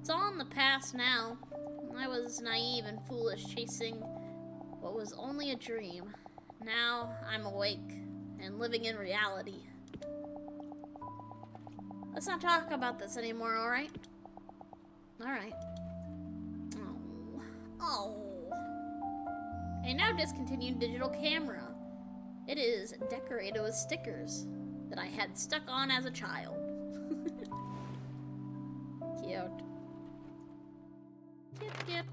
It's all in the past now. I was naive and foolish, chasing what was only a dream. Now I'm awake and living in reality. Let's not talk about this anymore, alright? Alright. Oh. Oh. A now discontinued digital camera. It is decorated with stickers that I had stuck on as a child. Cute. Cute, cute.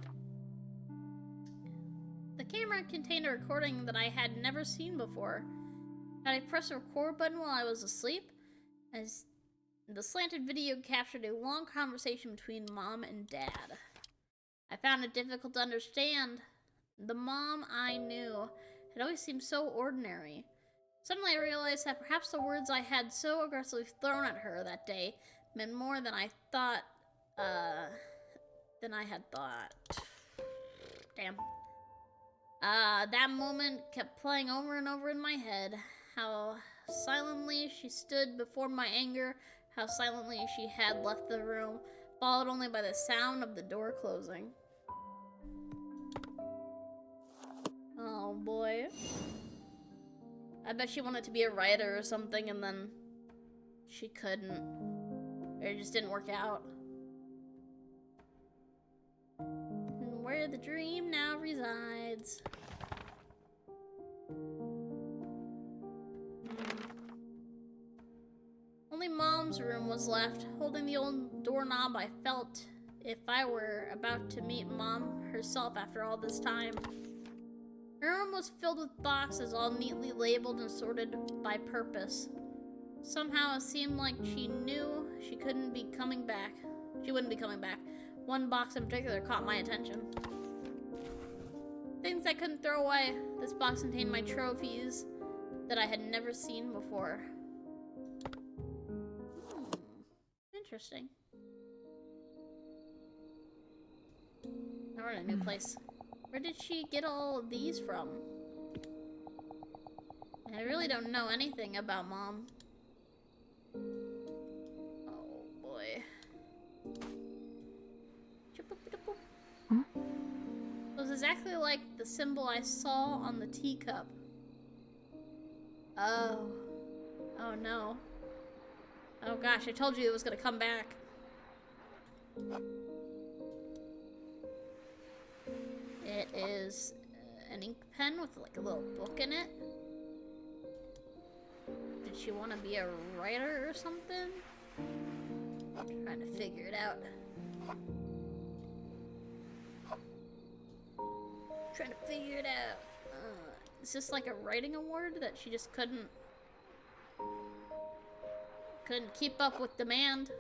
The camera contained a recording that I had never seen before. Had I pressed the record button while I was asleep, as the slanted video captured a long conversation between Mom and Dad. I found it difficult to understand. The mom I knew had always seemed so ordinary. Suddenly I realized that perhaps the words I had so aggressively thrown at her that day meant more than I thought, than I had thought. Damn. That moment kept playing over and over in my head. How silently she stood before my anger, how silently she had left the room, followed only by the sound of the door closing. Oh boy. I bet she wanted to be a writer or something and then she couldn't. Or it just didn't work out. And where the dream now resides. Only Mom's room was left, holding the old doorknob. I felt if I were about to meet Mom herself after all this time. Her room was filled with boxes, all neatly labeled and sorted by purpose. Somehow it seemed like she knew she couldn't be coming back. She wouldn't be coming back. One box in particular caught my attention. Things I couldn't throw away. This box contained my trophies that I had never seen before. Interesting. Now we're in a new place. Where did she get all of these from? I really don't know anything about Mom. Oh boy. Huh? It was exactly like the symbol I saw on the teacup. Oh. Oh no. Oh gosh, I told you it was gonna come back. It is an ink pen with like a little book in it. Did she want to be a writer or something? I'm trying to figure it out. Trying to figure it out. Is this like a writing award that she just couldn't keep up with demand?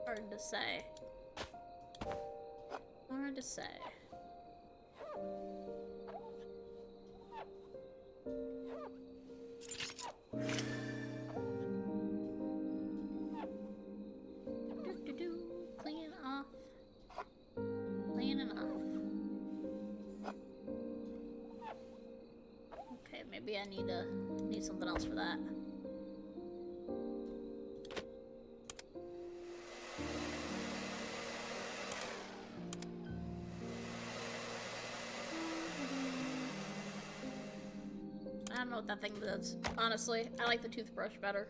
Hard to say. Hard to say. Clean off. Cleaning off. Okay, maybe I need something else for that. I don't know what that thing does. Honestly, I like the toothbrush better.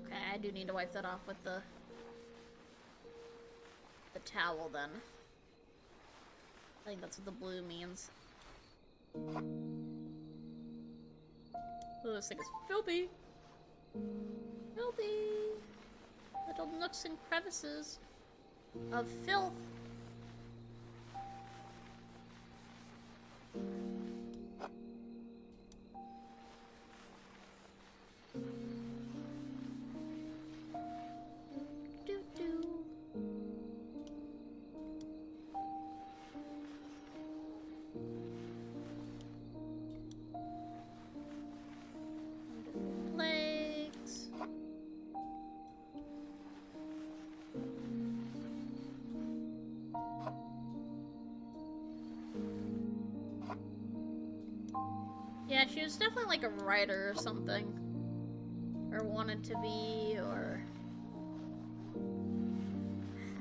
Okay, I do need to wipe that off with the towel then. I think that's what the blue means. Oh, this thing is filthy. Filthy. Little nooks and crevices of filth. Yeah, she was definitely like a writer or something. Or wanted to be, or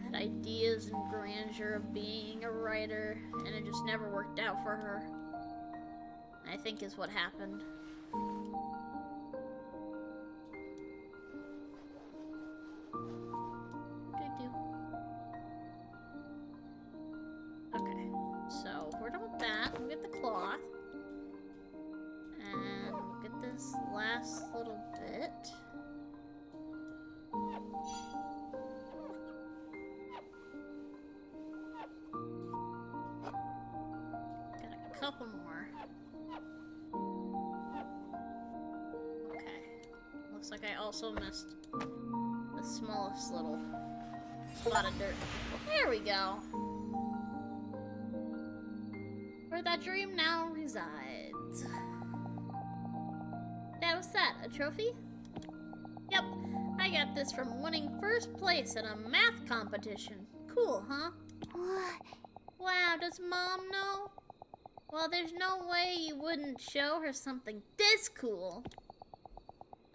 had ideas and grandeur of being a writer, and it just never worked out for her. I think is what happened. Okay, so we're done with that. We'll get the cloth. And we'll get this last little bit. Got a couple more. Okay. Looks like I also missed the smallest little spot of dirt. There we go. Where that dream now resides. Dad, what's that? A trophy? Yep. I I got this from winning first place in a math competition. Cool, huh? What? Wow, does Mom know? Well, there's no way you wouldn't show her something this cool.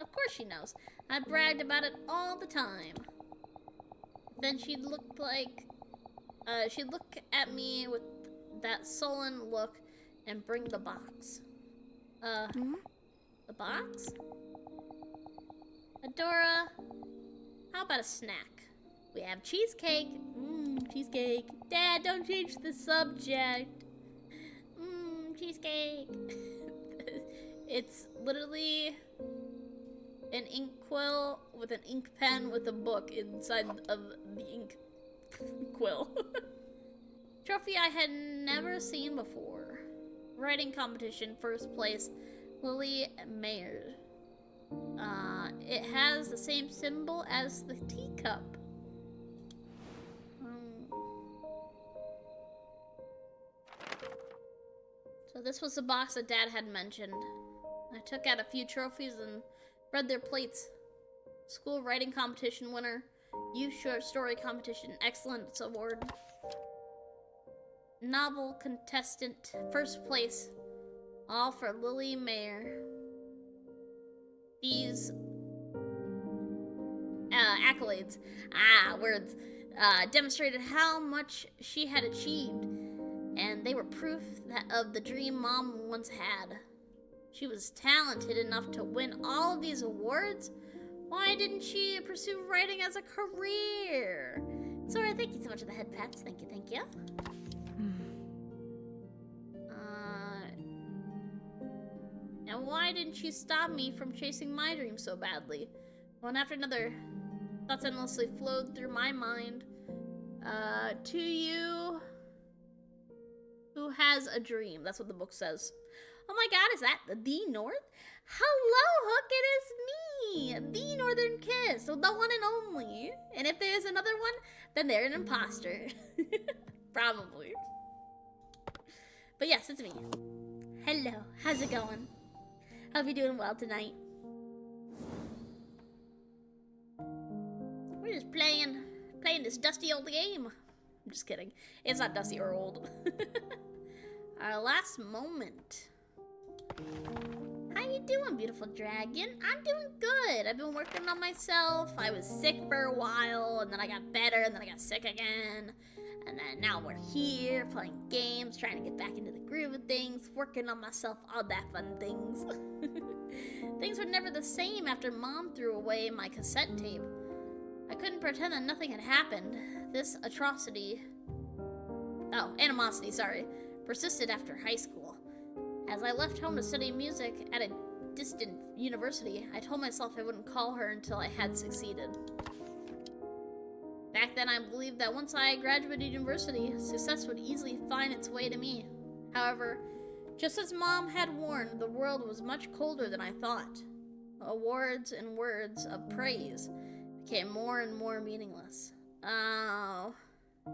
Of course she knows. I bragged about it all the time. Then she'd look at me with that sullen look and bring the box. The box? Adora, how about a snack? We have cheesecake. Cheesecake. Dad, don't change the subject. Cheesecake. It's literally an ink quill with an ink pen with a book inside of the ink quill. Trophy I had never seen before. Writing competition, first place, Lily Mayer. It has the same symbol as the teacup. So this was the box that Dad had mentioned. I took out a few trophies and read their plates. School writing competition winner, youth short story competition excellence award, novel contestant first place, all for Lily Mayer. These accolades, words, demonstrated how much she had achieved, and they were proof of the dream Mom once had. She was talented enough to win all of these awards. Why didn't she pursue writing as a career? Sora, thank you so much for the head pats. Thank you, thank you. And why didn't she stop me from chasing my dreams so badly? One after another, thoughts endlessly flowed through my mind. To you who has a dream. That's what the book says. Oh my god, is that the North? Hello, Hook, it is me! The NorthernKiss, the one and only. And if there's another one, then they're an imposter. Probably. But yes, it's me. Hello, how's it going? Hope you're doing well tonight. We're just playing this dusty old game. I'm just kidding. It's not dusty or old. Our last moment. How you doing, beautiful dragon? I'm doing good. I've been working on myself. I was sick for a while, and then I got better, and then I got sick again. And then now we're here, playing games, trying to get back into the groove of things, working on myself, all that fun things. Things were never the same after Mom threw away my cassette tape. I couldn't pretend that nothing had happened. This animosity, persisted after high school. As I left home to study music at a distant university, I told myself I wouldn't call her until I had succeeded. Back then, I believed that once I graduated university, success would easily find its way to me. However, just as Mom had warned, the world was much colder than I thought. Awards and words of praise became more and more meaningless. Oh,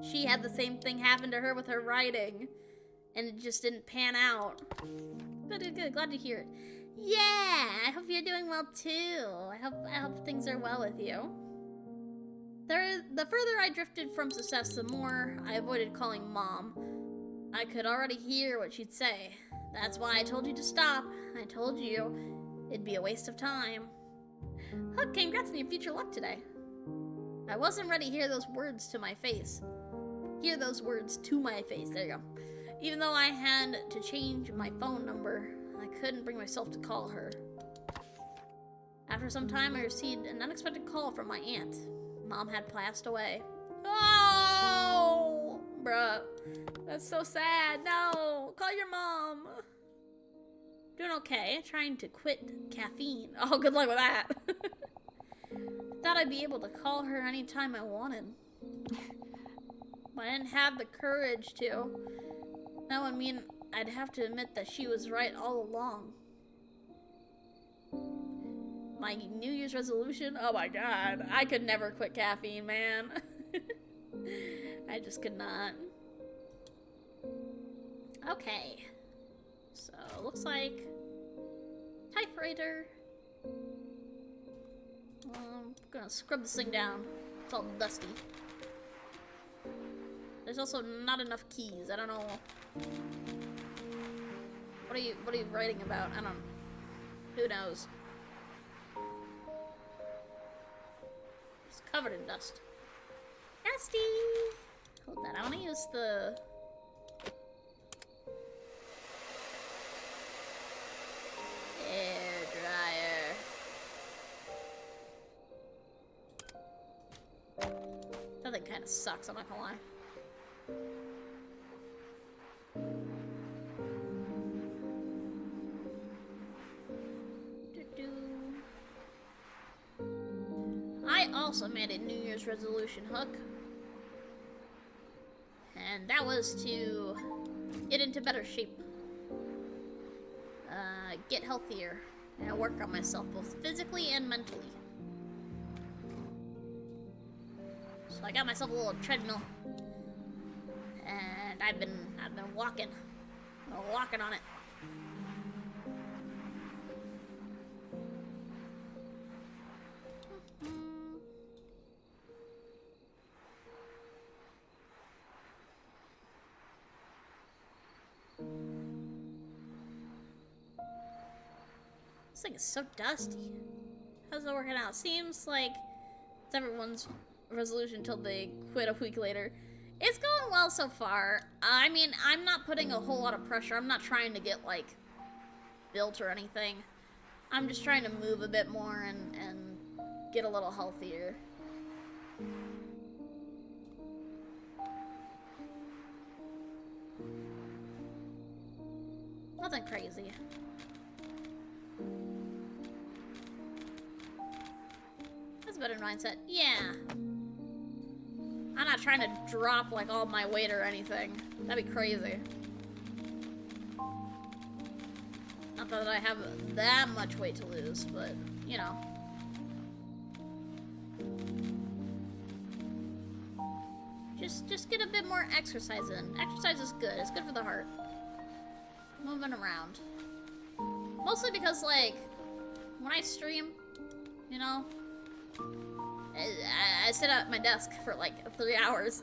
she had the same thing happen to her with her writing, and it just didn't pan out. Good, glad to hear it. Yeah, I hope you're doing well too. I hope things are well with you. The further I drifted from success, the more I avoided calling Mom. I could already hear what she'd say. That's why I told you to stop. I told you it'd be a waste of time. Hook, congrats on your future luck today. I wasn't ready to hear those words to my face. There you go. Even though I had to change my phone number, I couldn't bring myself to call her. After some time, I received an unexpected call from my aunt. Mom had passed away. Oh, bruh. That's so sad. No, call your mom. Doing okay, trying to quit caffeine. Oh, good luck with that. Thought I'd be able to call her anytime I wanted. But I didn't have the courage to. That would mean I'd have to admit that she was right all along. My New Year's resolution? Oh my god. I could never quit caffeine, man. I just could not. Okay. So, looks like typewriter. I'm gonna scrub this thing down. It's all dusty. There's also not enough keys. I don't know. What are you writing about? I don't. Who knows? It's covered in dust. Dusty! Hold that. I want to use the. Air dryer. That thing kind of sucks, I'm not gonna lie. I also made a New Year's resolution hook. And that was to get into better shape. Get healthier. And work on myself both physically and mentally. So I got myself a little treadmill. And I've been walking. I'm walking on it. This thing is so dusty. How's it working out? Seems like it's everyone's resolution until they quit a week later. It's going well so far. I mean, I'm not putting a whole lot of pressure. I'm not trying to get, like, built or anything. I'm just trying to move a bit more and get a little healthier. Nothing crazy. That's a better mindset. Yeah. I'm not trying to drop, like, all my weight or anything. That'd be crazy. Not that I have that much weight to lose, but, you know. Just get a bit more exercise in. Exercise is good. It's good for the heart. Moving around. Mostly because, like, when I stream, you know, I sit at my desk for like 3 hours.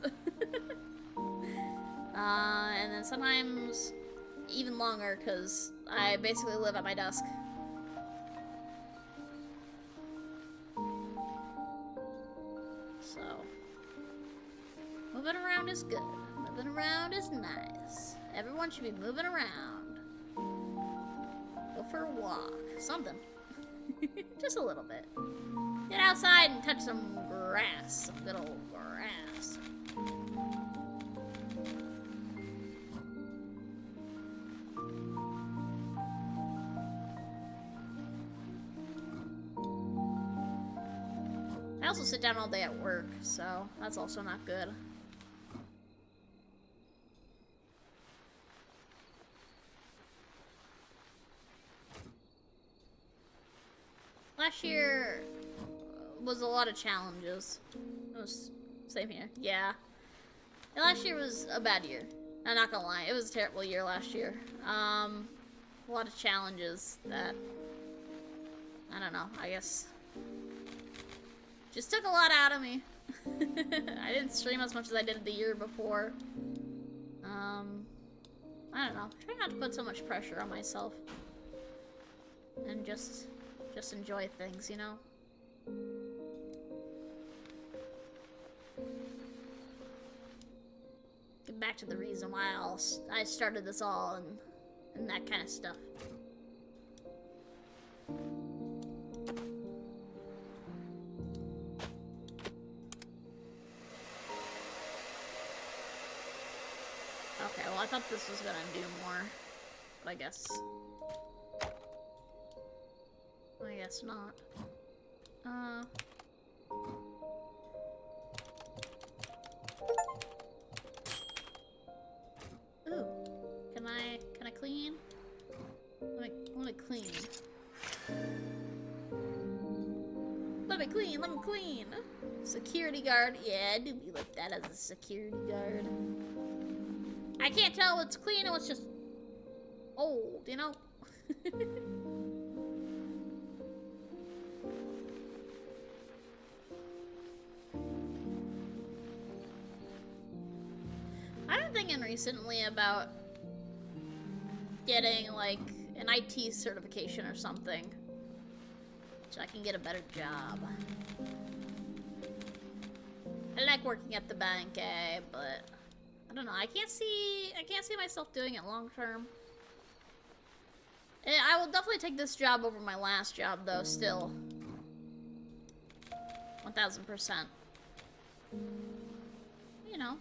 And then sometimes even longer because I basically live at my desk. So, moving around is good. Moving around is nice. Everyone should be moving around. Go for a walk. Something. Just a little bit. Get outside and touch some grass. Some good old grass. I also sit down all day at work, so that's also not good. Last year was a lot of challenges. It was same here. Yeah. And last year was a bad year. I'm not gonna lie, it was a terrible year last year. A lot of challenges that I don't know, I guess just took a lot out of me. I didn't stream as much as I did the year before. I don't know. Try not to put so much pressure on myself. And just enjoy things, you know? Get back to the reason why I started this all and that kind of stuff. Okay, well I thought this was gonna do more, but I guess not. Ooh, can I clean? Let me clean. Let me clean. Security guard. Yeah, I do be like that as a security guard. I can't tell what's clean and what's just old, you know? thinking recently about getting like an IT certification or something, so I can get a better job. I like working at the bank, but I don't know. I can't see myself doing it long term. I will definitely take this job over my last job, though. Still, 1000%. You know,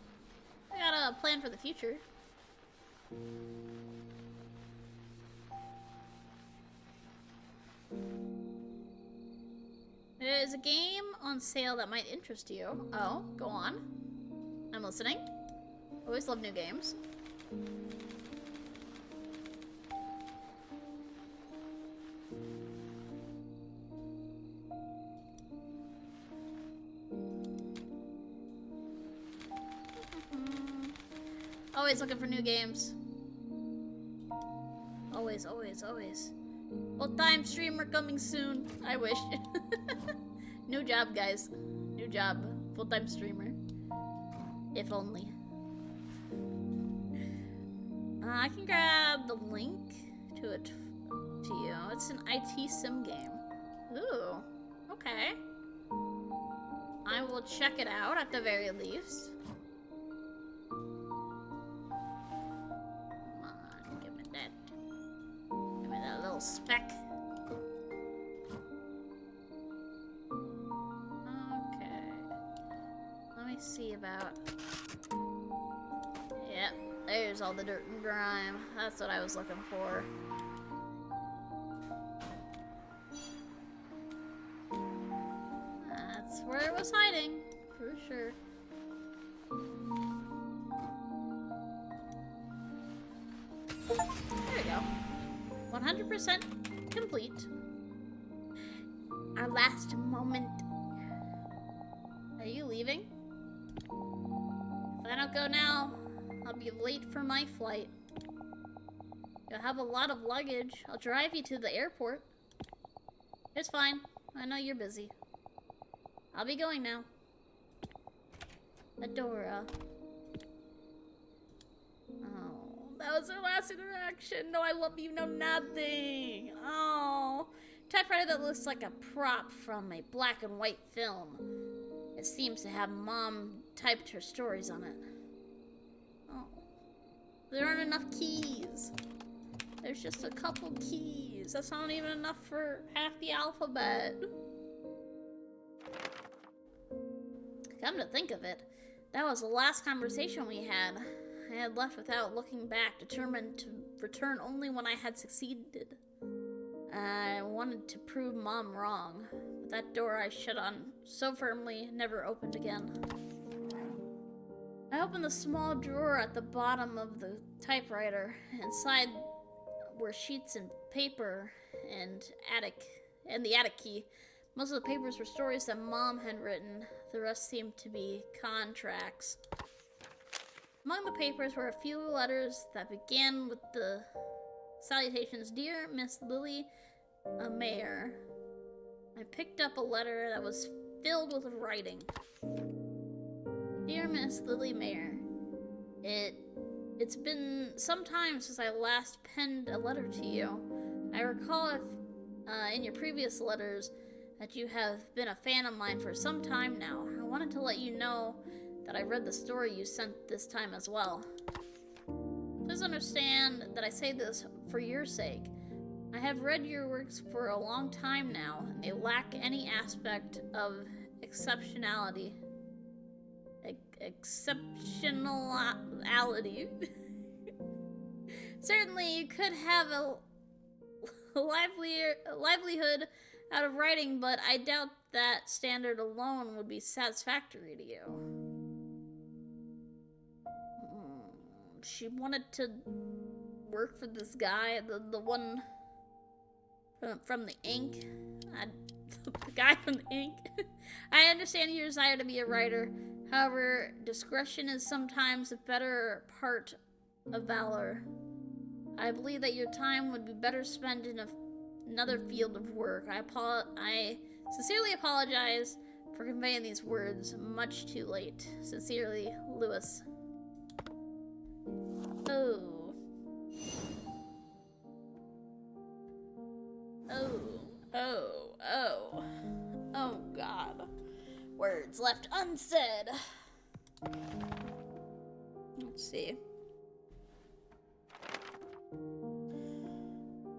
I gotta plan for the future. There's a game on sale that might interest you. Oh, go on. I'm listening. Always love new games. Always looking for new games. Always, always, always. Full-time streamer coming soon. I wish. New job, guys. New job. Full-time streamer. If only. I can grab the link to it to you. It's an IT sim game. Ooh. Okay. I will check it out at the very least. Spec. Okay. Let me see about... Yep, there's all the dirt and grime. That's what I was looking for. That's where it was hiding, for sure. There we go. 100% complete. Our last moment. Are you leaving? If I don't go now, I'll be late for my flight. You'll have a lot of luggage. I'll drive you to the airport. It's fine. I know you're busy. I'll be going now. Adora. That was our last interaction. No, I love you, no nothing. Oh. Typewriter that looks like a prop from a black and white film. It seems to have Mom typed her stories on it. Oh. There aren't enough keys. There's just a couple keys. That's not even enough for half the alphabet. Come to think of it, that was the last conversation we had. I had left without looking back, determined to return only when I had succeeded. I wanted to prove Mom wrong, but that door I shut on so firmly never opened again. I opened the small drawer at the bottom of the typewriter. Inside were sheets and paper and the attic key. Most of the papers were stories that Mom had written. The rest seemed to be contracts. Among the papers were a few letters that began with the salutations, "Dear Miss Lily Mayer." I picked up a letter that was filled with writing. "Dear Miss Lily Mayer, it's been some time since I last penned a letter to you. I recall in your previous letters that you have been a fan of mine for some time now. I wanted to let you know that I read the story you sent this time as well. Please understand that I say this for your sake. I have read your works for a long time now, and they lack any aspect of exceptionality. Exceptionality. Certainly, you could have a livelihood out of writing, but I doubt that standard alone would be satisfactory to you." She wanted to work for this guy, the one from the ink. The guy from the ink. I understand your desire to be a writer. However, discretion is sometimes a better part of valor. I believe that your time would be better spent in another field of work. I sincerely apologize for conveying these words much too late. Sincerely, Lewis. Oh, oh, oh. Oh, God. Words left unsaid. Let's see.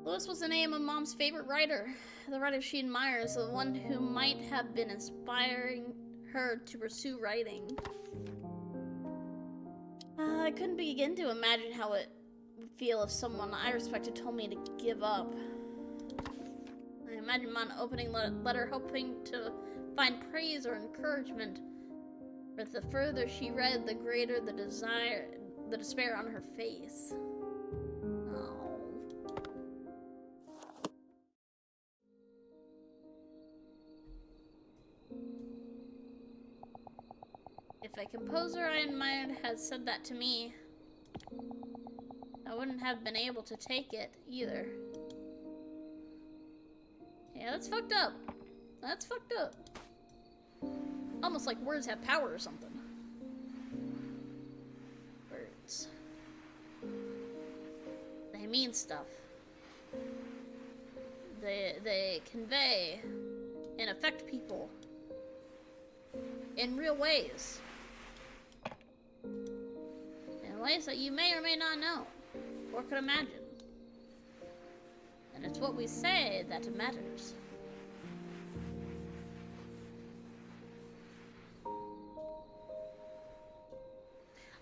Lewis was the name of Mom's favorite writer. The writer she admires, the one who might have been inspiring her to pursue writing. I couldn't begin to imagine how it would feel if someone I respected told me to give up. I imagined Mom opening letter hoping to find praise or encouragement. But the further she read, the greater the despair on her face. Oh. If a composer I admired had said that to me, I wouldn't have been able to take it either. Yeah, that's fucked up. That's fucked up. Almost like words have power or something. Words. They mean stuff. They convey and affect people in real ways. In ways that you may or may not know or could imagine. And it's what we say that matters.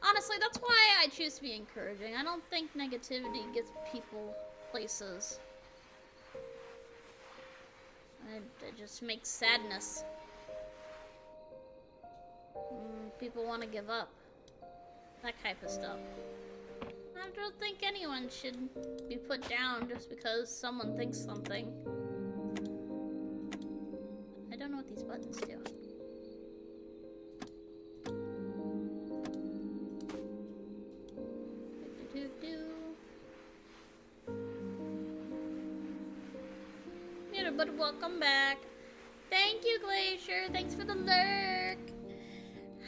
Honestly, that's why I choose to be encouraging. I don't think negativity gets people places. It just makes sadness. People want to give up. That type of stuff. I don't think anyone should be put down just because someone thinks something. I don't know what these buttons do. But welcome back. Thank you, Glacier. Thanks for the lurk.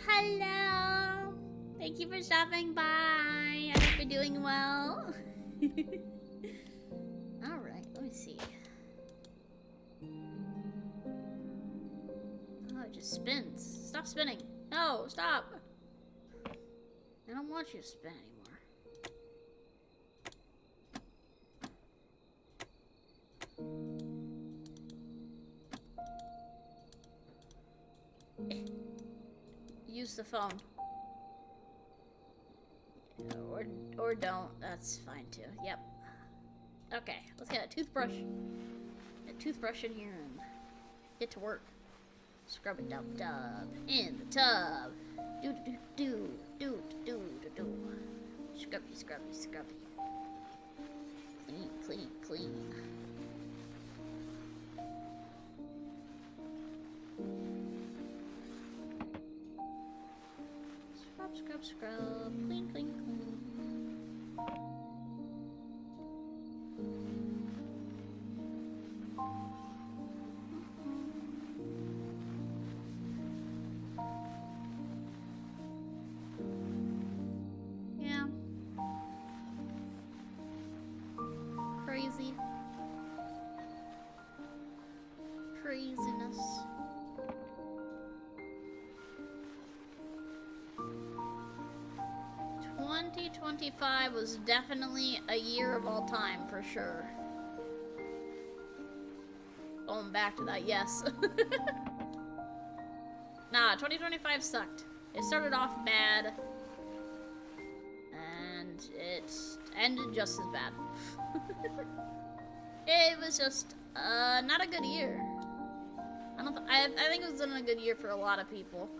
Hello. Thank you for stopping by. I hope you're doing well. Alright, let me see. Oh, it just spins. Stop spinning. No, stop. I don't want you to spin anymore. Use the phone. Or don't. That's fine too. Yep. Okay, let's get a toothbrush. A toothbrush in here and get to work. Scrub it dub in the tub. Do. Scrubby. Clean. Scrub. Clean. Yeah. Craziness. 2025 was definitely a year of all time, for sure. Going back to that, yes. Nah, 2025 sucked. It started off bad, and it ended just as bad. It was just not a good year. I think it wasn't a good year for a lot of people.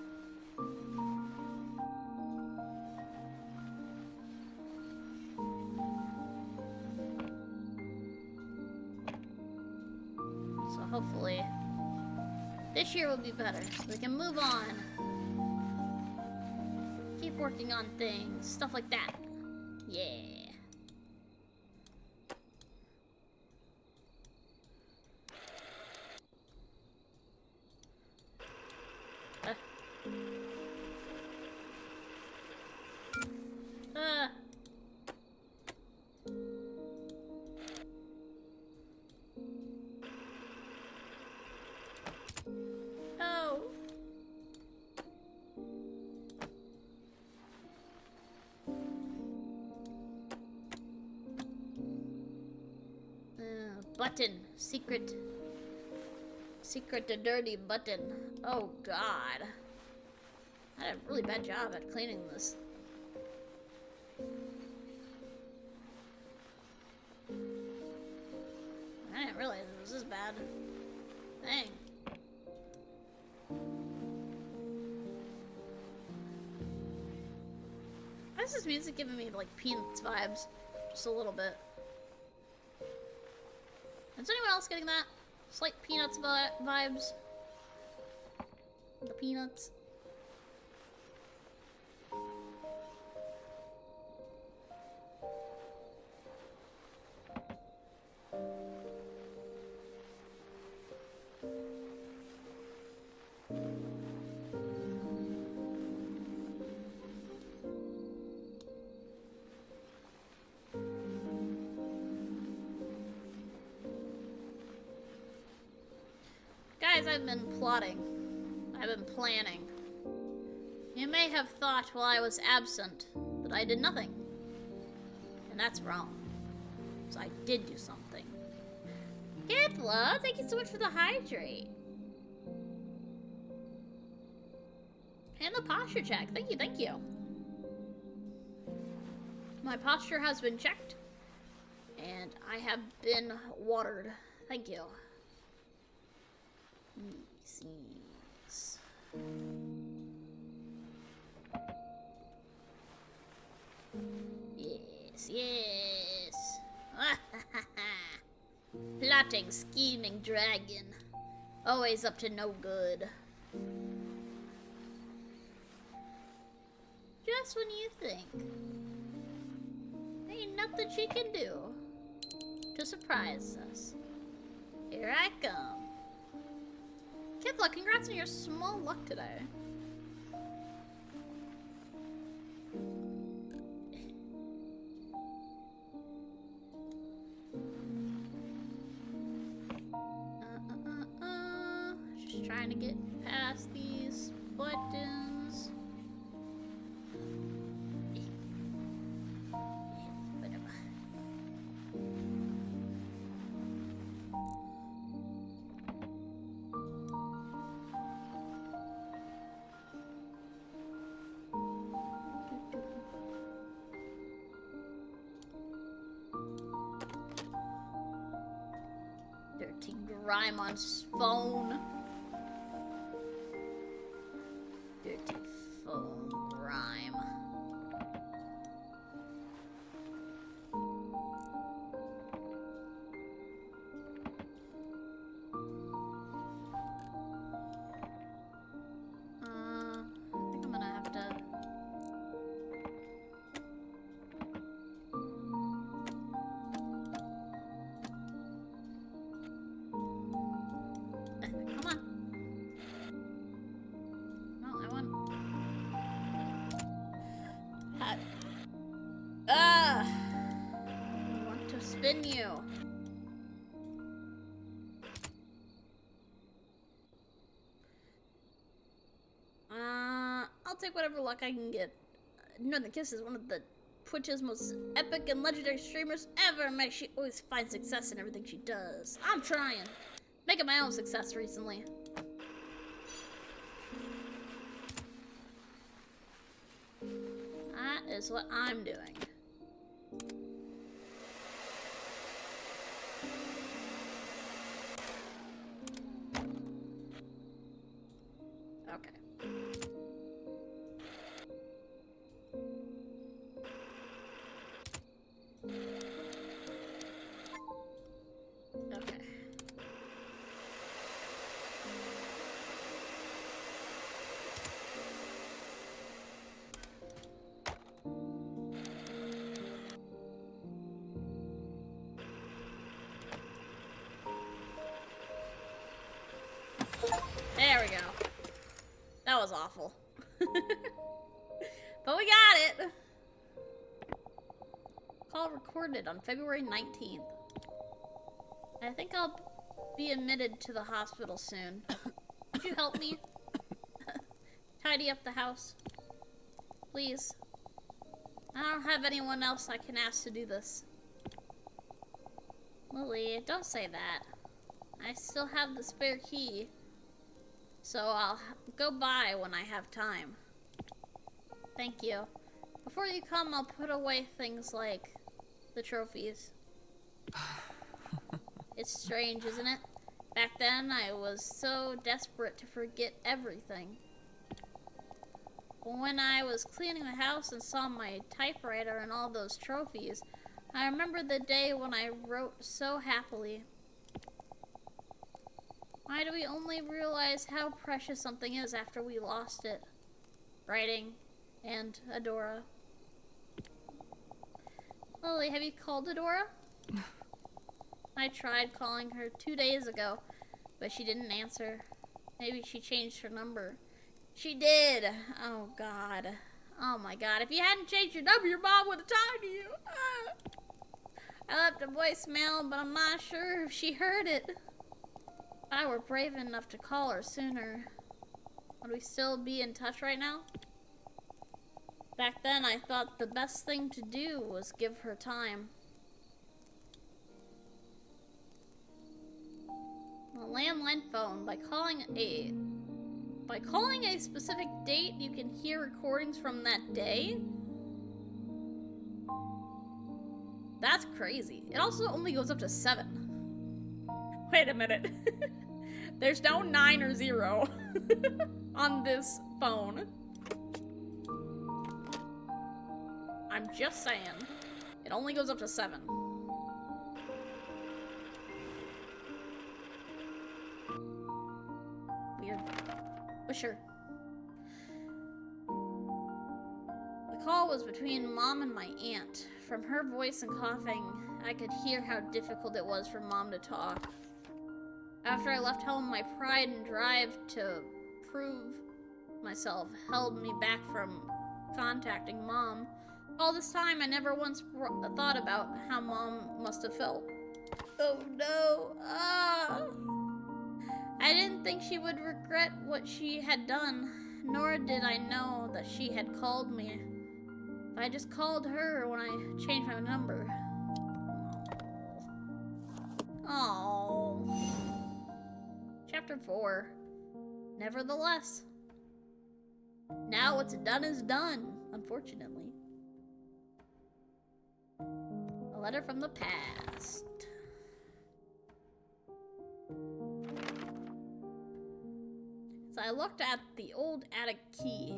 So hopefully this year will be better. We can move on. Keep working on things, stuff like that. Yeah. button. Secret dirty button. Oh god. I did a really bad job at cleaning this. I didn't realize it was this bad. Dang. Why is this music giving me like Peanuts vibes? Just a little bit. Is anyone else getting that? Slight Peanuts vibes? The Peanuts. Guys, I've been plotting. I've been planning. You may have thought while I was absent that I did nothing. And that's wrong. So I did do something. Kipla, thank you so much for the hydrate. And the posture check. Thank you, thank you. My posture has been checked. And I have been watered. Thank you. Yes. Yes, yes. Plotting, scheming dragon. Always up to no good. Just when you think ain't nothing she can do to surprise us. Here I come. Kipla, congrats on your small luck today. Just trying to get past these buttons. Dirty grime on phone. Dirty phone grime. I think I'm gonna have to. Come on. No, I want. I want to spin you. I'll take whatever luck I can get. NorthernKiss is one of the Twitch's most epic and legendary streamers ever. She always finds success in everything she does. I'm trying. Making my own success recently. That is what I'm doing. Okay. Okay. There we go. That was awful. But we got it! Call recorded on February 19th. I think I'll be admitted to the hospital soon. Could you help me? Tidy up the house. Please. I don't have anyone else I can ask to do this. Lily, don't say that. I still have the spare key. So I'll go by when I have time. Thank you. Before you come, I'll put away things like the trophies. It's strange, isn't it? Back then, I was so desperate to forget everything. But when I was cleaning the house and saw my typewriter and all those trophies, I remember the day when I wrote so happily. Why do we only realize how precious something is after we lost it? Writing and Adora. Lily, have you called Adora? I tried calling her 2 days ago, but she didn't answer. Maybe she changed her number. She did! Oh god. Oh my god. If you hadn't changed your number, your mom would have talked to you. I left a voicemail, but I'm not sure if she heard it. If I were brave enough to call her sooner, would we still be in touch right now? Back then, I thought the best thing to do was give her time. A landline phone. By calling a specific date, you can hear recordings from that day? That's crazy. It also only goes up to 7. Wait a minute. There's no 9 or 0 on this phone. I'm just saying. It only goes up to 7. Weird. But sure. The call was between Mom and my aunt. From her voice and coughing, I could hear how difficult it was for Mom to talk. After I left home, my pride and drive to prove myself held me back from contacting Mom. All this time, I never once thought about how Mom must have felt. Oh no! Ah! I didn't think she would regret what she had done, nor did I know that she had called me. I just called her when I changed my number. Oh. Chapter 4. Nevertheless. Now what's done is done, unfortunately. A letter from the past. So I looked at the old attic key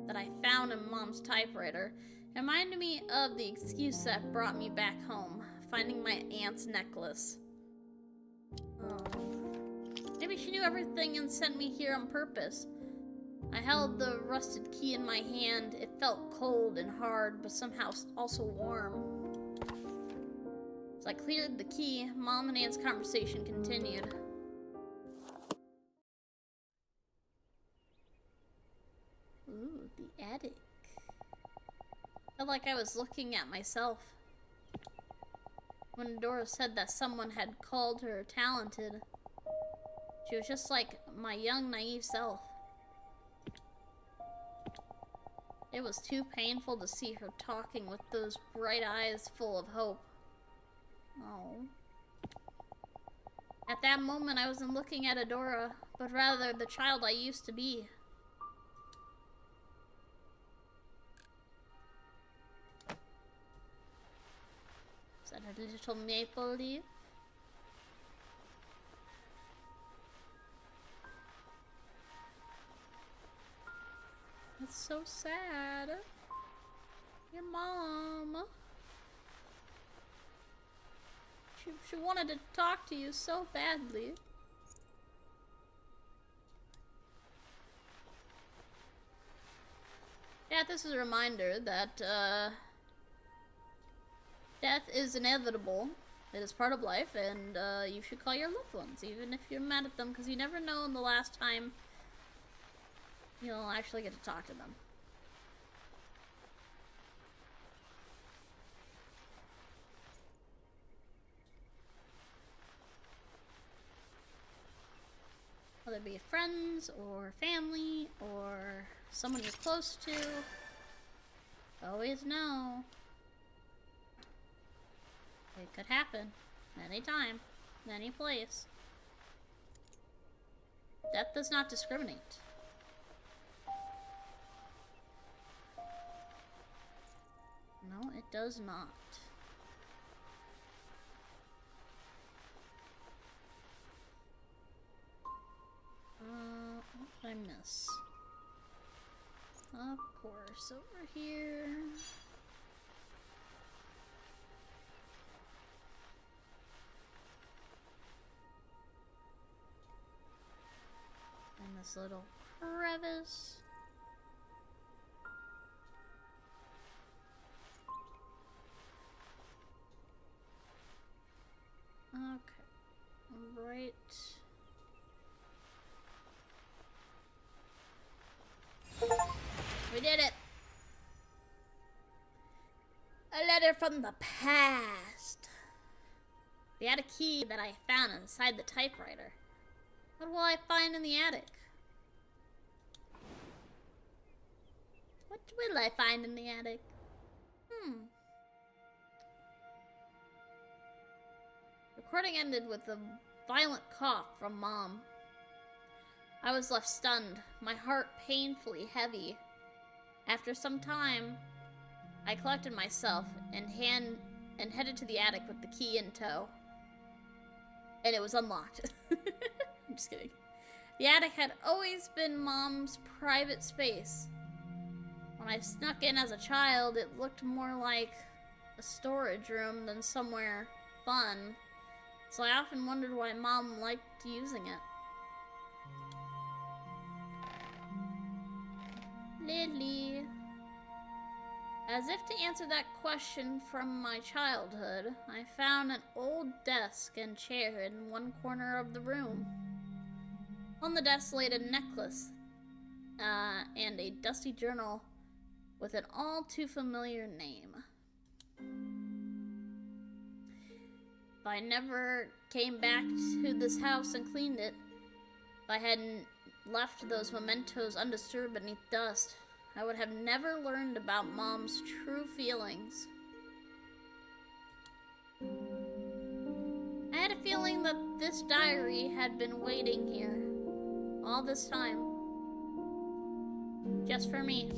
that I found in Mom's typewriter. It reminded me of the excuse that brought me back home, finding my aunt's necklace. Oh. Maybe she knew everything and sent me here on purpose. I held the rusted key in my hand. It felt cold and hard, but somehow also warm. As I cleared the key, Mom and Aunt's conversation continued. Ooh, the attic. Felt like I was looking at myself. When Dora said that someone had called her talented, she was just like my young, naive self. It was too painful to see her talking with those bright eyes full of hope. Oh. At that moment, I wasn't looking at Adora, but rather the child I used to be. Is that a little maple leaf? It's so sad. Your mom. She wanted to talk to you so badly. Yeah, this is a reminder that death is inevitable. It is part of life, and you should call your loved ones, even if you're mad at them, because you never know the last time you'll actually get to talk to them. Whether it be friends, or family, or someone you're close to. Always know. It could happen. Anytime. Any place. Death does not discriminate. No, it does not. What did I miss? Of course, over here. And this little crevice. Okay. Right. We did it! A letter from the past. We had a key that I found inside the typewriter. What will I find in the attic? What will I find in the attic? Recording ended with a violent cough from Mom. I was left stunned, my heart painfully heavy. After some time, I collected myself and headed to the attic with the key in tow. And it was unlocked. I'm just kidding. The attic had always been Mom's private space. When I snuck in as a child, it looked more like a storage room than somewhere fun. So I often wondered why Mom liked using it. Lily. As if to answer that question from my childhood, I found an old desk and chair in one corner of the room. On the desk laid a necklace and a dusty journal with an all too familiar name. If I never came back to this house and cleaned it, if I hadn't left those mementos undisturbed beneath dust, I would have never learned about Mom's true feelings. I had a feeling that this diary had been waiting here all this time, just for me.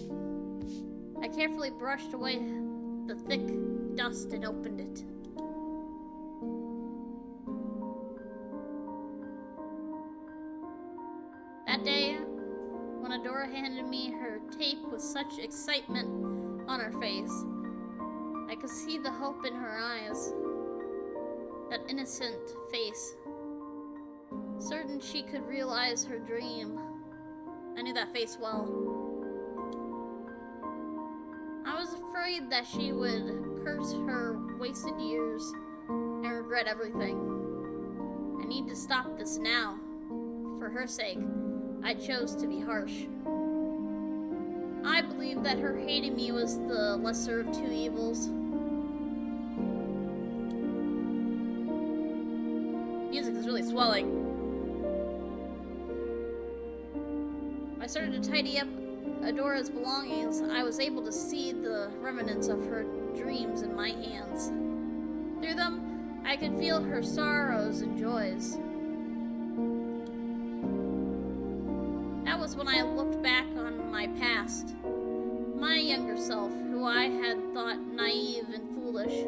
I carefully brushed away the thick dust and opened it. That day, when Adora handed me her tape with such excitement on her face, I could see the hope in her eyes. That innocent face. Certain she could realize her dream. I knew that face well. I was afraid that she would curse her wasted years and regret everything. I need to stop this now. For her sake, I chose to be harsh. I believed that her hating me was the lesser of two evils. Music is really swelling. I started to tidy up Adora's belongings. I was able to see the remnants of her dreams in my hands. Through them, I could feel her sorrows and joys. That was when I looked back on my past. My younger self, who I had thought naive and foolish,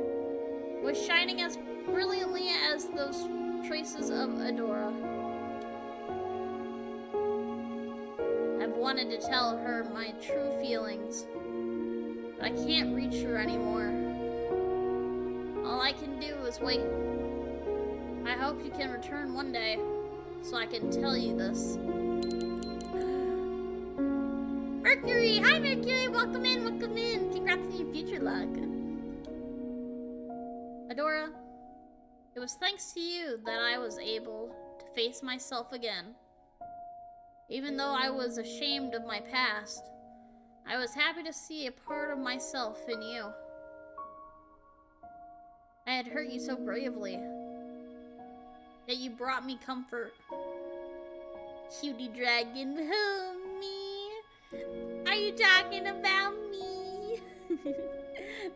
was shining as brilliantly as those traces of Adora. I've wanted to tell her my true feelings, but I can't reach her anymore. All I can do is wait. I hope you can return one day, so I can tell you this. Mercury! Hi, Mercury! Welcome in, welcome in! Congrats on your future luck. Adora, it was thanks to you that I was able to face myself again. Even though I was ashamed of my past, I was happy to see a part of myself in you. I had hurt you so gravely, yet you brought me comfort. Cutie dragon, who, me? Are you talking about me?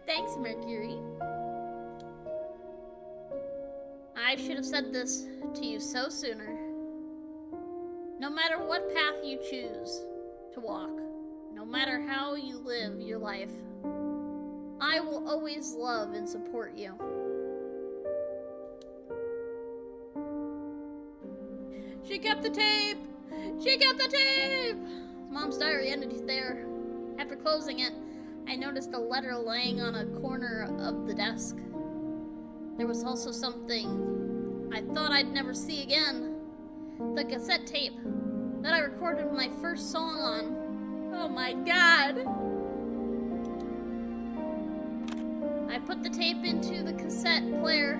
Thanks, Mercury. I should have said this to you so sooner. No matter what path you choose to walk, no matter how you live your life, I will always love and support you. She kept the tape! She kept the tape! Mom's diary ended there. After closing it, I noticed a letter laying on a corner of the desk. There was also something I thought I'd never see again. The cassette tape that I recorded my first song on. Oh my god! I put the tape into the cassette player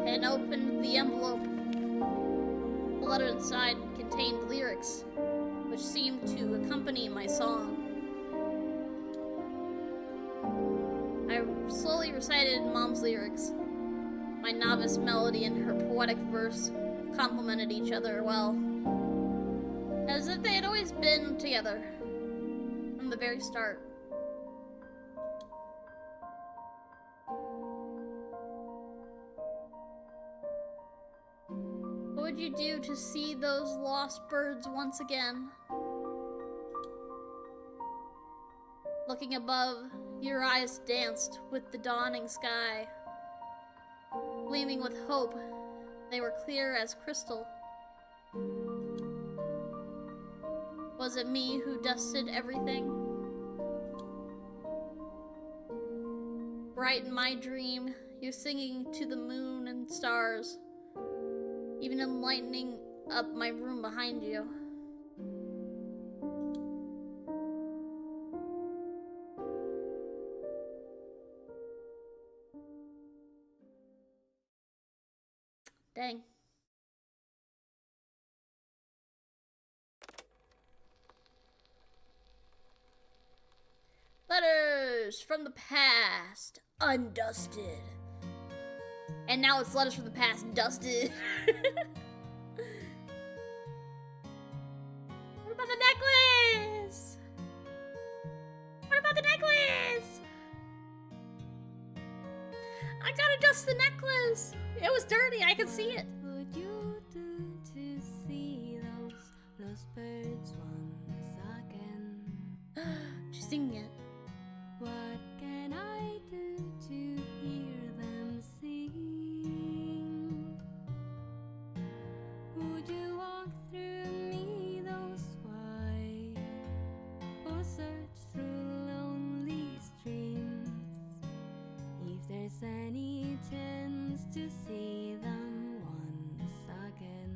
and opened the envelope. The letter inside contained lyrics, which seemed to accompany my song. I slowly recited Mom's lyrics. My novice melody and her poetic verse complemented each other well, as if they had always been together from the very start. What would you do to see those lost birds once again? Looking above, your eyes danced with the dawning sky. Gleaming with hope, they were clear as crystal. Was it me who dusted everything? Bright in my dream, you're singing to the moon and stars, even enlightening up my room behind you. Dang. Letters from the past, undusted. And now it's letters from the past, dusted. What about the necklace? What about the necklace? I gotta dust the necklace. It was dirty, I could see it. What would you do to see those lost birds once again? She's singing it. What can I do to hear them sing? Would you walk through me those wide, or search through lonely streams? If there's any chance to see them once again.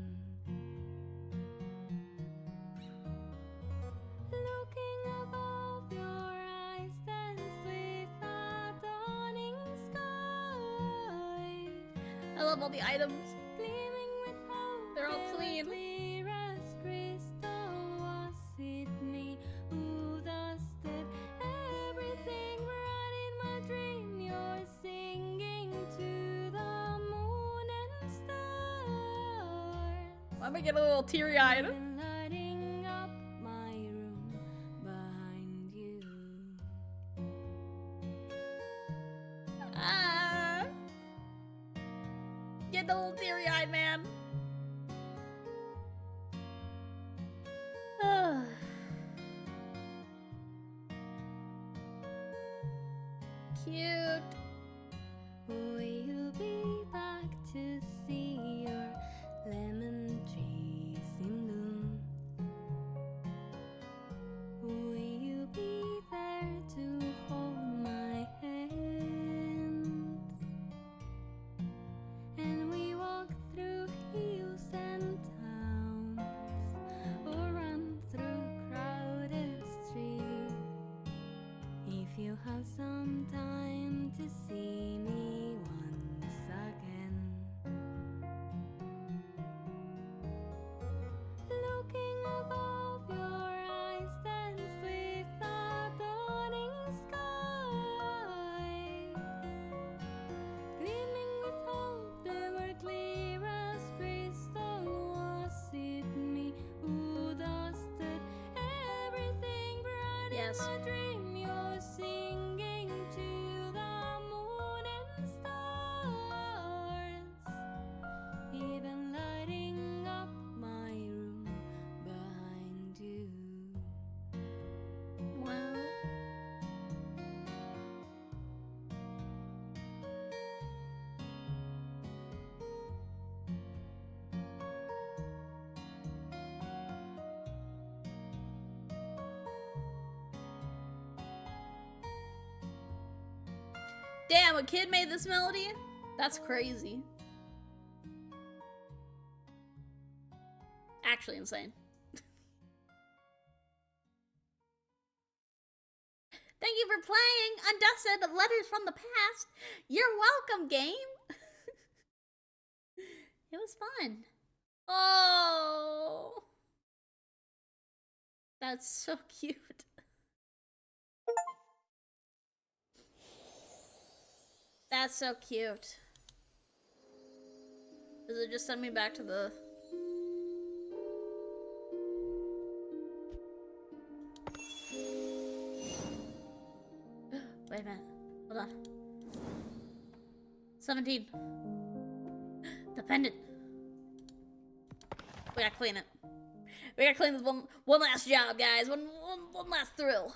Looking above, your eyes dance with a dawning sky. I love all the items. Gleaming with hope, They're all they were clean. clear as crystal. Was it me who dusted everything right in my dream? You're singing to the moon and stars. Why am I getting a little teary-eyed? Even lighting up my room behind you. Ah. Getting a little teary-eyed, man. Cute. Will you be back to see your lemon trees in bloom? Will you be there to hold my hand? And we walk through hills and towns, or run through crowded streets. If you have some time to see me once again. Looking above, your eyes dance with a dawning sky. Gleaming with hope, they were clear as crystal. Was it me who dusted everything bright Yes. in my dream? You're singing to the moon and stars. Damn, a kid made this melody? That's crazy. Actually insane. Thank you for playing Undusted Letters from the Past. You're welcome, game. It was fun. Oh. That's so cute. That's so cute. Does it just send me back to the... Wait a minute. Hold on. 17. The pendant. We gotta clean it. We gotta clean this one last job, guys. One last thrill.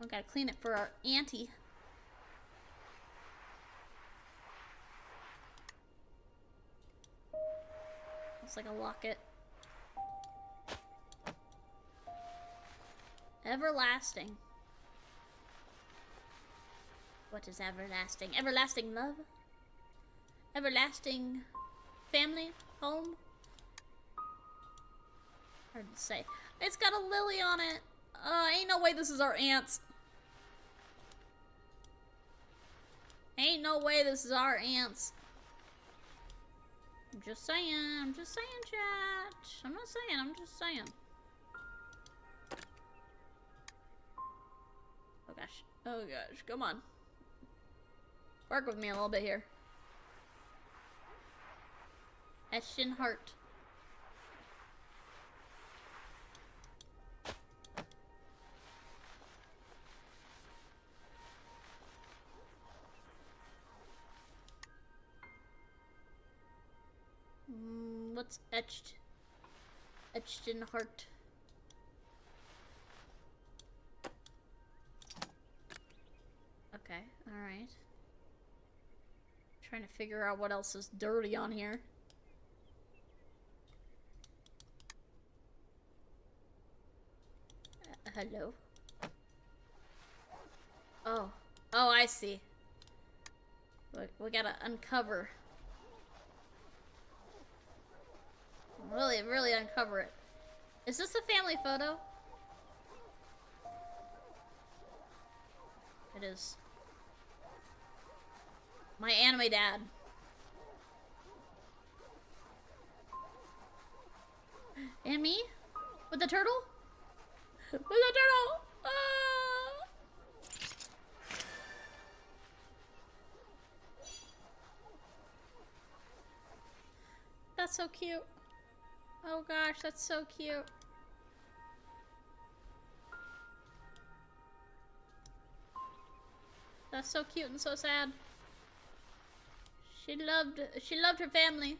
We gotta clean it for our auntie. Looks like a locket. Everlasting. What is everlasting? Everlasting love? Everlasting family? Home? Hard to say. It's got a lily on it. Ain't no way this is our aunt's. Ain't no way this is our aunt's. I'm just saying. I'm just saying, chat. I'm not saying. I'm just saying. Oh gosh. Oh gosh. Come on. Work with me a little bit here. Ashton Heart. What's etched? Etched in heart. Okay, alright. Trying to figure out what else is dirty on here. Hello? Oh. Oh, I see. We gotta uncover. Really uncover it. Is this a family photo? It is. My anime dad. And me? With the turtle? With the turtle! Ah! That's so cute. Oh gosh, that's so cute. That's so cute and so sad. She loved her family.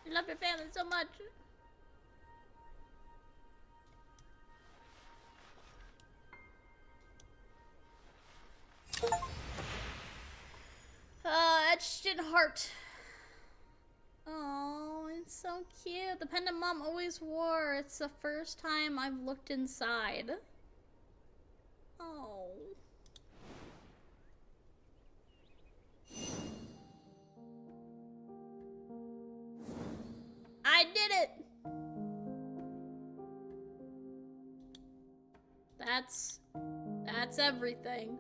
She loved her family so much. Etched in heart. Oh, it's so cute. The pendant mom always wore. It's the first time I've looked inside. Oh. I did it! That's everything.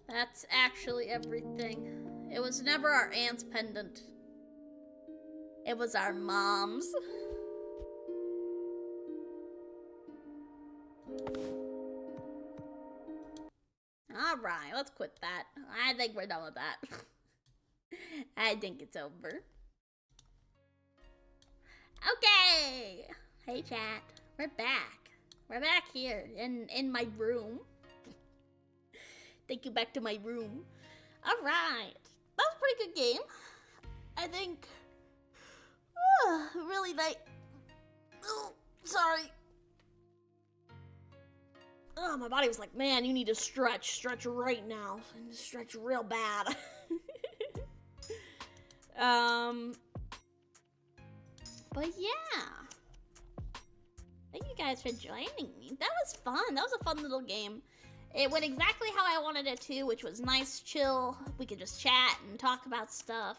That's actually everything. It was never our aunt's pendant. It was our mom's. Alright, let's quit that. I think we're done with that. I think it's over. Okay! Hey chat, we're back. We're back here in my room. Take you back to my room. Alright. That was a pretty good game. I think... really nice. Oh, sorry. Oh, my body was like, man, you need to stretch. Stretch right now. And stretch real bad. But yeah. Thank you guys for joining me. That was fun. That was a fun little game. It went exactly how I wanted it to, which was nice, chill. We could just chat and talk about stuff.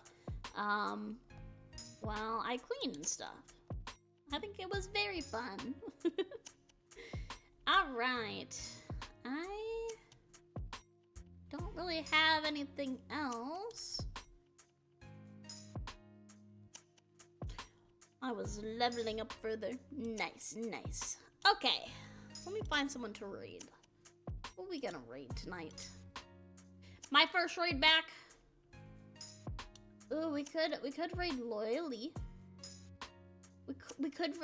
While I cleaned and stuff. I think it was very fun. Alright. I don't really have anything else. I was leveling up further. Nice, nice. Okay, let me find someone to raid. What are we gonna raid tonight? My first raid back. Ooh, we could raid Loyally. We could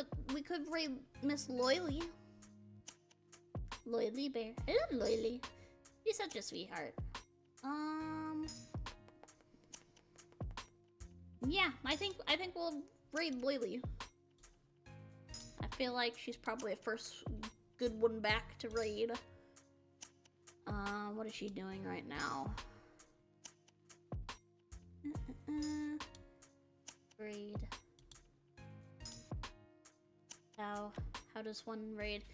raid Miss Loyally. Loyally Bear. I love Loyally. She's such a sweetheart. Yeah, I think we'll raid Loyally. I feel like she's probably a first good one back to raid. What is she doing right now? Raid. How does one raid?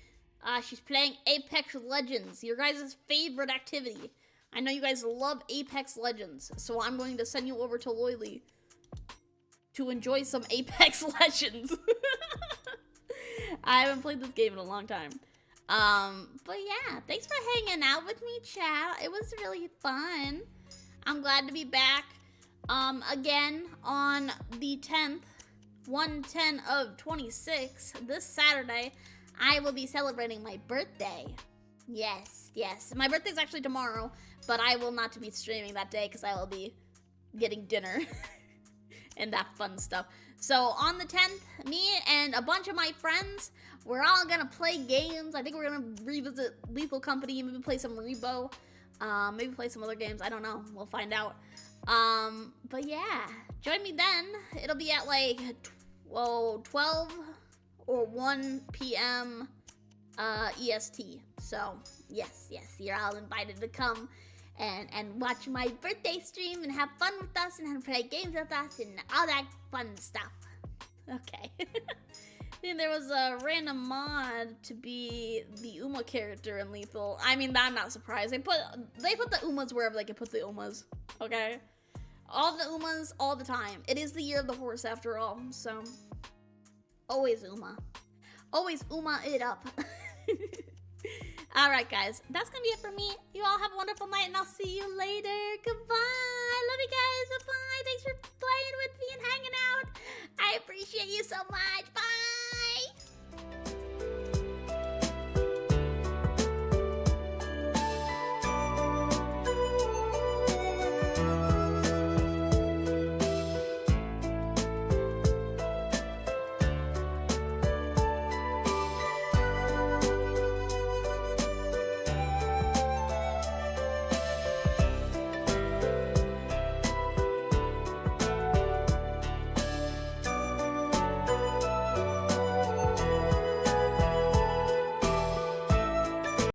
She's playing Apex Legends, your guys' favorite activity. I know you guys love Apex Legends, so I'm going to send you over to Loyally to enjoy some Apex Legends. I haven't played this game in a long time. But yeah, thanks for hanging out with me, chat. It was really fun. I'm glad to be back. Again, on the 10th, 1/10 of 26, this Saturday, I will be celebrating my birthday. Yes, yes. My birthday's actually tomorrow, but I will not be streaming that day because I will be getting dinner and that fun stuff. So on the 10th, me and a bunch of my friends, we're all gonna play games. I think we're gonna revisit Lethal Company, maybe play some Rebo, maybe play some other games. I don't know. We'll find out. But yeah, join me then. It'll be at like 12 or 1 p.m. EST. So yes, you're all invited to come and watch my birthday stream and have fun with us and play games with us and all that fun stuff. Okay. Then there was a random mod to be the Uma character in Lethal. I mean, I'm not surprised. They put the Umas wherever they can put the Umas. Okay? All the Umas, all the time. It is the year of the horse after all, so always Uma. Always Uma it up. Alright guys, that's gonna be it for me. You all have a wonderful night and I'll see you later. Goodbye. Love you guys. Bye-bye. Thanks for playing with me and hanging out. I appreciate you so much. Bye.